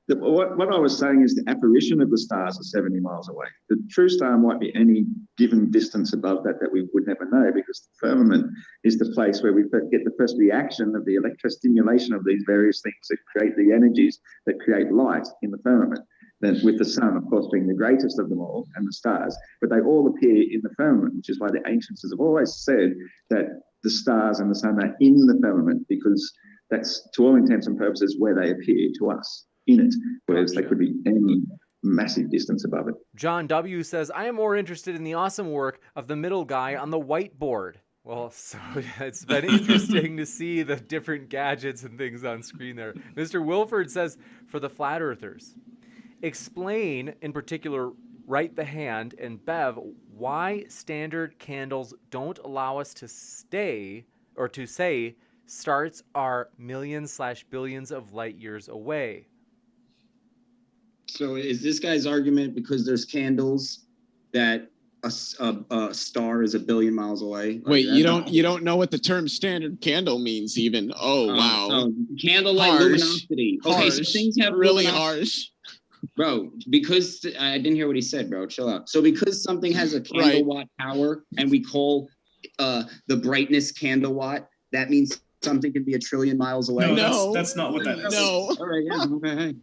what I was saying is the apparition of the stars are 70 miles away. The true star might be any given distance above that we would never know, because the firmament is the place where we get the first reaction of the electrostimulation of these various things that create the energies that create light in the firmament. Then with the sun, of course, being the greatest of them all, and the stars, but they all appear in the firmament, which is why the ancients have always said that the stars and the sun are in the firmament, because that's, to all intents and purposes, where they appear to us, in it, whereas they could be any massive distance above it. John W. says, I am more interested in the awesome work of the middle guy on the whiteboard. Well, so it's been interesting to see the different gadgets and things on screen there. Mr. Wilford says, for the flat earthers, explain in particular, Right the Hand and Bev, why standard candles don't allow us to say stars are millions/billions of light years away. So is this guy's argument because there's candles that a star is 1 billion miles away? Wait, you don't know what the term standard candle means even? Oh, wow. So candlelight luminosity. Okay, so things have really harsh. Bro, because I didn't hear what he said, bro. Chill out. So because something has a candle watt power and we call the brightness candle watt, that means something can be 1 trillion miles away. No, that's not what that is. No. All right, yeah, okay.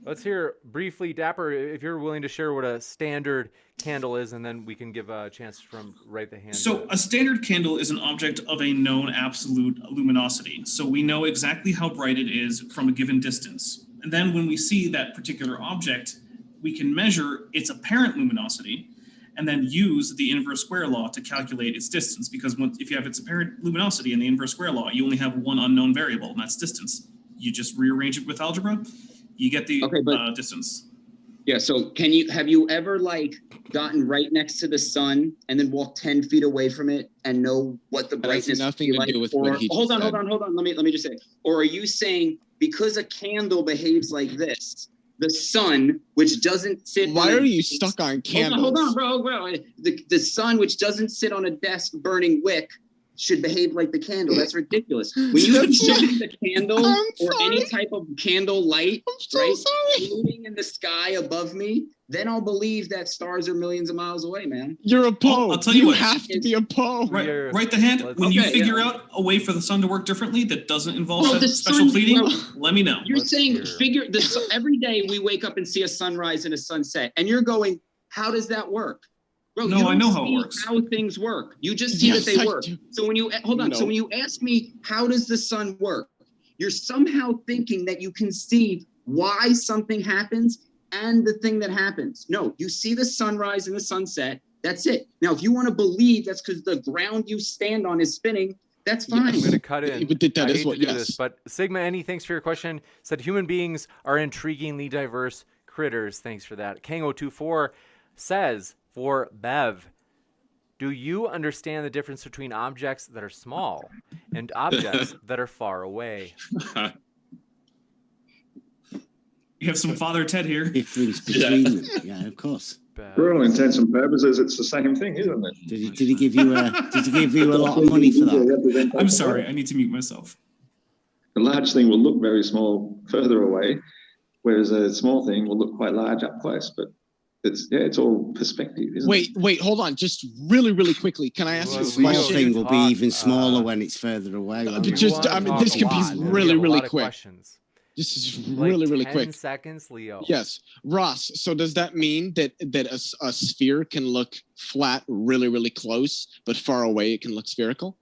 Let's hear briefly, Dapper, if you're willing to share what a standard candle is, and then we can give a chance from Right the Hand. So a standard candle is an object of a known absolute luminosity. So we know exactly how bright it is from a given distance. And then when we see that particular object, we can measure its apparent luminosity and then use the inverse square law to calculate its distance. Because if you have its apparent luminosity in the inverse square law, you only have one unknown variable, and that's distance. You just rearrange it with algebra, you get the distance. Yeah, so have you ever gotten right next to the sun and then walked 10 feet away from it and know what the brightness nothing to do with what he hold on. Let me just say. Or are you saying because a candle behaves like this, the sun, which doesn't sit Why are you stuck on candles? Hold on, bro. The sun, which doesn't sit on a desk burning wick, should behave like the candle. That's ridiculous. When you have the candle or any type of candle light, floating in the sky above me, then I'll believe that stars are millions of miles away, man. You're a Poe. I'll tell you what, have to be a Poe. Right the Hand. When you figure out a way for the sun to work differently that doesn't involve special pleading, let me know. You're saying every day we wake up and see a sunrise and a sunset, and you're going, how does that work? Bro, no, I know how it works. How things work. You just see that they work. So when you so when you ask me how does the sun work, you're somehow thinking that you can see why something happens and the thing that happens. No, you see the sunrise and the sunset. That's it. Now, if you want to believe that's because the ground you stand on is spinning, that's fine. I'm going to cut in. That is what, this, but Sigma Any, thanks for your question. Said human beings are intriguingly diverse critters. Thanks for that. Kango24 says, for Bev, do you understand the difference between objects that are small and objects that are far away? You have some Father Ted here. Difference between them. Yeah, of course. For all intents and purposes, it's the same thing, isn't it? Did he give you a lot of money for that? I'm sorry, I need to mute myself. The large thing will look very small further away, whereas a small thing will look quite large up close. But it's all perspective, isn't it? Wait, hold on. Just really quickly. Can I ask you a question? The small thing will be even smaller when it's further away. This can be really quick. Questions. This is really quick. 10 seconds, Leo. Yes. Ross, so does that mean that a sphere can look flat really close, but far away it can look spherical?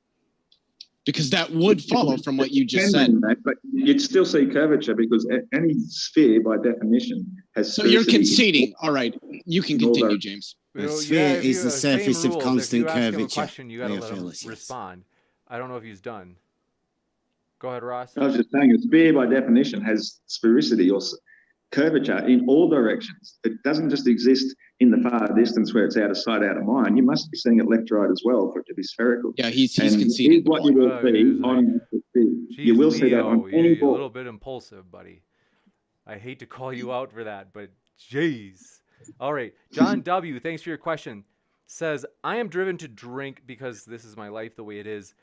Because that would follow from what you just said. But you'd still see curvature because any sphere, by definition, has. So you're conceding. All right. You can continue, James. A sphere is the surface of constant curvature. You got to let him respond. I don't know if he's done. Go ahead, Ross. I was just saying, a sphere, by definition, has sphericity or curvature in all directions. It doesn't just exist in the far distance where it's out of sight, out of mind. You must be seeing it left, right as well for it to be spherical. Yeah, he's conceding. What you will see on the sphere. You will see that on any board. A little bit impulsive, buddy. I hate to call you out for that, but jeez. All right, John W., thanks for your question. Says, I am driven to drink because this is my life the way it is.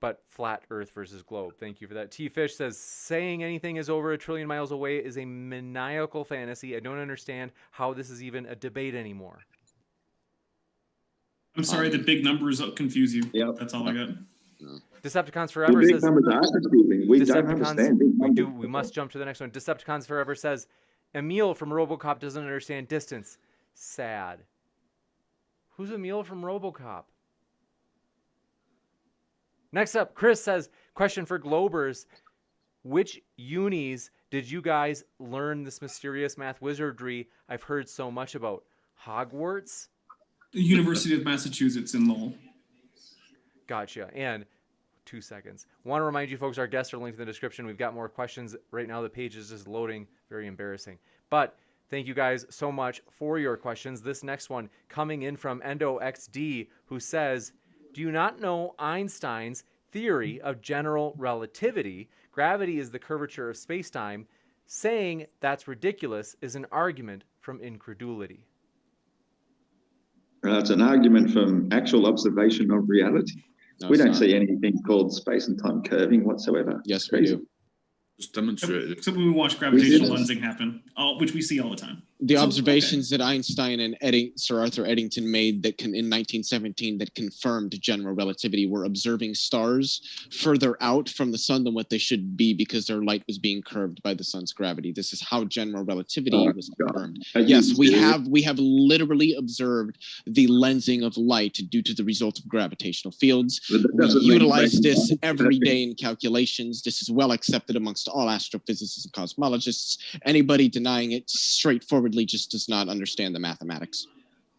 but flat Earth versus globe. Thank you for that. T Fish says saying anything is over 1 trillion miles away is a maniacal fantasy. I don't understand how this is even a debate anymore. I'm sorry, the big numbers confuse you. Yep. That's all I got. Decepticons Forever big says numbers are confusing. We don't understand big numbers. we must jump to the next one. Decepticons Forever says Emil from RoboCop doesn't understand distance. Sad. Who's Emil from RoboCop? Next up, Chris says, question for Globers. Which unis did you guys learn this mysterious math wizardry I've heard so much about? Hogwarts? The University of Massachusetts in Lowell. Gotcha. And 2 seconds. Want to remind you folks, our guests are linked in the description. We've got more questions. Right now, the page is just loading. Very embarrassing. But thank you guys so much for your questions. This next one coming in from EndoXD, who says, do you not know Einstein's theory of general relativity? Gravity is the curvature of space-time. Saying that's ridiculous is an argument from incredulity. It's an argument from actual observation of reality. No, we don't not. see anything called space and time curving whatsoever. Yes, we do. Just demonstrate it. Except when we watch gravitational lensing happen, which we see all the time. The observations that Einstein and Sir Arthur Eddington made in 1917 that confirmed general relativity were observing stars further out from the sun than what they should be because their light was being curved by the sun's gravity. This is how general relativity was confirmed. Yes, we have literally observed the lensing of light due to the result of gravitational fields. We utilize this every day in calculations. This is well accepted amongst all astrophysicists and cosmologists. Anybody denying it straightforwardly just does not understand the mathematics.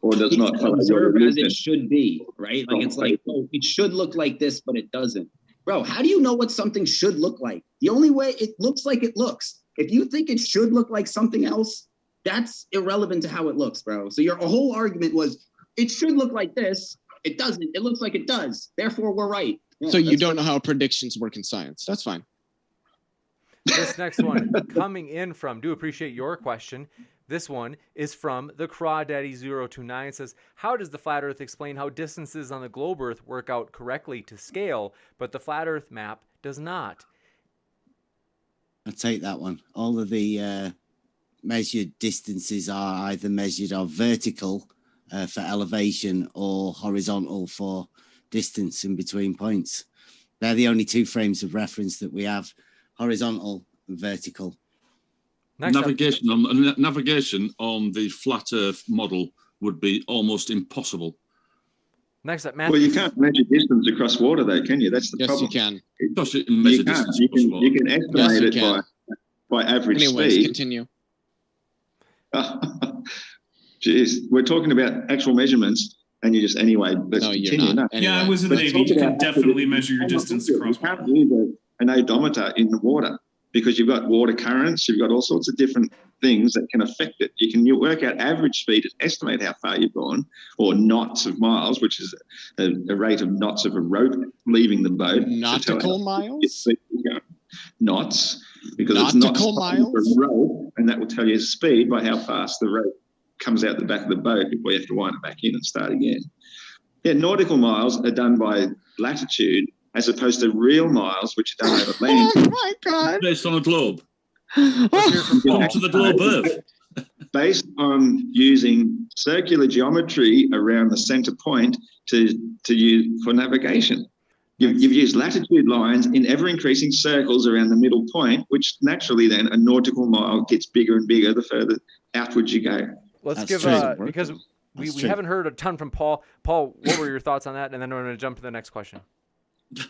Or does not observe as it should be, right? Like it's like, oh, it should look like this, but it doesn't. Bro, how do you know what something should look like? The only way it looks like it looks. If you think it should look like something else, that's irrelevant to how it looks, bro. So your whole argument was it should look like this. It doesn't. It looks like it does. Therefore, we're right. Yeah, so you don't know how predictions work in science. That's fine. This next one coming in from, do appreciate your question. This one is from the Crawdaddy029. It says, how does the flat earth explain how distances on the globe earth work out correctly to scale, but the flat earth map does not? I'll take that one. All of the measured distances are either measured of vertical for elevation or horizontal for distance in between points. They're the only two frames of reference that we have, horizontal and vertical. Navigation on the flat Earth model would be almost impossible. Next up, Matthew. Well, you can't measure distance across water, though, can you? That's the problem. Yes, you can. Because you can measure distance You across water. can estimate it by average Anyways, speed. continue. Jeez, we're talking about actual measurements, and you just anyway. Let's continue. Not. No. Anyway. Yeah, I was in the Navy. You can definitely measure your distance across You water. can't use an odometer in the water because you've got water currents, you've got all sorts of different things that can affect it. You can work out average speed and estimate how far you've gone, or knots of miles, which is a rate of knots of a rope leaving the boat. Nautical miles? Knots, because Nautical it's knots miles? for a rope, and that will tell you speed by how fast the rope comes out the back of the boat before you have to wind it back in and start again. Yeah, nautical miles are done by latitude as opposed to real miles, which are done over land. Oh my God. Based on a globe. Let's hear from Paul. To the globe Earth. Based on using circular geometry around the center point to use for navigation. You've used latitude lines in ever-increasing circles around the middle point, which naturally then a nautical mile gets bigger and bigger the further outwards you go. Let's That's give, true. because we That's true. haven't heard a ton from Paul. Paul, what were your thoughts on that? And then we're going to jump to the next question.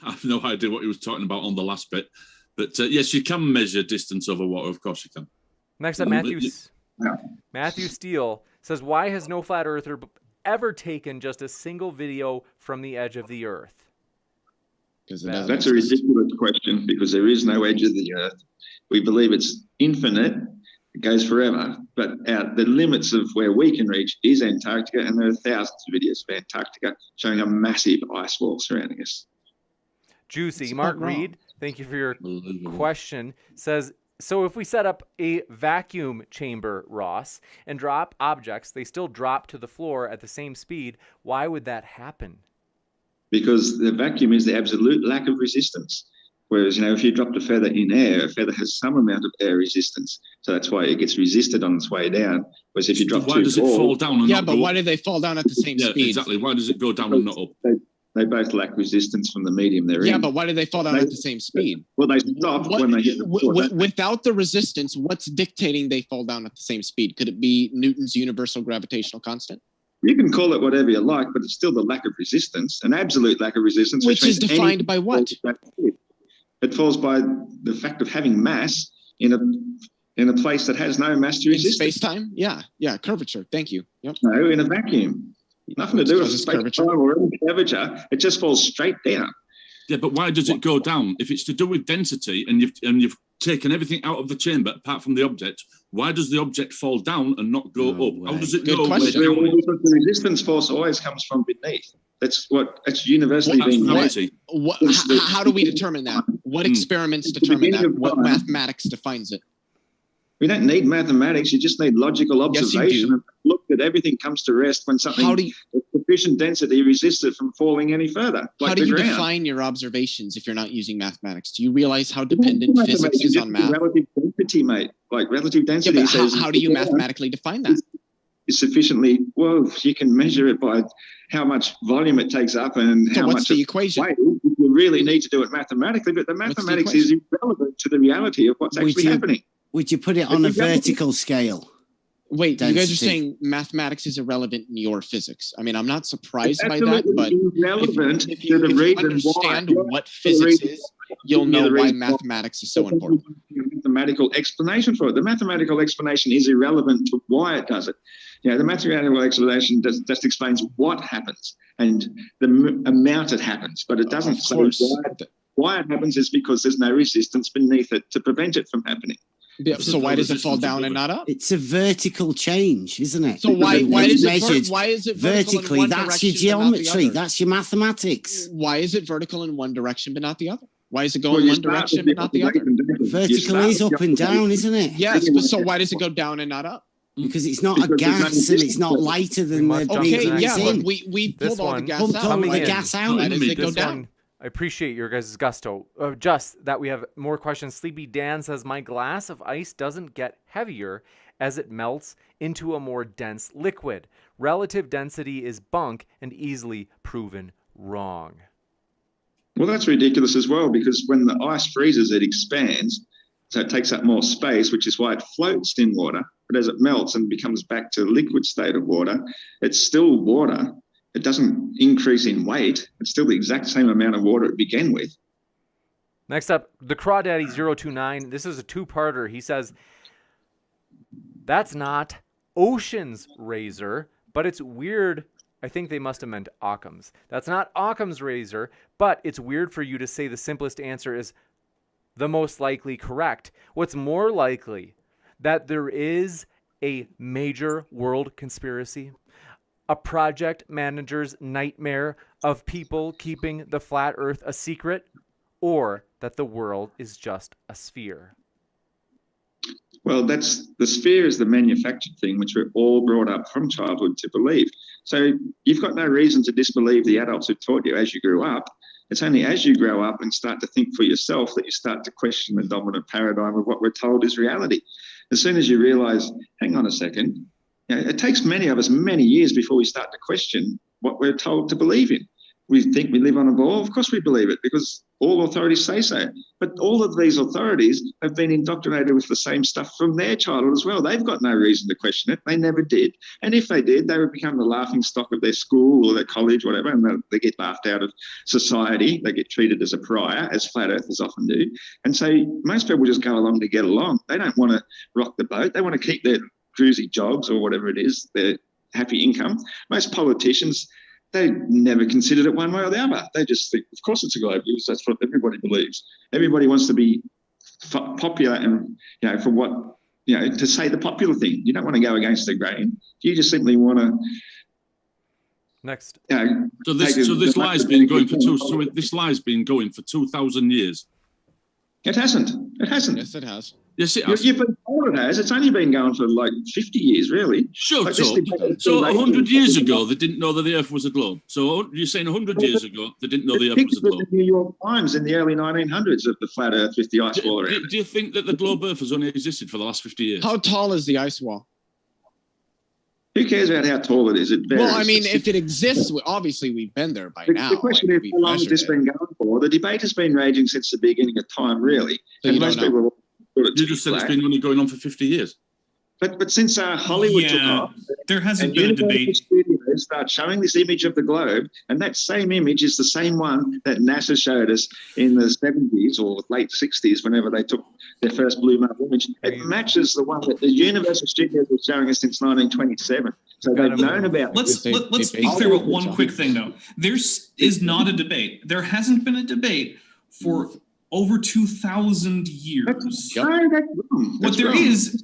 I have no idea what he was talking about on the last bit. But yes, you can measure distance over water. Of course you can. Next up, Matthew Steele says, why has no flat earther ever taken just a single video from the edge of the earth? That's a ridiculous question because there is no edge of the earth. We believe it's infinite. It goes forever. But the limits of where we can reach is Antarctica, and there are thousands of videos of Antarctica showing a massive ice wall surrounding us. Juicy. Mark Reed, thank you for your question, says, so if we set up a vacuum chamber, Ross, and drop objects, they still drop to the floor at the same speed. Why would that happen? because the vacuum is the absolute lack of resistance. Whereas, if you dropped a feather in air, a feather has some amount of air resistance. So that's why it gets resisted on its way down. Whereas if you drop why does it fall down and not but go why up? do they fall down at the same speed? Exactly. Why does it go down and not up? They both lack resistance from the medium they're in. Yeah, but why do they fall down at the same speed? Well, they stop when they hit the floor. Without the resistance, what's dictating they fall down at the same speed? Could it be Newton's universal gravitational constant? You can call it whatever you like, but it's still the lack of resistance, an absolute lack of resistance. Which is defined by what? It falls by the fact of having mass in a place that has no mass to resist. In space-time? Yeah, curvature. Thank you. Yep. No, in a vacuum. Nothing to do with space-time or any curvature. It just falls straight down. Yeah, but why does it go down? If it's to do with density and you've taken everything out of the chamber apart from the object, why does the object fall down and not go up? How does it go? Question. The resistance force always comes from beneath. That's universally being known. How do we determine that? What experiments determine that? What mathematics defines it? We don't need mathematics. You just need logical observation. Yes, look that everything comes to rest when something with sufficient density resists it from falling any further. How do you define your observations if you're not using mathematics? Do you realize how dependent physics is on math? Relative density, mate. Like relative density. Yeah, but how do you mathematically define that? Is sufficiently, well, you can measure it by how much volume it takes up and how much the equation? Weight. You really need to do it mathematically, but the mathematics is irrelevant to the reality of what's actually happening. Would you put it on a vertical scale? Wait, you guys are saying mathematics is irrelevant in your physics. I mean, I'm not surprised by that, but if you understand what physics is, you'll know why mathematics is so important. Mathematical explanation for it. The mathematical explanation is irrelevant to why it does it. The mathematical explanation just explains what happens and the amount it happens, but it doesn't say why it happens is because there's no resistance beneath it to prevent it from happening. Yeah, so why does it fall down and not up? It's a vertical change, isn't it? So why is it vertically? That's your geometry. That's your mathematics. Why is it vertical in one direction but not the other? Why is it going one direction but not the other? Vertical is up and down, isn't it? Yes, but so why does it go down and not up? Because it's not a gas and it's not lighter than the but we pulled all the gas out. All the gas out. Why does it go down? I appreciate your guys' gusto. Just that we have more questions. Sleepy Dan says, my glass of ice doesn't get heavier as it melts into a more dense liquid. Relative density is bunk and easily proven wrong. Well, that's ridiculous as well, because when the ice freezes, it expands. So it takes up more space, which is why it floats in water. But as it melts and becomes back to the liquid state of water, it's still water. It doesn't increase in weight. It's still the exact same amount of water it began with. Next up, the Crawdaddy 029. This is a two-parter. He says, that's not Ocean's razor, but it's weird. I think they must have meant Occam's. That's not Occam's razor, but it's weird for you to say the simplest answer is the most likely correct. What's more likely? That there is a major world conspiracy? A project manager's nightmare of people keeping the flat earth a secret, or that the world is just a sphere? Well, the sphere is the manufactured thing, which we're all brought up from childhood to believe. So you've got no reason to disbelieve the adults who taught you as you grew up. It's only as you grow up and start to think for yourself that you start to question the dominant paradigm of what we're told is reality. As soon as you realize, hang on a second, it takes many of us many years before we start to question what we're told to believe in. We think we live on a ball. Of course we believe it because all authorities say so. But all of these authorities have been indoctrinated with the same stuff from their childhood as well. They've got no reason to question it. They never did. And if they did, they would become the laughing stock of their school or their college, whatever, and they get laughed out of society. They get treated as a pariah, as flat earthers often do. And so most people just go along to get along. They don't want to rock the boat. They want to keep their cruisy jobs or whatever it is, their happy income. Most politicians, they never considered it one way or the other. They just think, of course it's a globe because that's what everybody believes. Everybody wants to be popular and, for what, to say the popular thing. You don't want to go against the grain. You just simply want to. Next. So this lie's been going for 2,000 years. It hasn't. Yes, it has. Yes, it has. You've been told thought it has. It's only been going for like 50 years, really. Shut like up. So 100 years ago, they didn't know that the Earth was a globe. So you're saying 100 years ago, they didn't know the Earth was a globe. The New York Times in the early 1900s of the flat Earth with the ice wall around. Do you think that the globe Earth has only existed for the last 50 years? How tall is the ice wall? Who cares about how tall it is? It varies. Well, I mean, if it exists, obviously we've been there by now. The question is, how long has this been going for? The debate has been raging since the beginning of time, really. So and most people you just said it's been only going on for 50 years. But since Hollywood took off, there hasn't been a debate. Studios start showing this image of the globe, and that same image is the same one that NASA showed us in the 70s or late 60s, whenever they took their first blue marble image. It matches the one that the Universal Studios was showing us since 1927. So they've known about. Let's be clear about one quick thing, though. There is not a debate. There hasn't been a debate for over 2,000 years. What there is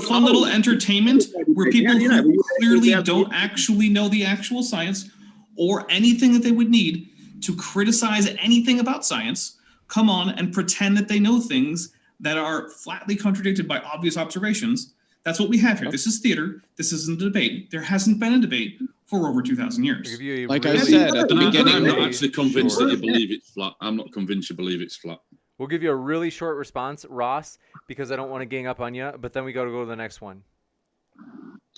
fun little entertainment where people who clearly don't actually know the actual science or anything that they would need to criticize anything about science come on and pretend that they know things that are flatly contradicted by obvious observations. That's what we have here. This is theater. This isn't a debate. There hasn't been a debate for over 2,000 years. Like I said at the beginning, I'm not actually convinced that you believe it's flat. I'm not convinced you believe it's flat. We'll give you a really short response, Ross, because I don't want to gang up on you, but then we got to go to the next one.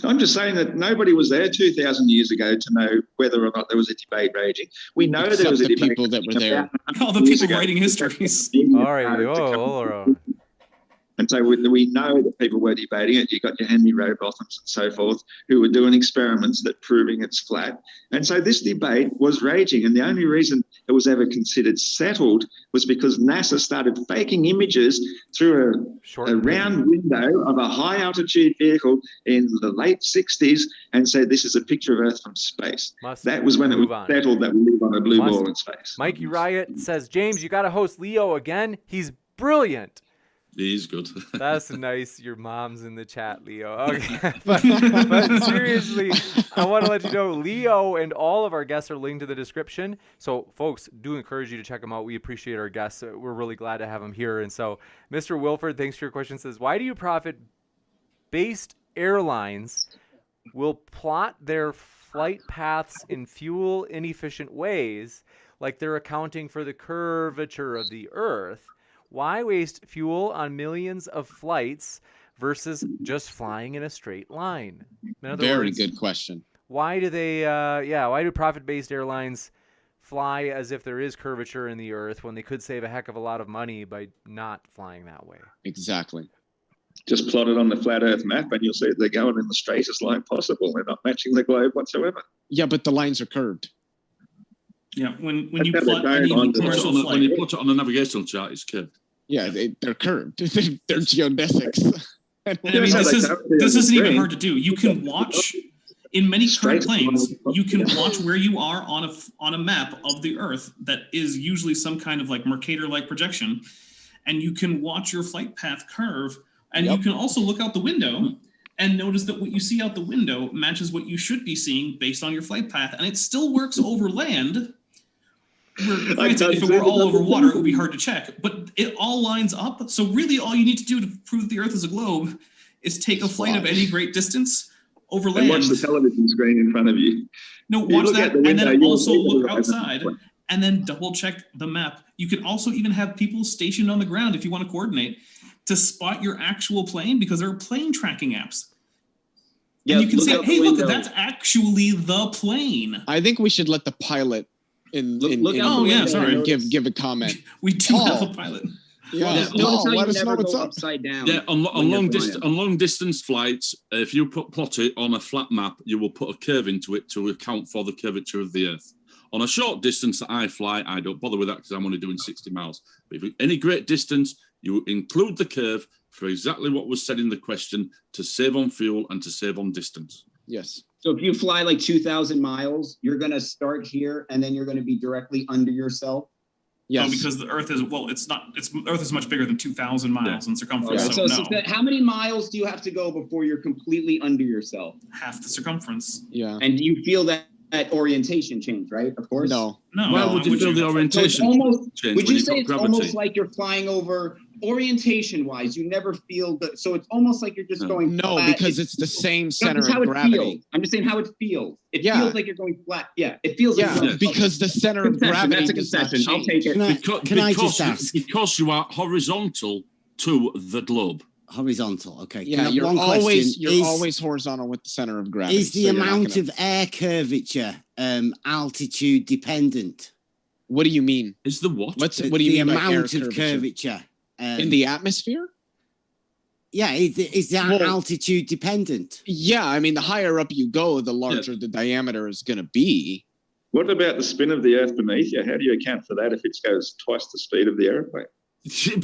I'm just saying that nobody was there 2,000 years ago to know whether or not there was a debate raging. We know there was a debate. People that were there. All the people writing histories. All right. And so we know that people were debating it. You got your Henry Robothams and so forth who were doing experiments that proving it's flat. And so this debate was raging. And the only reason it was ever considered settled was because NASA started faking images through a round window of a high altitude vehicle in the late 60s and said, this is a picture of Earth from space. That was when it was settled that we live on a blue ball in space. Mikey Riot says, James, you got to host Leo again. He's brilliant. He's good. That's nice. Your mom's in the chat, Leo. Okay. but seriously, I want to let you know, Leo and all of our guests are linked to the description. So, folks, do encourage you to check them out. We appreciate our guests. We're really glad to have them here. And so, Mr. Wilford, thanks for your question, says, why do you profit-based airlines will plot their flight paths in fuel-inefficient ways, like they're accounting for the curvature of the Earth? Why waste fuel on millions of flights versus just flying in a straight line? In other Very words, good question. Why do they, why do profit-based airlines fly as if there is curvature in the Earth when they could save a heck of a lot of money by not flying that way? Exactly. Just plot it on the flat Earth map and you'll see they're going in the straightest line possible. They're not matching the globe whatsoever. Yeah, but the lines are curved. Yeah, when you plot any commercial flight, when you put it on the navigational chart, it's curved. Yeah, they're curved. They're geodesics. I mean, this isn't even hard to do. You can watch in many current planes. You can watch where you are on a map of the Earth that is usually some kind of like Mercator-like projection, and you can watch your flight path curve. And you can also look out the window and notice that what you see out the window matches what you should be seeing based on your flight path, and it still works over land. If it were all over water, it would be hard to check, but it all lines up. So really all you need to do to prove the Earth is a globe is take a flight of any great distance over land. And watch the television screen in front of you. No, watch that, and then also look outside and then double check the map. You can also even have people stationed on the ground if you want to coordinate to spot your actual plane, because there are plane tracking apps. Yeah, and you can say, hey, look, that's actually the plane. I think we should let the pilot give a comment. We do have a pilot. Yeah, let us know what's up. Upside down. Yeah, on long distance flights, if you plot it on a flat map, you will put a curve into it to account for the curvature of the Earth. On a short distance that I fly, I don't bother with that because I'm only doing 60 miles. But if any great distance, you include the curve for exactly what was said in the question, to save on fuel and to save on distance. Yes. So if you fly like 2,000 miles, you're going to start here and then you're going to be directly under yourself. Yes. No, because the Earth is, Earth is much bigger than 2,000 miles in circumference. Okay. So how many miles do you have to go before you're completely under yourself? Half the circumference. Yeah. And do you feel that orientation change, right? Of course. No. Why would you feel the orientation change? Would you say it's almost like you're flying over orientation wise, you never feel so it's almost like you're just going flat. Because it's the same center That's how of it gravity. feels. I'm just saying how it feels. It feels like you're going flat. Yeah, it feels like because the center of gravity That's a does not concession. I'll take change. it. Can I just ask? Because you are horizontal to the globe. Horizontal, okay. Yeah, you're always horizontal with the center of gravity. Is the amount of air curvature altitude dependent? What do you mean? Is the what? What do you mean by air amount of curvature in the atmosphere? Yeah, is that altitude dependent? Yeah, I mean, the higher up you go, the larger the diameter is going to be. What about the spin of the Earth beneath you? How do you account for that if it goes twice the speed of the aeroplane?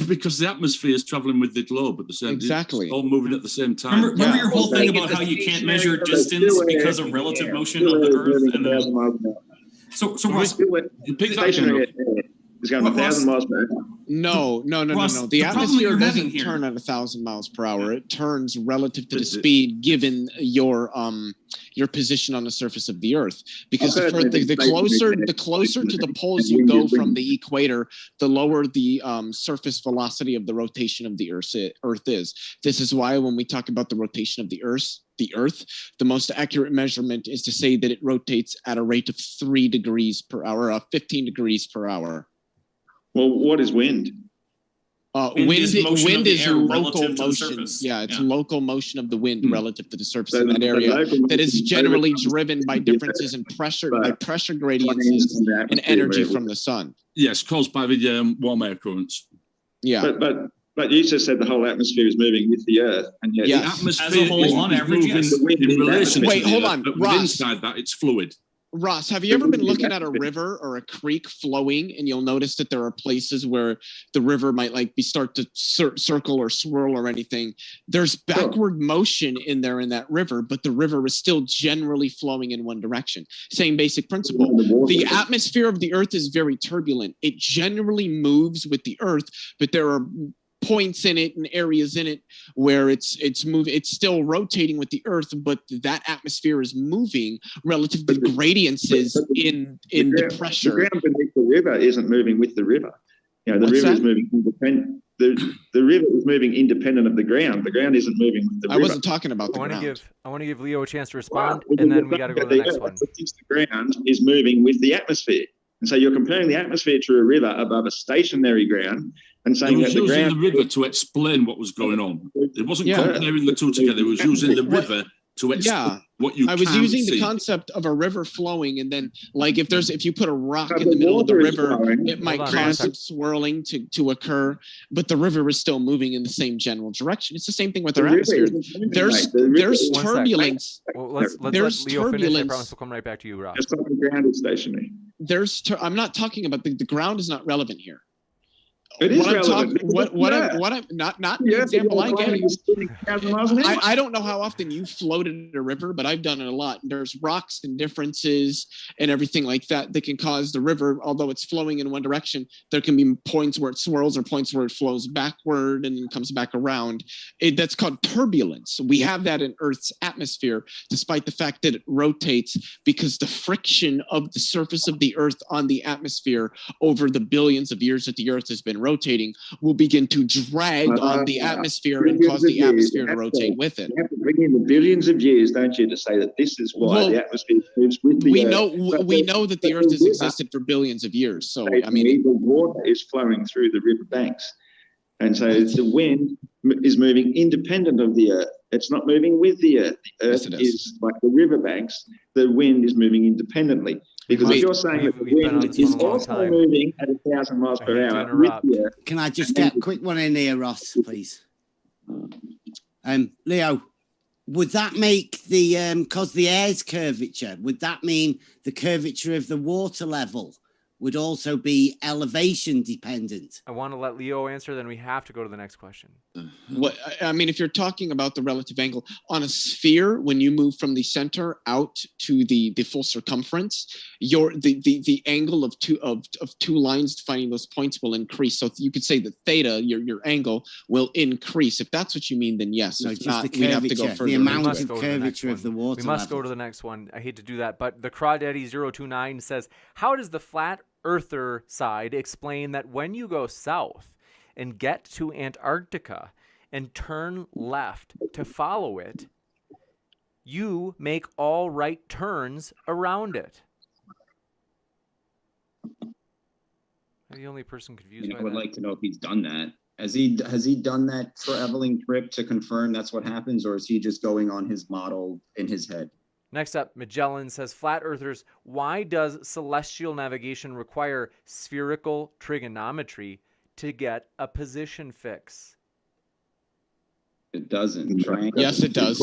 Because the atmosphere is traveling with the globe at the same time. Exactly. It's all moving at the same time. Remember your whole thing about how you can't measure distance because of relative motion of the Earth and the. So Ross, stationary is going 1,000 miles per hour. No. Ross, The atmosphere doesn't turn at 1,000 miles per hour. It turns relative to the speed given your position on the surface of the Earth. Because the closer to the poles you go from the equator, the lower the surface velocity of the rotation of the Earth is. This is why when we talk about the rotation of the Earth, the most accurate measurement is to say that it rotates at a rate of 3 degrees per hour, 15 degrees per hour. Well, what is wind? Wind is local motion. Yeah, it's local motion of the wind relative to the surface of that area that is generally driven by differences in pressure, by pressure gradients and energy from the sun. Yes, caused by the warm air currents. Yeah. But you just said the whole atmosphere is moving with the Earth, and yet the atmosphere as a whole, on average, yes. in relation. Wait, hold on, but Ross. inside that, it's fluid. Ross, have you ever been looking at a river or a creek flowing, and you'll notice that there are places where the river might start to circle or swirl or anything? There's backward motion in that river, but the river is still generally flowing in one direction. Same basic principle. The atmosphere of the Earth is very turbulent. It generally moves with the Earth, but there are points in it and areas in it where it's moving, it's still rotating with the Earth, but that atmosphere is moving relative to the gradients in the pressure. The ground beneath the river isn't moving with the river. You know, the river is moving independent. The river is moving independent of the ground. The ground isn't moving with the river. I wasn't talking about the ground. I want to give Leo a chance to respond, and then we got to go to the next one. The ground is moving with the atmosphere. And so you're comparing the atmosphere to a river above a stationary ground and saying that the ground... using the river to explain what was going on. It wasn't comparing the two together. It was using the river to explain what you I was using the concept of a river flowing, and then if you put a rock in the middle of the river, it might cause some swirling to occur, but the river is still moving in the same general direction. It's the same thing with our atmosphere. There's turbulence. Well, let's let Leo finish. I promise we'll come right back to you, Ross. Just like the ground is stationary. I'm not talking about the ground is not relevant here. It is relevant. Not the example I gave. I don't know how often you floated a river, but I've done it a lot. There's rocks and differences and everything like that can cause the river, although it's flowing in one direction, there can be points where it swirls or points where it flows backward and then comes back around. That's called turbulence. We have that in Earth's atmosphere, despite the fact that it rotates, because the friction of the surface of the Earth on the atmosphere over the billions of years that the Earth has been rotating will begin to drag on the atmosphere and cause the atmosphere to rotate with it. You have to bring in the billions of years, don't you, to say that this is why the atmosphere moves with the Earth. We know that the Earth has existed for billions of years. So, I mean, the water is flowing through the river banks. And so the wind is moving independent of the Earth. It's not moving with the Earth. The Earth is like the riverbanks. The wind is moving independently. Because if you're saying that the wind is also moving at 1,000 miles per hour with the Earth. Can I just get a quick one in here, Ross, please? Leo, would that make because the air's curvature, would that mean the curvature of the water level would also be elevation dependent? I want to let Leo answer, then we have to go to the next question. If you're talking about the relative angle on a sphere, when you move from the center out to the full circumference, the angle of two lines defining those points will increase. So you could say that theta, your angle, will increase. If that's what you mean, then yes. No, if just not, the we'd have to go further. The amount of curvature of the water. We must go to the next one. I hate to do that, but the Crawdaddy029 says, how does the flat earther side explain that when you go south and get to Antarctica and turn left to follow it, you make all right turns around it. I'm the only person confused by I would that. like to know if he's done that. Has he done that traveling trip to confirm that's what happens, or is he just going on his model in his head? Next up, Magellan says, Flat Earthers, why does celestial navigation require spherical trigonometry to get a position fix? It doesn't. Yes, it does.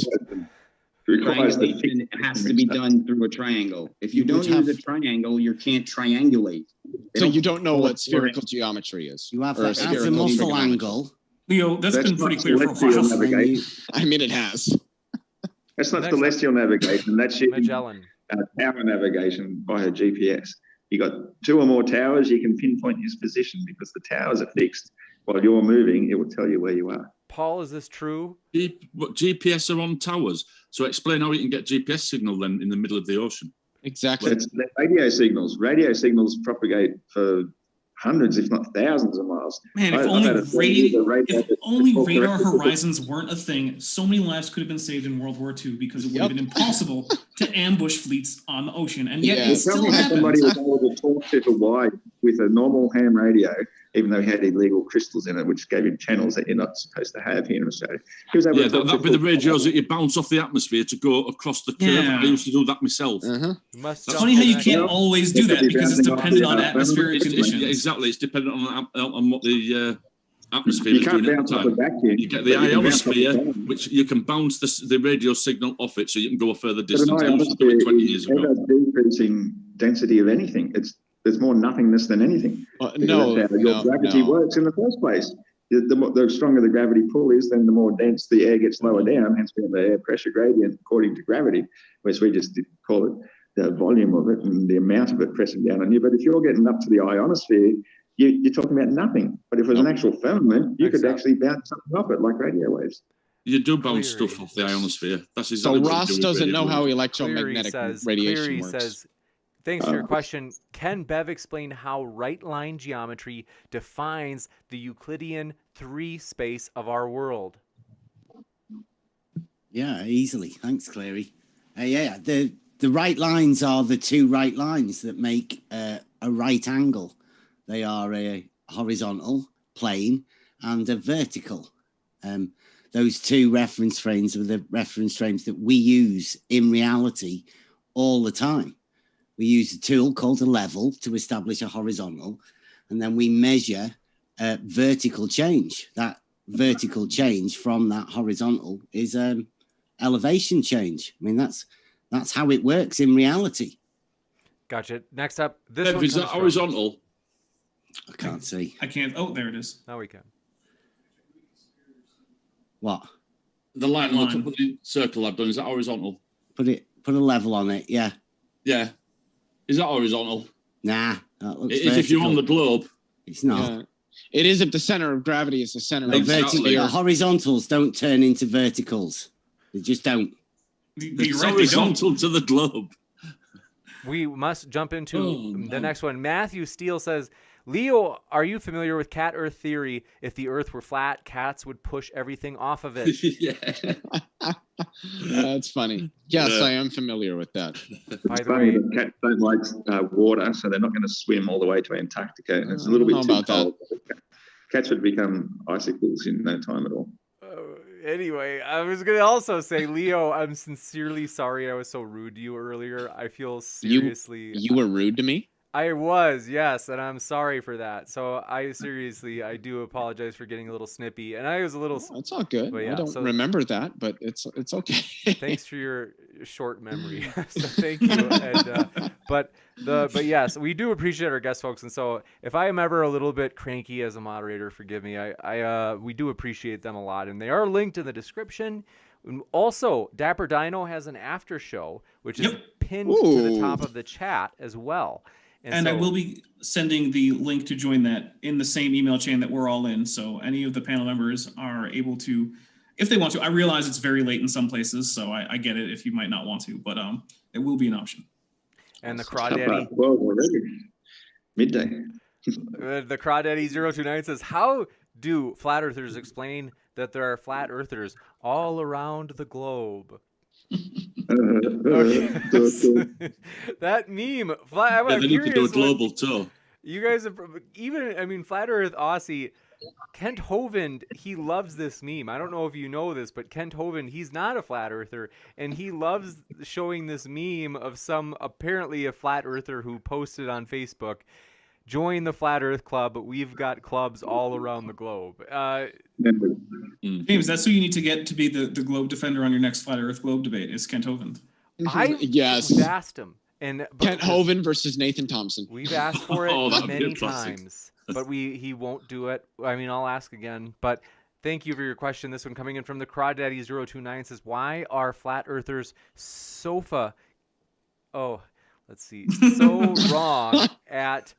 Triangulation has to be done through a triangle. If you don't use a triangle, you can't triangulate. So you don't know what spherical geometry is. You have or that azimuthal angle. Leo, that's been pretty clear for a while. I mean, it has. That's not celestial navigation. That's Magellan. Tower navigation via GPS. You got 2 or more towers, you can pinpoint your position because the towers are fixed. While you're moving, it will tell you where you are. Paul, is this true? GPS are on towers. So explain how you can get GPS signal then in the middle of the ocean. Exactly. It's radio signals. Radio signals propagate for hundreds, if not thousands of miles. Man, if only radar horizons weren't a thing, so many lives could have been saved in World War II because it would have been impossible to ambush fleets on the ocean. And yet it still happens. Somebody was able to talk to Hawaii with a normal ham radio, even though he had illegal crystals in it, which gave him channels that you're not supposed to have here in Australia. He was able to that'd be the radios that you bounce off the atmosphere to go across the curve. Yeah. I used to do that myself. It's funny how you can't always do that because it's dependent on atmospheric conditions. Yeah, exactly. It's dependent on what the atmosphere is doing at the time. You get the ionosphere, which you can bounce the radio signal off it so you can go a further distance. I used to do it 20 years ago. Decreasing density of anything. There's more nothingness than anything. Your gravity works in the first place. The stronger the gravity pull is, then the more dense the air gets lower down. Hence, we have the air pressure gradient according to gravity, which we just call it the volume of it and the amount of it pressing down on you. But if you're getting up to the ionosphere, you're talking about nothing. But if it was an actual firmament, you could actually bounce something off it like radio waves. You do bounce stuff off the ionosphere. That's exactly so Ross doesn't know how electromagnetic radiation works. Says, thanks for your question. Can Bev explain how right line geometry defines the Euclidean 3 space of our world? Yeah, easily. Thanks, Clary. The right lines are the 2 right lines that make a right angle. They are a horizontal, plane, and a vertical. Those 2 reference frames are the reference frames that we use in reality all the time. We use a tool called a level to establish a horizontal, and then we measure vertical change. That vertical change from that horizontal is elevation change. I mean, that's how it works in reality. Gotcha. Next up, is that horizontal? I can't see. I can't. Oh, there it is. Now we can. What? The line. Look up the circle I've done. Is that horizontal? Put a level on it. Yeah. Yeah. Is that horizontal? Nah. That looks it is if you're on the globe. It's not. Yeah. It is if the center of gravity is the center of the horizontals don't turn into verticals. They just don't. It's horizontal to the globe. We must jump into the next one. Matthew Steele says, Leo, are you familiar with cat Earth theory? If the Earth were flat, cats would push everything off of it. Yeah. That's funny. Yes, I am familiar with that. By the way, cats don't like water, so they're not going to swim all the way to Antarctica. And it's a little bit too cold. Cats would become icicles in no time at all. Anyway, I was going to also say, Leo, I'm sincerely sorry I was so rude to you earlier. I feel seriously... You were rude to me? I was, yes, and I'm sorry for that. So I do apologize for getting a little snippy, and I was a little... It's all good. Yeah, I don't remember that, but it's okay. Thanks for your short memory. So thank you. And, but yes, we do appreciate our guest folks, and so if I am ever a little bit cranky as a moderator, forgive me. We do appreciate them a lot, and they are linked in the description. Also, Dapper Dino has an after show, which is pinned to the top of the chat as well. And I will be sending the link to join that in the same email chain that we're all in. So any of the panel members are able to, if they want to. I realize it's very late in some places, so I get it if you might not want to, but it will be an option. And the Crawdaddy. Well, already midday. The Crawdaddy 029 says, how do flat earthers explain that there are flat earthers all around the globe? Okay. That meme. I'm Yeah, they need to do a curious global tour. you guys have, even, I mean, Flat Earth Aussie, Kent Hovind, he loves this meme. I don't know if you know this, but Kent Hovind, he's not a flat earther, and he loves showing this meme of apparently a flat earther who posted on Facebook, join the Flat Earth Club, we've got clubs all around the globe. James, that's who you need to get to be the globe defender on your next Flat Earth Globe debate, is Kent Hovind. We've asked him. Kent Hovind versus Nathan Thompson. We've asked for it many classic. times, but he won't do it. I mean, I'll ask again, but thank you for your question. This one coming in from the Crawdaddy029 says, why are flat earthers so wrong at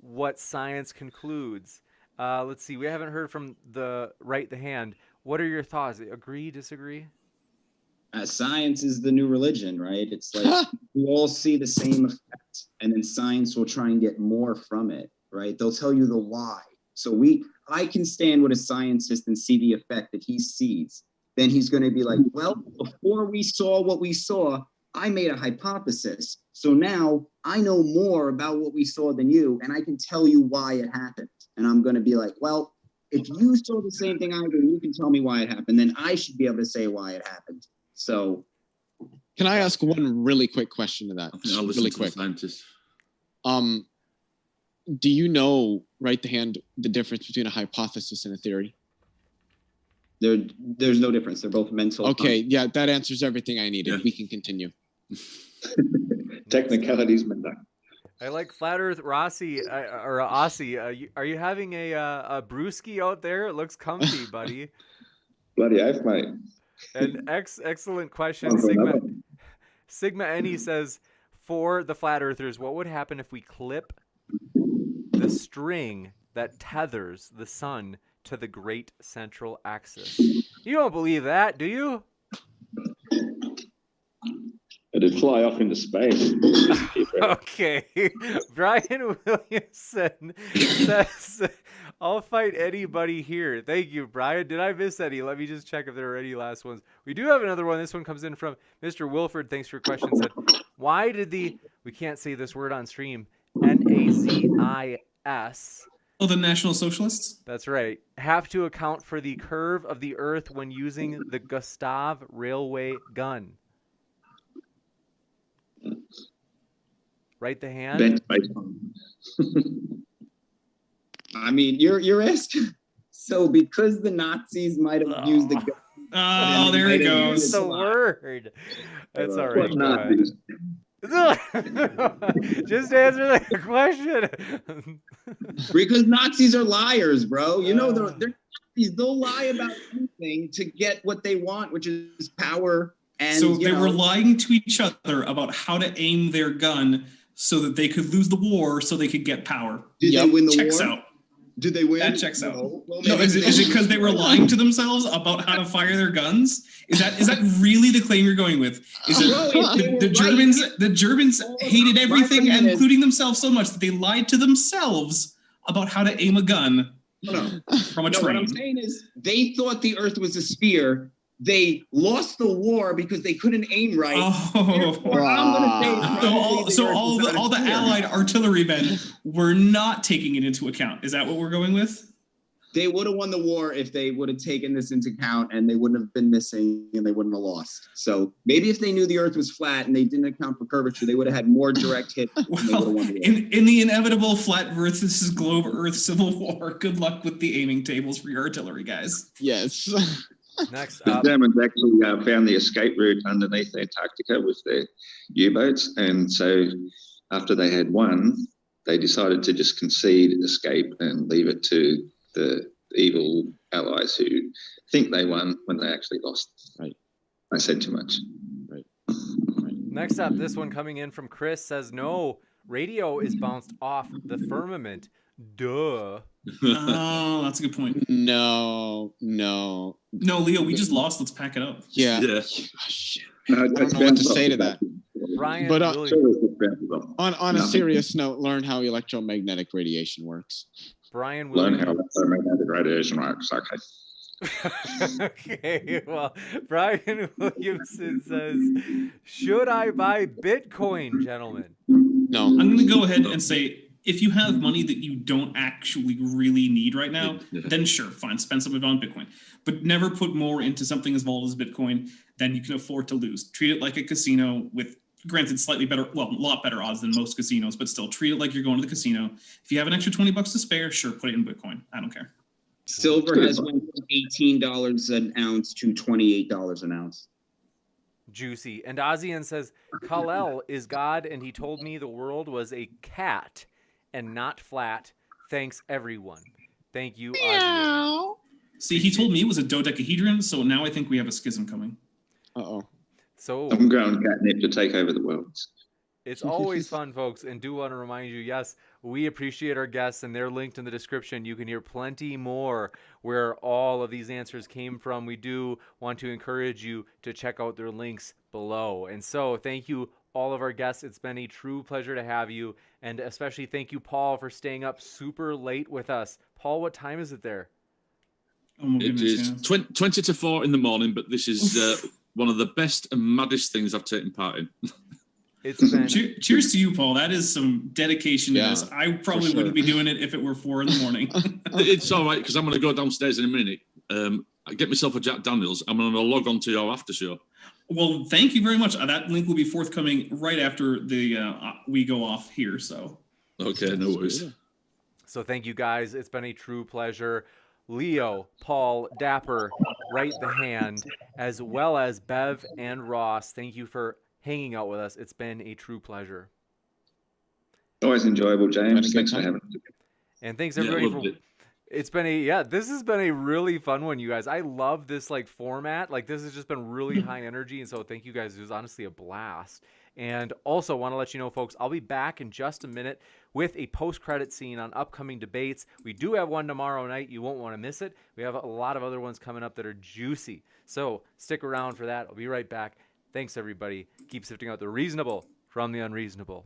what science concludes? Let's see. We haven't heard from the hand. What are your thoughts? Agree, disagree? Science is the new religion, right? It's like we all see the same effect, and then science will try and get more from it, right? They'll tell you the why. So I can stand with a scientist and see the effect that he sees. Then he's going to be like, well, before we saw what we saw, I made a hypothesis. So now I know more about what we saw than you, and I can tell you why it happened. And I'm going to be like, well, if you saw the same thing I did, you can tell me why it happened, then I should be able to say why it happened. So, can I ask one really quick question to that? I'll really quick. Scientists. Do you know, right the hand, the difference between a hypothesis and a theory? There's no difference. They're both mental. Okay, yeah, that answers everything I needed. Yeah. We can continue. Technicalities, man. I like Flat Earth Rossi or Aussie. Are you having a brewski out there? It looks comfy, buddy. Bloody oath, mate. An excellent question. Sigma Any says, for the flat earthers, what would happen if we clip the string that tethers the sun to the great central axis? You don't believe that, do you? It'd fly off into space. Okay. Brian Williamson says, I'll fight anybody here. Thank you, Brian. Did I miss any? Let me just check if there are any last ones. We do have another one. This one comes in from Mr. Wilford. Thanks for your question. Said, why did we can't say this word on stream, NAZIS. Oh, the National Socialists? That's right. Have to account for the curve of the Earth when using the Gustav railway gun. Right the hand. I mean, you're asking. So because the Nazis might have used the gun. Oh, there he goes. The word. That's all right. Just answer the question. Because Nazis are liars, bro. You know, they're Nazis. They'll lie about anything to get what they want, which is power. And so they were lying to each other about how to aim their gun so that they could lose the war, so they could get power. Did they win the checks war? Out. Did they win? That checks out. No, is it because they were lying to themselves about how to fire their guns? Is that really the claim you're going with? Is it the Germans hated everything, including themselves, so much that they lied to themselves about how to aim a gun from a train? What I'm saying is they thought the Earth was a sphere. They lost the war because they couldn't aim right. Oh, wow. So all the Allied artillerymen were not taking it into account. Is that what we're going with? They would have won the war if they would have taken this into account, and they wouldn't have been missing, and they wouldn't have lost. So maybe if they knew the Earth was flat and they didn't account for curvature, they would have had more direct hits. Well, in the inevitable flat versus globe Earth civil war, good luck with the aiming tables for your artillery, guys. Yes. Next the up. Germans actually found the escape route underneath Antarctica with their U-boats, and so after they had won, they decided to just concede escape and leave it to the evil allies who think they won when they actually lost. Right. I said too much. Right. Next up, this one coming in from Chris says, no, radio is bounced off the firmament. Duh. Oh, that's a good point. No, Leo, we just lost. Let's pack it up. Yeah. Oh, shit. I don't know what to say to that. Brian, but on a serious note, learn how electromagnetic radiation works. Brian Learn how Williams. to make that a great Asian, right? It's okay. Okay, well, Brian Williamson says, should I buy Bitcoin, gentlemen? No. I'm going to go ahead and say, if you have money that you don't actually really need right now, then sure, fine, spend some of it on Bitcoin. But never put more into something as volatile as Bitcoin than you can afford to lose. Treat it like a casino with, granted, slightly better, well, a lot better odds than most casinos, but still treat it like you're going to the casino. If you have an extra $20 to spare, sure, put it in Bitcoin. I don't care. Silver has went from $18 an ounce to $28 an ounce. Juicy. And Ozian says, Kal-El is God, and he told me the world was a cat and not flat. Thanks, everyone. Thank you, Ozian. See, he told me it was a dodecahedron, so now I think we have a schism coming. Uh-oh. So I'm going catnip to take over the world. it's always fun, folks, and do want to remind you, yes, we appreciate our guests, and they're linked in the description. You can hear plenty more where all of these answers came from. We do want to encourage you to check out their links below. And so thank you, all of our guests. It's been a true pleasure to have you, and especially thank you, Paul, for staying up super late with us. Paul, what time is it there? Oh my It goodness, is 20 to 4 in the morning, but this is one of the best and maddest things I've taken part in. It's been... Cheers to you, Paul. That is some dedication Yeah, to this. I probably sure. wouldn't be doing it if it were 4 in the morning. It's all right, because I'm going to go downstairs in a minute. I get myself a Jack Daniels. I'm going to log on to your after show. Well, thank you very much. That link will be forthcoming right after the we go off here. So Okay, no worries. So thank you, guys. It's been a true pleasure. Leo, Paul, Dapper, Right the Hand, as well as Bev and Ross, thank you for hanging out with us. It's been a true pleasure. Always enjoyable, James. Good Thanks for time. having us. And thanks everybody for... It's been this has been a really fun one, you guys. I love this format. This has just been really high energy, and so thank you guys. It was honestly a blast. And also want to let you know, folks, I'll be back in just a minute with a post-credit scene on upcoming debates. We do have one tomorrow night. You won't want to miss it. We have a lot of other ones coming up that are juicy. So stick around for that. I'll be right back. Thanks, everybody. Keep sifting out the reasonable from the unreasonable.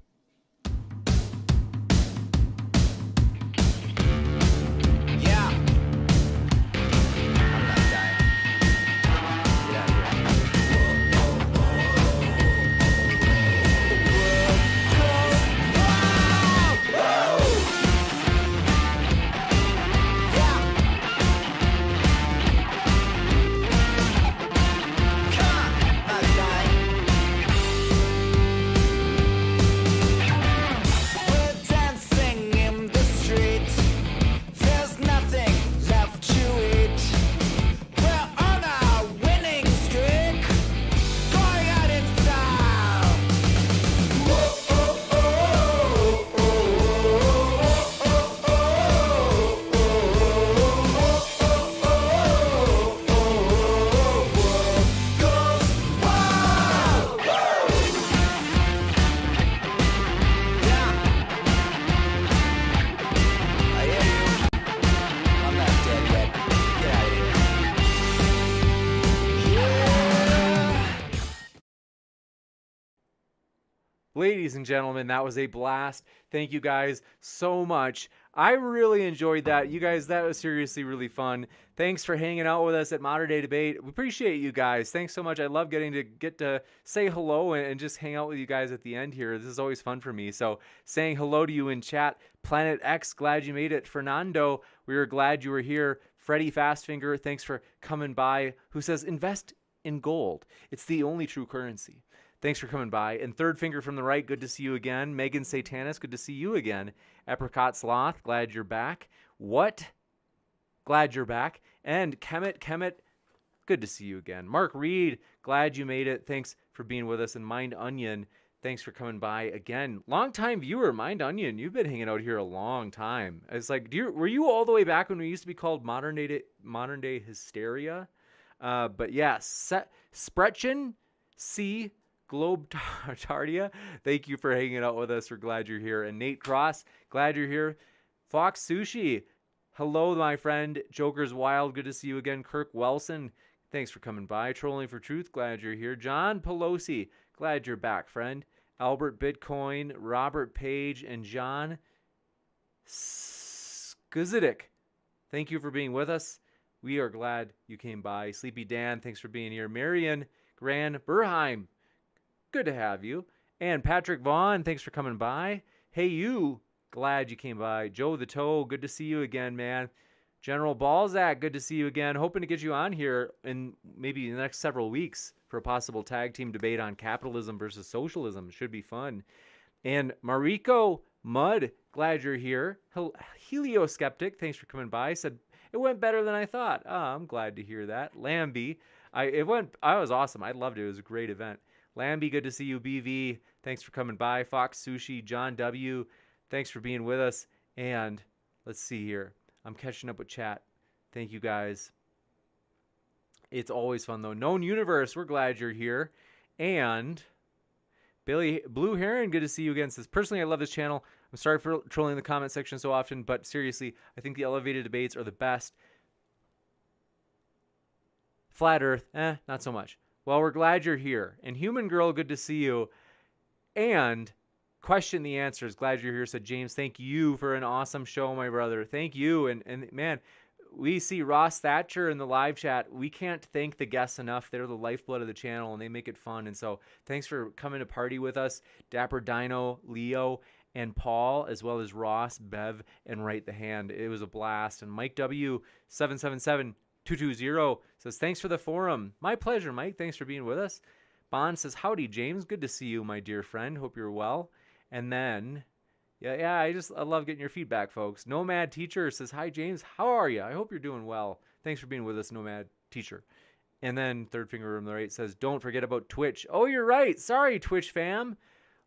Ladies and gentlemen, that was a blast. Thank you guys so much. I really enjoyed that. You guys, that was seriously really fun. Thanks for hanging out with us at Modern Day Debate. We appreciate you guys. Thanks so much. I love getting to say hello and just hang out with you guys at the end here. This is always fun for me. So saying hello to you in chat. Planet X, glad you made it. Fernando, we were glad you were here. Freddie Fastfinger, thanks for coming by, who says invest in gold. It's the only true currency. Thanks for coming by. And Third Finger from the right, good to see you again. Megan Satanis, good to see you again. Apricot Sloth, glad you're back. What? Glad you're back. And Kemet, good to see you again. Mark Reed, glad you made it. Thanks for being with us. And Mind Onion, thanks for coming by again. Long-time viewer, Mind Onion, you've been hanging out here a long time. It's like, were you all the way back when we used to be called Modern Day Hysteria? But yeah, Spretchen, C. Globe Tardia, thank you for hanging out with us. We're glad you're here. And Nate Cross, glad you're here. Fox Sushi, hello, my friend. Joker's Wild, good to see you again. Kirk Welson, thanks for coming by. Trolling for Truth, glad you're here. John Pelosi, glad you're back, friend. Albert Bitcoin, Robert Page, and John Guzidik, thank you for being with us. We are glad you came by. Sleepy Dan, thanks for being here. Marion Gran Burheim, good to have you. And Patrick Vaughn, thanks for coming by. Hey, you, glad you came by. Joe the Toe, good to see you again, man. General Balzac, good to see you again. Hoping to get you on here in maybe the next several weeks for a possible tag team debate on capitalism versus socialism. Should be fun. And Mariko Mudd, glad you're here. Helioskeptic, thanks for coming by. Said it went better than I thought. Oh, I'm glad to hear that. Lambie, I was awesome. I loved it. It was a great event. Lambie, good to see you. BV, thanks for coming by. Fox Sushi, John W, thanks for being with us. And let's see here. I'm catching up with chat. Thank you guys. It's always fun though. Known Universe, we're glad you're here. And Billy Blue Heron, good to see you again. Says, personally, I love this channel. I'm sorry for trolling the comment section so often, but seriously, I think the elevated debates are the best. Flat Earth, not so much. Well, we're glad you're here. And Human Girl, good to see you. And Question the Answers, glad you're here. Said James, thank you for an awesome show, my brother. Thank you. And man, we see Ross Thatcher in the live chat. We can't thank the guests enough. They're the lifeblood of the channel, and they make it fun. And so thanks for coming to party with us. Dapper Dino, Leo, and Paul, as well as Ross, Bev, and Right the Hand. It was a blast. And Mike W. 777220 says, thanks for the forum. My pleasure, Mike. Thanks for being with us. Bond says, howdy, James. Good to see you, my dear friend. Hope you're well. And then, I love getting your feedback, folks. Nomad Teacher says, hi, James. How are you? I hope you're doing well. Thanks for being with us, Nomad Teacher. And then Third Finger Room the Right says, don't forget about Twitch. Oh, you're right. Sorry, Twitch fam.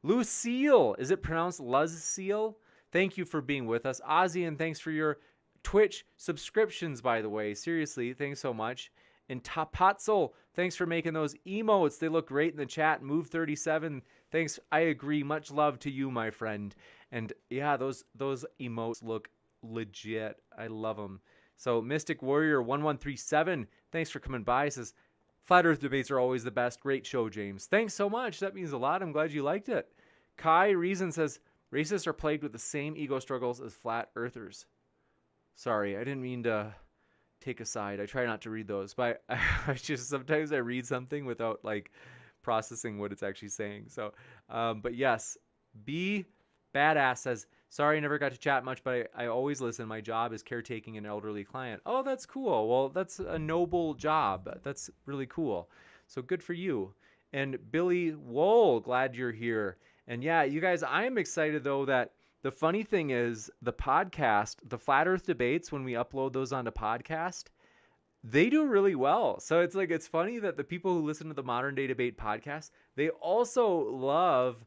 Lucille. Is it pronounced Lucille? Thank you for being with us. Ozzy, and thanks for your Twitch subscriptions, by the way. Seriously, thanks so much. And Tapatzel, thanks for making those emotes. They look great in the chat. Move 37, thanks. I agree. Much love to you, my friend. And yeah, those emotes look legit. I love them. So Mystic Warrior 1137, thanks for coming by. Says, Flat Earth debates are always the best. Great show, James. Thanks so much. That means a lot. I'm glad you liked it. Kai Reason says, racists are plagued with the same ego struggles as flat earthers. Sorry, I didn't mean to take a side. I try not to read those, but I just sometimes I read something without like processing what it's actually saying. So, but yes, B Badass says, sorry, I never got to chat much, but I always listen. My job is caretaking an elderly client. Oh, that's cool. Well, that's a noble job. That's really cool. So good for you. And Billy Wool, glad you're here. And yeah, you guys, I am excited though that the funny thing is the podcast, the Flat Earth debates, when we upload those onto podcast, they do really well. So it's like, it's funny that the people who listen to the Modern Day Debate podcast, they also love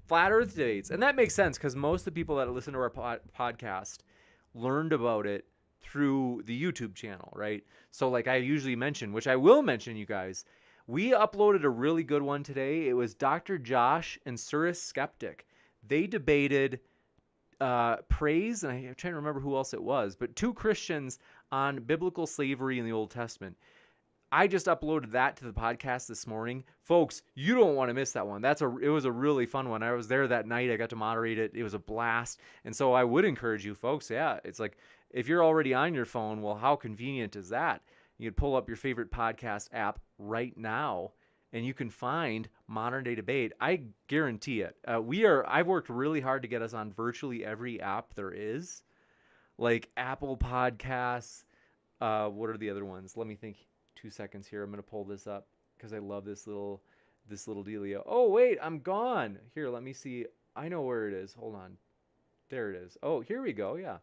Flat Earth debates. And that makes sense because most of the people that listen to our podcast learned about it through the YouTube channel, right? So like I usually mention, which I will mention, you guys, we uploaded a really good one today. It was Dr. Josh and Surus Skeptic. They debated praise, and I'm trying to remember who else it was, but two Christians on biblical slavery in the Old Testament. I just uploaded that to the podcast this morning. Folks, you don't want to miss that one. It was a really fun one. I was there that night. I got to moderate it. It was a blast. And so I would encourage you folks, it's like if you're already on your phone, well, how convenient is that? You could pull up your favorite podcast app right now and you can find Modern Day Debate. I guarantee it. I've worked really hard to get us on virtually every app there is, like Apple Podcasts. What are the other ones? Let me think. 2 seconds here. I'm going to pull this up because I love this little dealio. Oh, wait, I'm gone. Here, let me see. I know where it is. Hold on. There it is. Oh, here we go. Yeah.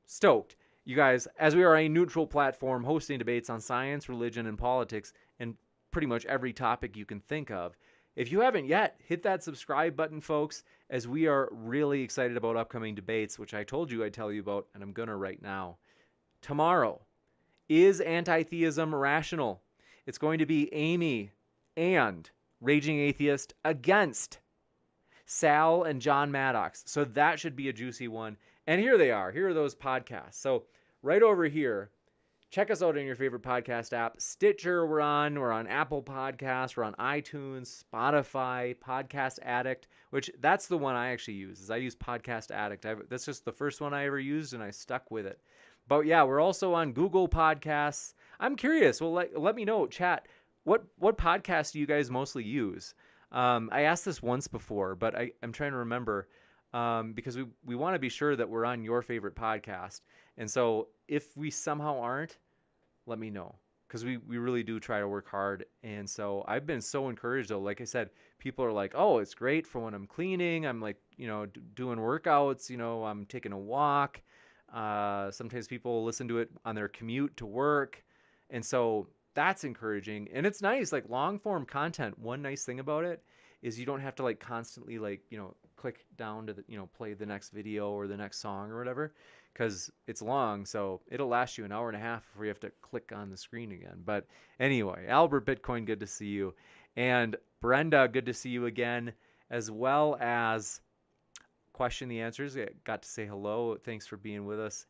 Stoked. You guys, as we are a neutral platform hosting debates on science, religion, and politics, and pretty much every topic you can think of. If you haven't yet, hit that subscribe button, folks, as we are really excited about upcoming debates, which I told you I'd tell you about, and I'm going to right now. Tomorrow, is anti-theism rational? It's going to be Amy and Raging Atheist against Sal and John Maddox. So that should be a juicy one. And here they are. Here are those podcasts. So right over here, check us out in your favorite podcast app. Stitcher, we're on Apple Podcasts, we're on iTunes, Spotify, Podcast Addict, which that's the one I actually use. Is I use Podcast Addict. That's just the first one I ever used, and I stuck with it. But yeah, we're also on Google Podcasts. I'm curious. Well, let me know, chat. What podcast do you guys mostly use? I asked this once before, but I'm trying to remember. Because we want to be sure that we're on your favorite podcast. And so if we somehow aren't, let me know, because we really do try to work hard. And so I've been so encouraged, though. Like I said, people are like, oh, it's great for when I'm cleaning. I'm like, doing workouts, I'm taking a walk. Sometimes people listen to it on their commute to work. And so that's encouraging. And it's nice, like long form content. One nice thing about it is you don't have to like constantly click down to play the next video or the next song or whatever, because it's long, so it'll last you an hour and a half before you have to click on the screen again. But anyway, Albert Bitcoin, good to see you. And Brenda, good to see you again, as well as Question the Answers. Got to say hello. Thanks for being with us.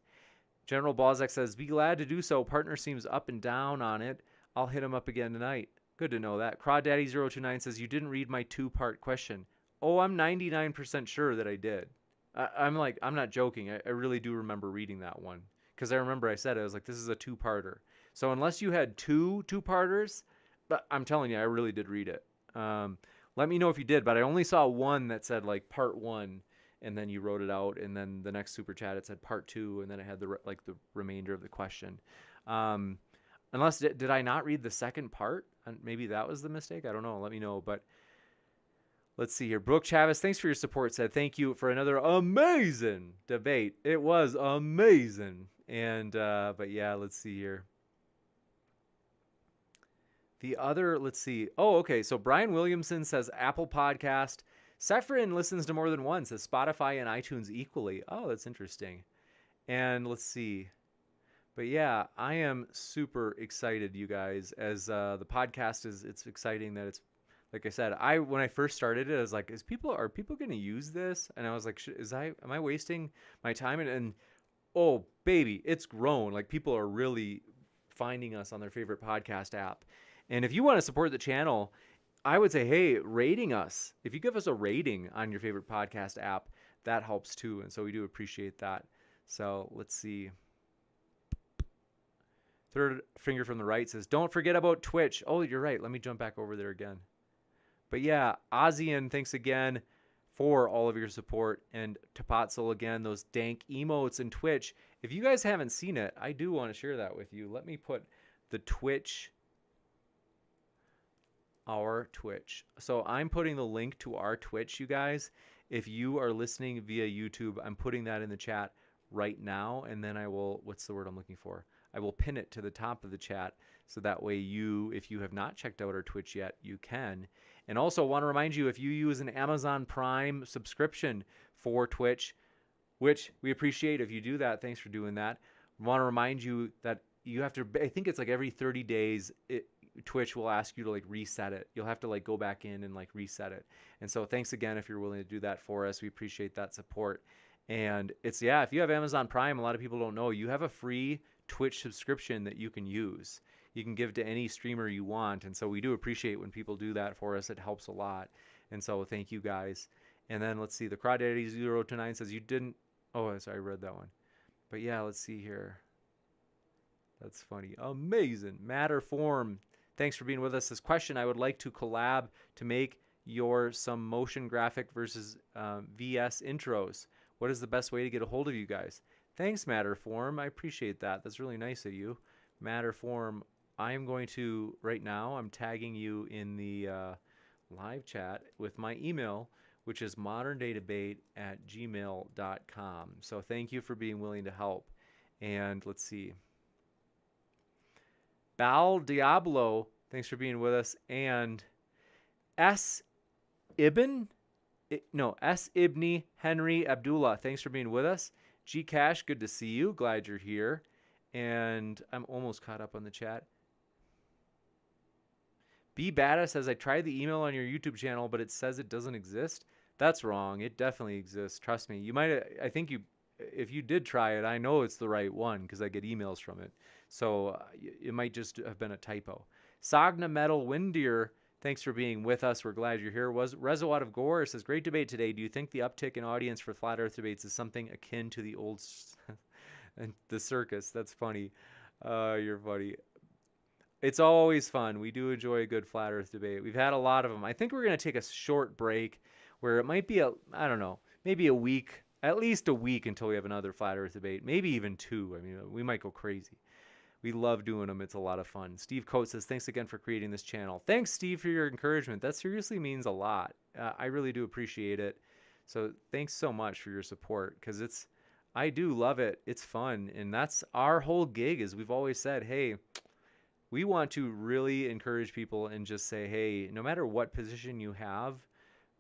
General Balzac says, be glad to do so. Partner seems up and down on it. I'll hit him up again tonight. Good to know that. Crawdaddy029 says, you didn't read my 2-part question. Oh, I'm 99% sure that I did. I'm not joking. I really do remember reading that one, because I remember I said it. I was like, this is a 2-parter. So unless you had two-parters, but I'm telling you, I really did read it. Let me know if you did, but I only saw one that said like part 1, and then you wrote it out, and then the next super chat it said part 2, and then it had the remainder of the question. Unless did I not read the second part? And maybe that was the mistake. I don't know. Let me know. But let's see here. Brooke Chavez, thanks for your support. Said thank you for another amazing debate. It was amazing. And but yeah, let's see here. The other, let's see. Oh, okay. So Brian Williamson says Apple Podcast. Sephrin listens to more than one. Says Spotify and iTunes equally. Oh, that's interesting. And let's see. But yeah, I am super excited, you guys, as the podcast it's exciting that it's, like I said, when I first started it, I was like, are people going to use this? And I was like, am I wasting my time? And oh baby, it's grown. Like people are really finding us on their favorite podcast app. And if you want to support the channel, I would say, hey, rating us. If you give us a rating on your favorite podcast app, that helps too. And so we do appreciate that. So let's see. Third finger from the right says, don't forget about Twitch. Oh, you're right. Let me jump back over there again. But yeah, Ozian, thanks again for all of your support. And Tapatzel again, those dank emotes in Twitch. If you guys haven't seen it, I do want to share that with you. Let me put the Twitch, our Twitch. So I'm putting the link to our Twitch, you guys. If you are listening via YouTube, I'm putting that in the chat right now. And then I will, what's the word I'm looking for? I will pin it to the top of the chat, so that way if you have not checked out our Twitch yet, you can. And also want to remind you, if you use an Amazon Prime subscription for Twitch, which we appreciate if you do that, thanks for doing that. Want to remind you that you have to, I think it's like every 30 days, Twitch will ask you to reset it. You'll have to go back in and reset it. And so thanks again if you're willing to do that for us. We appreciate that support. And if you have Amazon Prime, a lot of people don't know, you have a free Twitch subscription that you can use. You can give to any streamer you want. And so we do appreciate when people do that for us. It helps a lot. And so thank you guys. And then let's see, the Crawdaddy029 says you didn't, oh, sorry, I read that one. But yeah, let's see here. That's funny. Amazing. Matter Form, thanks for being with us. This question, I would like to collab to make some motion graphic versus VS intros. What is the best way to get a hold of you guys? Thanks, Matterform. I appreciate that. That's really nice of you. Matterform, I'm going to, right now, I'm tagging you in the live chat with my email, which is moderndaydebate@gmail.com. So thank you for being willing to help. And let's see. Bal Diablo, thanks for being with us. And S. Ibni Henry Abdullah, thanks for being with us. G Cash, good to see you. Glad you're here. And I'm almost caught up on the chat. B Bada says, I tried the email on your YouTube channel, but it says it doesn't exist. That's wrong. It definitely exists. Trust me. If you did try it, I know it's the right one because I get emails from it. So it might just have been a typo. Sagna Metal Windeer, thanks for being with us. We're glad you're here. Rezo out of Gore says, great debate today. Do you think the uptick in audience for flat earth debates is something akin to the old and the circus? That's funny. You're funny. It's always fun. We do enjoy a good flat earth debate. We've had a lot of them. I think we're going to take a short break where it might be I don't know, maybe a week, at least a week until we have another flat earth debate, maybe even 2. I mean, we might go crazy. We love doing them. It's a lot of fun. Steve Coates says, thanks again for creating this channel. Thanks, Steve, for your encouragement. That seriously means a lot. I really do appreciate it. So thanks so much for your support, because I do love it. It's fun. And that's our whole gig, is we've always said, hey, we want to really encourage people and just say, hey, no matter what position you have,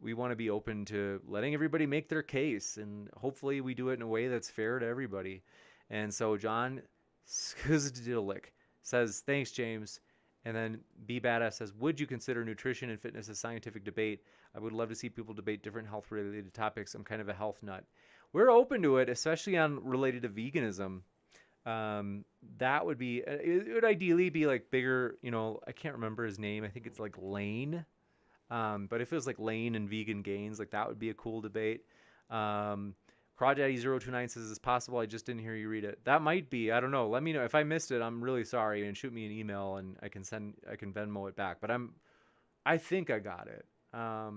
we want to be open to letting everybody make their case. And hopefully we do it in a way that's fair to everybody. And so John Skzdilic says, thanks, James. And then B Badass says, would you consider nutrition and fitness a scientific debate? I would love to see people debate different health-related topics. I'm kind of a health nut. We're open to it, especially on related to veganism. That would be, it would ideally be like bigger, I can't remember his name. I think it's like Lane. But if it was like Lane and vegan gains, like that would be a cool debate. Crawdaddy029 says, it's possible I just didn't hear you read it. That might be, I don't know. Let me know. If I missed it, I'm really sorry, and shoot me an email and I can Venmo it back. But I think I got it. I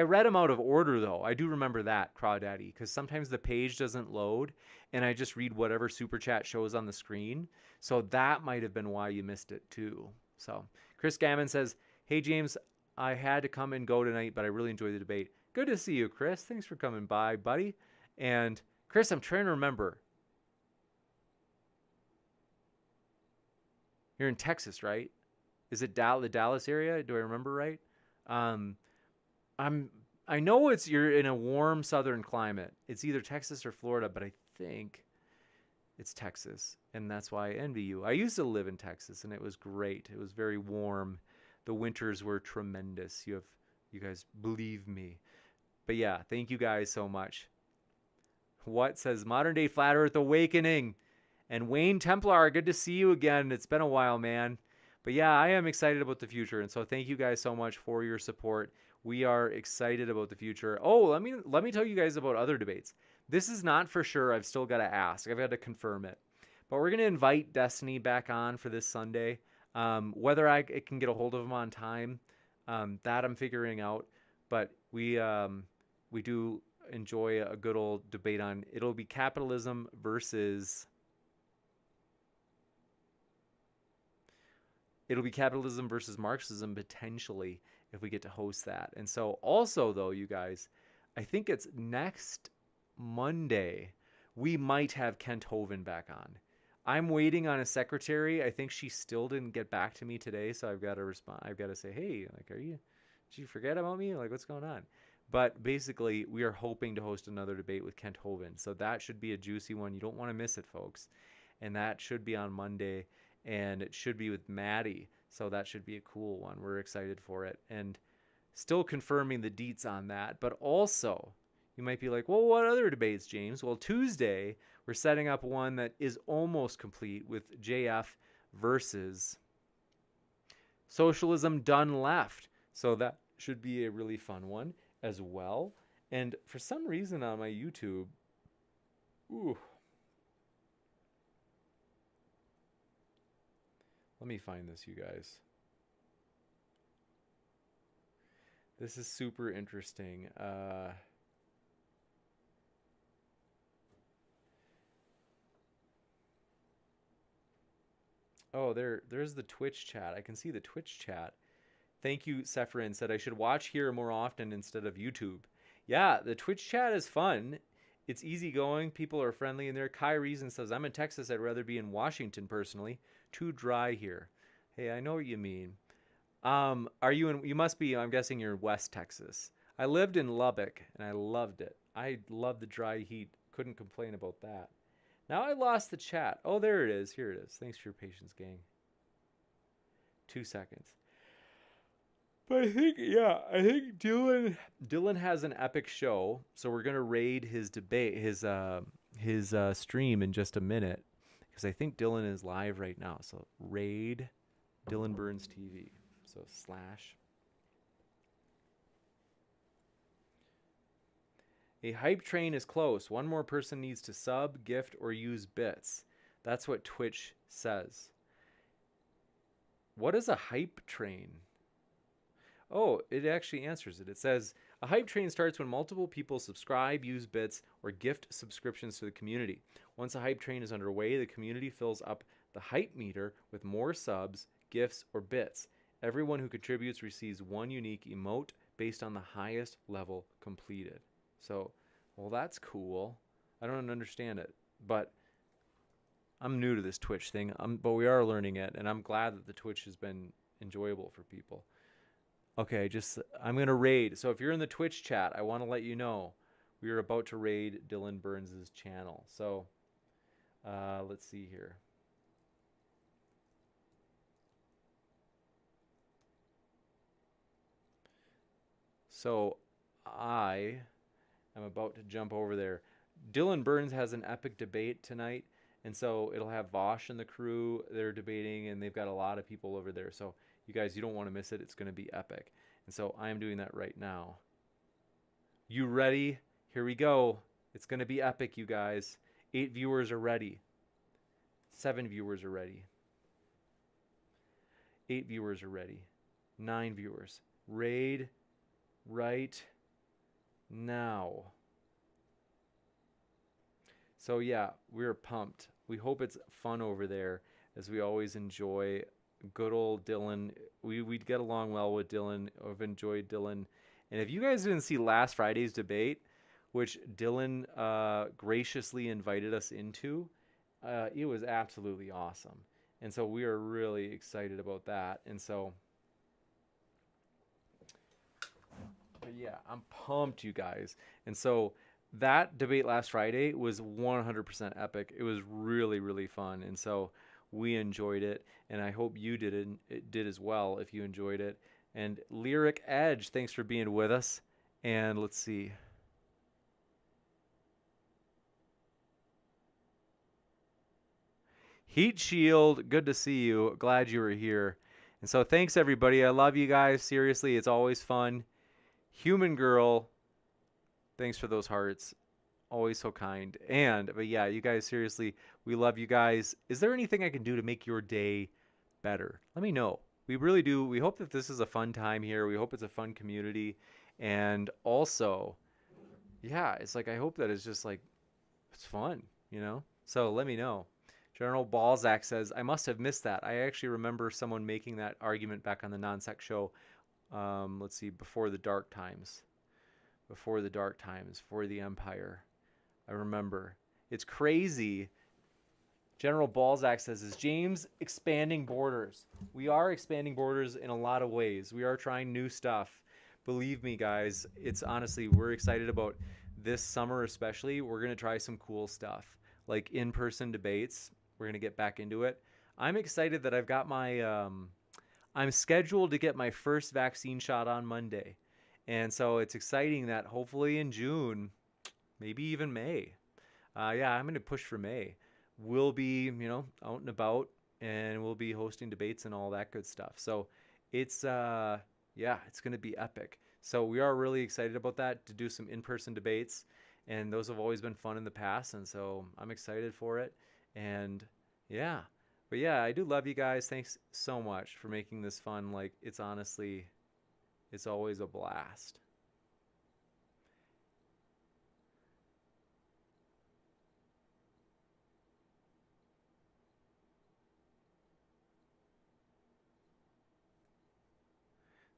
read them out of order, though. I do remember that, Crawdaddy, because sometimes the page doesn't load, and I just read whatever super chat shows on the screen. So that might have been why you missed it, too. So Chris Gammon says, hey, James, I had to come and go tonight, but I really enjoyed the debate. Good to see you, Chris. Thanks for coming by, buddy. And Chris, I'm trying to remember. You're in Texas, right? Is it the Dallas area? Do I remember right? I know you're in a warm southern climate. It's either Texas or Florida, but I think it's Texas, and that's why I envy you. I used to live in Texas, and it was great. It was very warm. The winters were tremendous. You guys believe me. But yeah, thank you guys so much. What says Modern Day Flat Earth Awakening? And Wayne Templar, good to see you again. It's been a while, man. But yeah, I am excited about the future. And so thank you guys so much for your support. We are excited about the future. Oh, let me tell you guys about other debates. This is not for sure. I've still got to ask. I've got to confirm it. But we're going to invite Destiny back on for this Sunday. Whether I can get a hold of him on time, that I'm figuring out. But we do enjoy a good old debate on, it'll be capitalism versus Marxism, potentially, if we get to host that. And so also, though, you guys, I think it's next Monday, we might have Kent Hovind back on. I'm waiting on a secretary. I think she still didn't get back to me today, so I've got to respond. I've got to say, hey, like, did you forget about me? Like, what's going on? But basically, we are hoping to host another debate with Kent Hovind. So that should be a juicy one. You don't want to miss it, folks. And that should be on Monday. And it should be with Maddie. So that should be a cool one. We're excited for it. And still confirming the deets on that. But also, you might be like, well, what other debates, James? Well, Tuesday, we're setting up one that is almost complete with JF versus Socialism Done Left. So that should be a really fun one as well. And for some reason on my YouTube, let me find this, you guys. This is super interesting. Oh, there's the Twitch chat. I can see the Twitch chat. Thank you, Sephirin said I should watch here more often instead of YouTube. Yeah, the Twitch chat is fun. It's easygoing. People are friendly in there. Kai Reason says, I'm in Texas. I'd rather be in Washington personally. Too dry here. Hey, I know what you mean. You must be, I'm guessing you're in West Texas. I lived in Lubbock and I loved it. I love the dry heat. Couldn't complain about that. Now I lost the chat. Oh, there it is. Here it is. Thanks for your patience, gang. 2 seconds. But I think Dylan has an epic show, so we're gonna raid his debate, his stream in just a minute, because I think Dylan is live right now. So raid Dylan Burns TV. So slash. A hype train is close. One more person needs to sub, gift, or use bits. That's what Twitch says. What is a hype train? Oh, it actually answers it. It says, a hype train starts when multiple people subscribe, use bits, or gift subscriptions to the community. Once a hype train is underway, the community fills up the hype meter with more subs, gifts, or bits. Everyone who contributes receives one unique emote based on the highest level completed. So, well, that's cool. I don't understand it, but I'm new to this Twitch thing, but we are learning it, and I'm glad that the Twitch has been enjoyable for people. Okay, I'm going to raid. So if you're in the Twitch chat, I want to let you know we are about to raid Dylan Burns' channel. So let's see here. So I am about to jump over there. Dylan Burns has an epic debate tonight, and so it'll have Vosh and the crew. They're debating, and they've got a lot of people over there. So you guys, you don't want to miss it. It's going to be epic. And so I am doing that right now. You ready? Here we go. It's going to be epic, you guys. 8 viewers are ready. 7 viewers are ready. 8 viewers are ready. 9 viewers. Raid right now. So yeah, we're pumped. We hope it's fun over there, as we always enjoy good old Dylan. We'd get along well with Dylan. I've enjoyed Dylan. And if you guys didn't see last Friday's debate, which Dylan graciously invited us into, it was absolutely awesome. And so we are really excited about that. And so, but yeah, I'm pumped, you guys. And so that debate last Friday was 100% epic. It was really, really fun. And so we enjoyed it, and I hope you did as well if you enjoyed it. And Lyric Edge, thanks for being with us. And let's see. Heat Shield, good to see you. Glad you were here. And so thanks, everybody. I love you guys. Seriously, it's always fun. Human Girl, thanks for those hearts. Always so kind. But yeah, you guys, seriously, we love you guys. Is there anything I can do to make your day better? Let me know. We really do. We hope that this is a fun time here. We hope it's a fun community. And also, yeah, it's like, I hope that it's just like, it's fun, you know? So let me know. General Balzac says, I must have missed that. I actually remember someone making that argument back on the Non-Sec show. Let's see, before the dark times. Before the dark times, for the Empire. I remember. It's crazy. General Balzac says, is James expanding borders? We are expanding borders in a lot of ways. We are trying new stuff. Believe me, guys, it's honestly, we're excited about this summer especially. We're going to try some cool stuff, like in-person debates. We're going to get back into it. I'm excited that I've got my, I'm scheduled to get my first vaccine shot on Monday. And so it's exciting that hopefully in June, maybe even May. Yeah, I'm going to push for May. We'll be, out and about, and we'll be hosting debates and all that good stuff. So it's, yeah, it's going to be epic. So we are really excited about that, to do some in-person debates. And those have always been fun in the past. And so I'm excited for it. And yeah, but yeah, I do love you guys. Thanks so much for making this fun. Like, it's honestly, it's always a blast.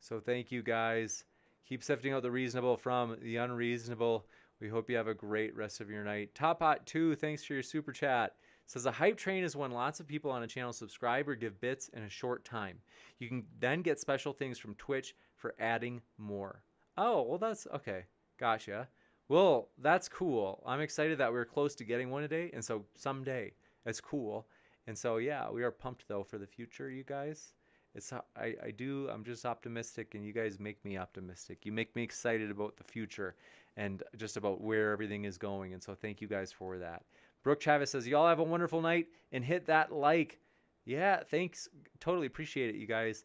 So thank you, guys. Keep sifting out the reasonable from the unreasonable. We hope you have a great rest of your night. Top Hot 2, thanks for your super chat. Says a hype train is when lots of people on a channel subscribe or give bits in a short time. You can then get special things from Twitch for adding more. Oh, well, that's okay. Gotcha. Well, that's cool. I'm excited that we're close to getting one today, and so someday. That's cool. And so, yeah, we are pumped, though, for the future, you guys. I'm just optimistic, and you guys make me optimistic. You make me excited about the future and just about where everything is going. And so thank you guys for that. Brooke Chavez says, y'all have a wonderful night and hit that like. Yeah, thanks. Totally appreciate it, you guys.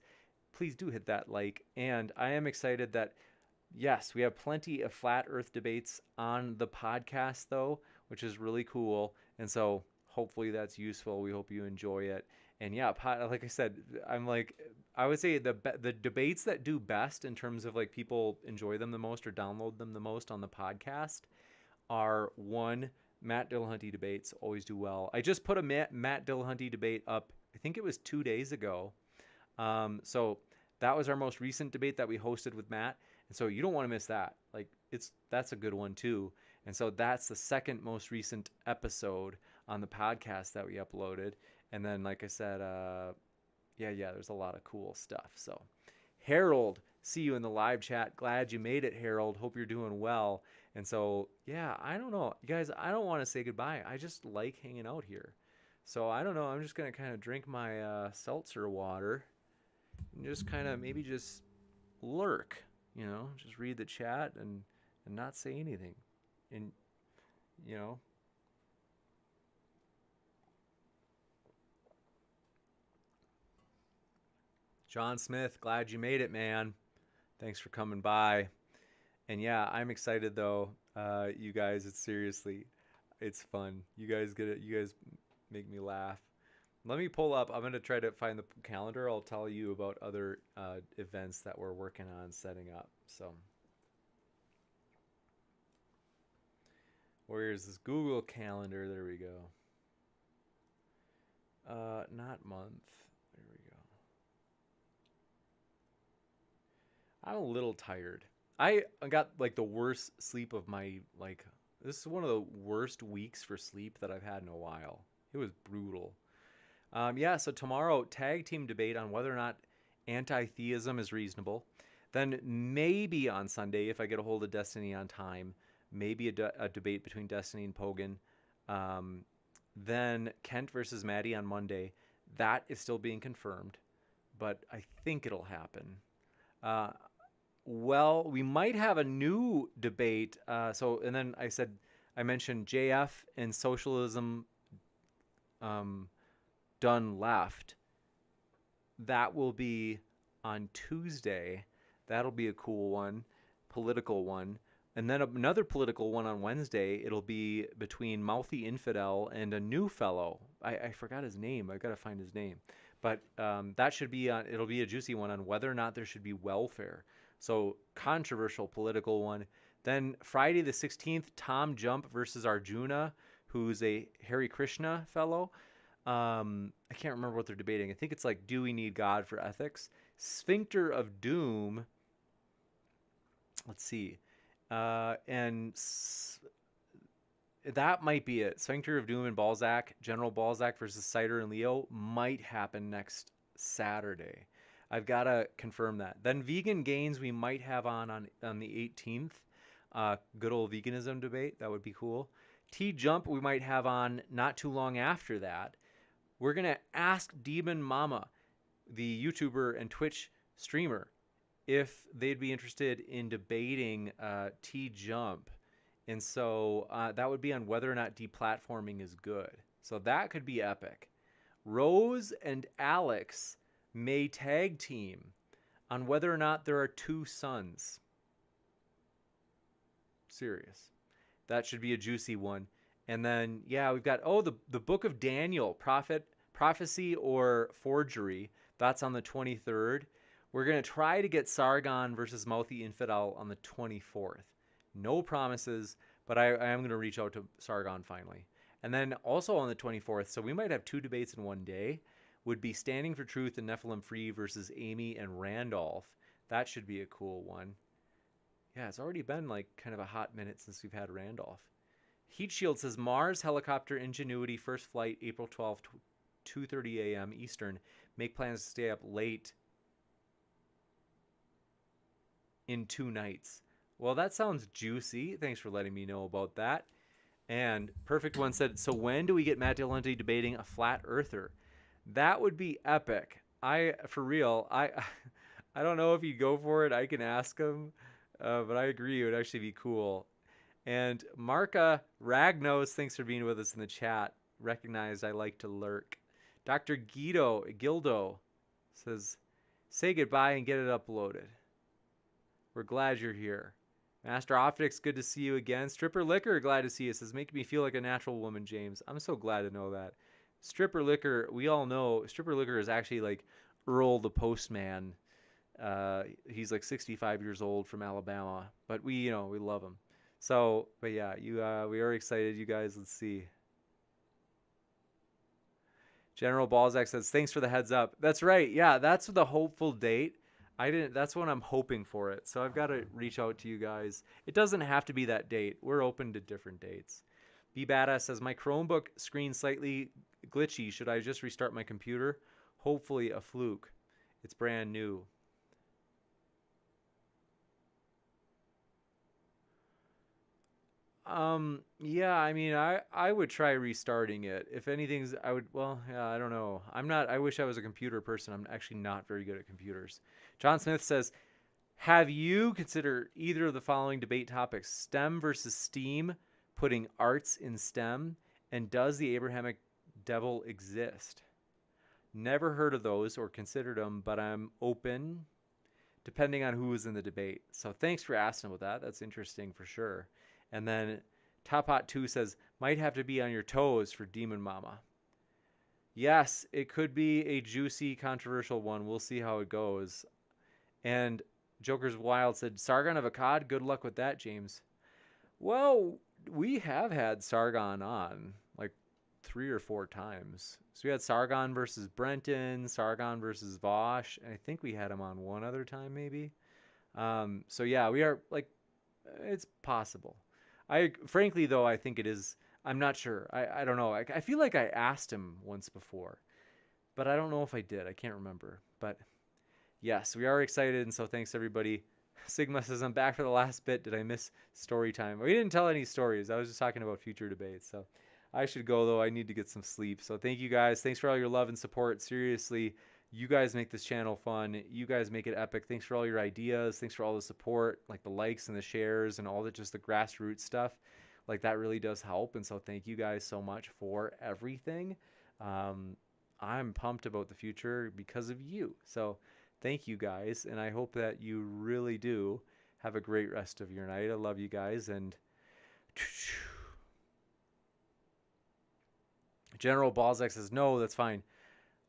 Please do hit that like. And I am excited that, yes, we have plenty of flat earth debates on the podcast, though, which is really cool. And so hopefully that's useful. We hope you enjoy it. And yeah, like I said, I would say the debates that do best in terms of like people enjoy them the most or download them the most on the podcast are one, Matt Dillahunty debates always do well. I just put a Matt Dillahunty debate up, I think it was 2 days ago. So that was our most recent debate that we hosted with Matt. And so you don't want to miss that. Like that's a good one too. And so that's the second most recent episode on the podcast that we uploaded. And then, like I said, there's a lot of cool stuff. So Harold, see you in the live chat. Glad you made it, Harold. Hope you're doing well. And so, yeah, I don't know. You guys, I don't want to say goodbye. I just like hanging out here. So I don't know. I'm just going to kind of drink my seltzer water and just kind of maybe just lurk, just read the chat and not say anything. And, John Smith, glad you made it, man. Thanks for coming by. And yeah, I'm excited though. You guys, it's fun. You guys get it. You guys make me laugh. Let me pull up. I'm going to try to find the calendar. I'll tell you about other events that we're working on setting up. So where's this Google Calendar? There we go. Not month. There we go. I'm a little tired. I got like the worst sleep of my, this is one of the worst weeks for sleep that I've had in a while. It was brutal. So tomorrow, tag team debate on whether or not anti-theism is reasonable. Then maybe on Sunday, if I get a hold of Destiny on time, maybe a debate between Destiny and Pogan. Then Kent versus Maddie on Monday. That is still being confirmed, but I think it'll happen. We might have a new debate. And then I mentioned JF and socialism done left. That will be on Tuesday. That'll be a cool one, political one. And then another political one on Wednesday. It'll be between Mouthy Infidel and a new fellow. I forgot his name. I've got to find his name. But that should be it'll be a juicy one on whether or not there should be welfare. So controversial political one. Then Friday the 16th, Tom Jump versus Arjuna, who's a Hare Krishna fellow. I can't remember what they're debating. I think it's like, do we need God for ethics? Sphincter of Doom. Let's see. And that might be it. Sphincter of Doom and Balzac, General Balzac versus Cider and Leo might happen next Saturday. I've got to confirm that. Then Vegan Gains we might have on the 18th. Good old veganism debate. That would be cool. T-Jump we might have on not too long after that. We're going to ask Demon Mama, the YouTuber and Twitch streamer, if they'd be interested in debating T-Jump. And so that would be on whether or not deplatforming is good. So that could be epic. Rose and Alex may tag team on whether or not there are two sons. Serious. That should be a juicy one. And then, we've got, the Book of Daniel, Prophecy or Forgery. That's on the 23rd. We're going to try to get Sargon versus Mouthy Infidel on the 24th. No promises, but I am going to reach out to Sargon finally. And then also on the 24th, so we might have two debates in one day, would be Standing for Truth and Nephilim Free versus Amy and Randolph. That should be a cool one. Yeah, it's already been like kind of a hot minute since we've had Randolph. Heat Shield says Mars Helicopter Ingenuity first flight April 12th, 2:30 a.m. Eastern. Make plans to stay up late in 2 nights. Well, that sounds juicy. Thanks for letting me know about that. And Perfect One said, so when do we get Matt Dillahunty debating a flat earther? That would be epic. I don't know if he'd go for it. I can ask him, but I agree it would actually be cool. And Marka Ragnos, thanks for being with us in the chat. Recognized I like to lurk. Dr. Gildo says, say goodbye and get it uploaded. We're glad you're here. Master Optics, good to see you again. Stripper Liquor, glad to see you. Says, making me feel like a natural woman, James. I'm so glad to know that. Stripper Liquor, we all know Stripper Liquor is actually like Earl the Postman. He's like 65 years old from Alabama, but we love him. So, but yeah, we are excited, you guys. Let's see. General Balzac says, thanks for the heads up. That's right. Yeah, that's the hopeful date. That's when I'm hoping for it. So I've got to reach out to you guys. It doesn't have to be that date. We're open to different dates. Be Badass says, my Chromebook screen slightly glitchy. Should I just restart my computer? Hopefully a fluke. It's brand new. Yeah, I mean, I would try restarting it. If anything's, I don't know. I wish I was a computer person. I'm actually not very good at computers. John Smith says, have you considered either of the following debate topics? STEM versus STEAM, putting arts in STEM, and does the Abrahamic devil exist? Never heard of those or considered them, but I'm open depending on who is in the debate. So thanks for asking about that. That's interesting for sure. And then Top Hot 2 says, might have to be on your toes for Demon Mama. Yes, it could be a juicy, controversial one. We'll see how it goes. And Joker's Wild said, Sargon of Akkad, good luck with that, James. Well, we have had Sargon on like 3 or 4 times. So we had Sargon versus Brenton, Sargon versus Vosh, and I think we had him on one other time maybe. So yeah, we are like, it's possible. Frankly though, I think it is. I'm not sure. I don't know. I feel like I asked him once before, but I don't know if I did. I can't remember. But yes, we are excited, and so thanks everybody. Sigma says, I'm back for the last bit. Did I miss story time? We didn't tell any stories. I was just talking about future debates. So I should go though. I need to get some sleep. So thank you guys. Thanks for all your love and support. Seriously, you guys make this channel fun. You guys make it epic. Thanks for all your ideas. Thanks for all the support, like the likes and the shares and all just the grassroots stuff. Like that really does help. And so thank you guys so much for everything. I'm pumped about the future because of you. So thank you guys. And I hope that you really do have a great rest of your night. I love you guys. And General Balzac says, no, that's fine.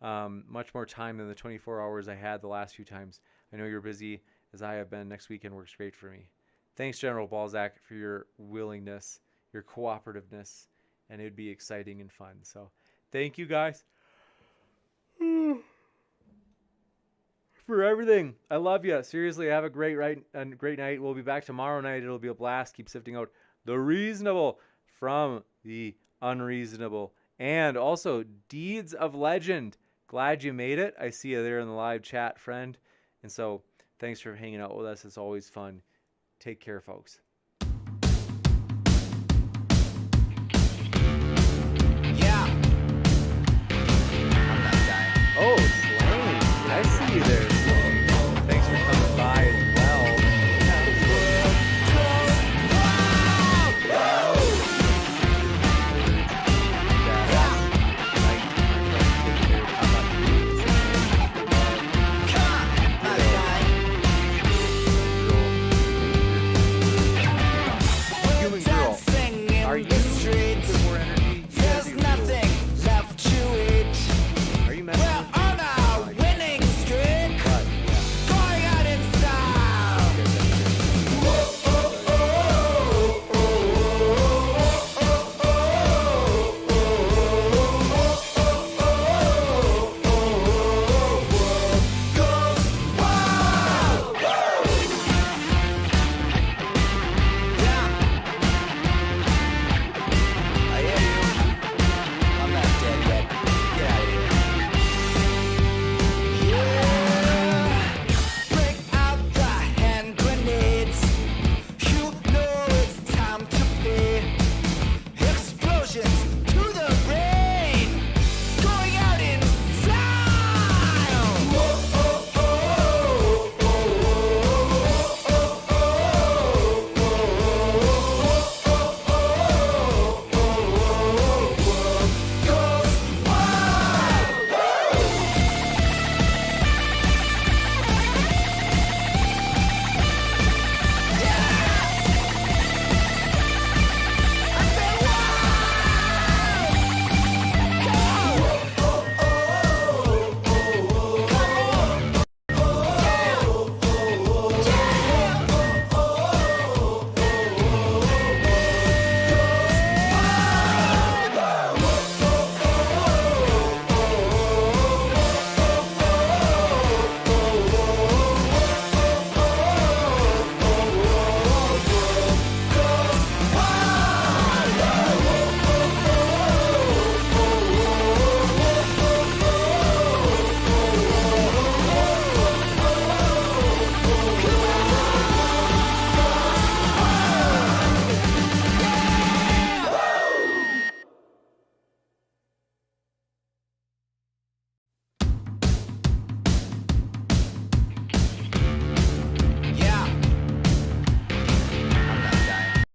Much more time than the 24 hours I had the last few times. I know you're busy as I have been. Next weekend works great for me. Thanks, General Balzac, for your willingness, your cooperativeness, and it'd be exciting and fun. So thank you guys for everything. I love you. Seriously, have a great night. We'll be back tomorrow night. It'll be a blast. Keep sifting out the reasonable from the unreasonable. And also, Deeds of Legend. Glad you made it. I see you there in the live chat, friend. And so, thanks for hanging out with us. It's always fun. Take care, folks.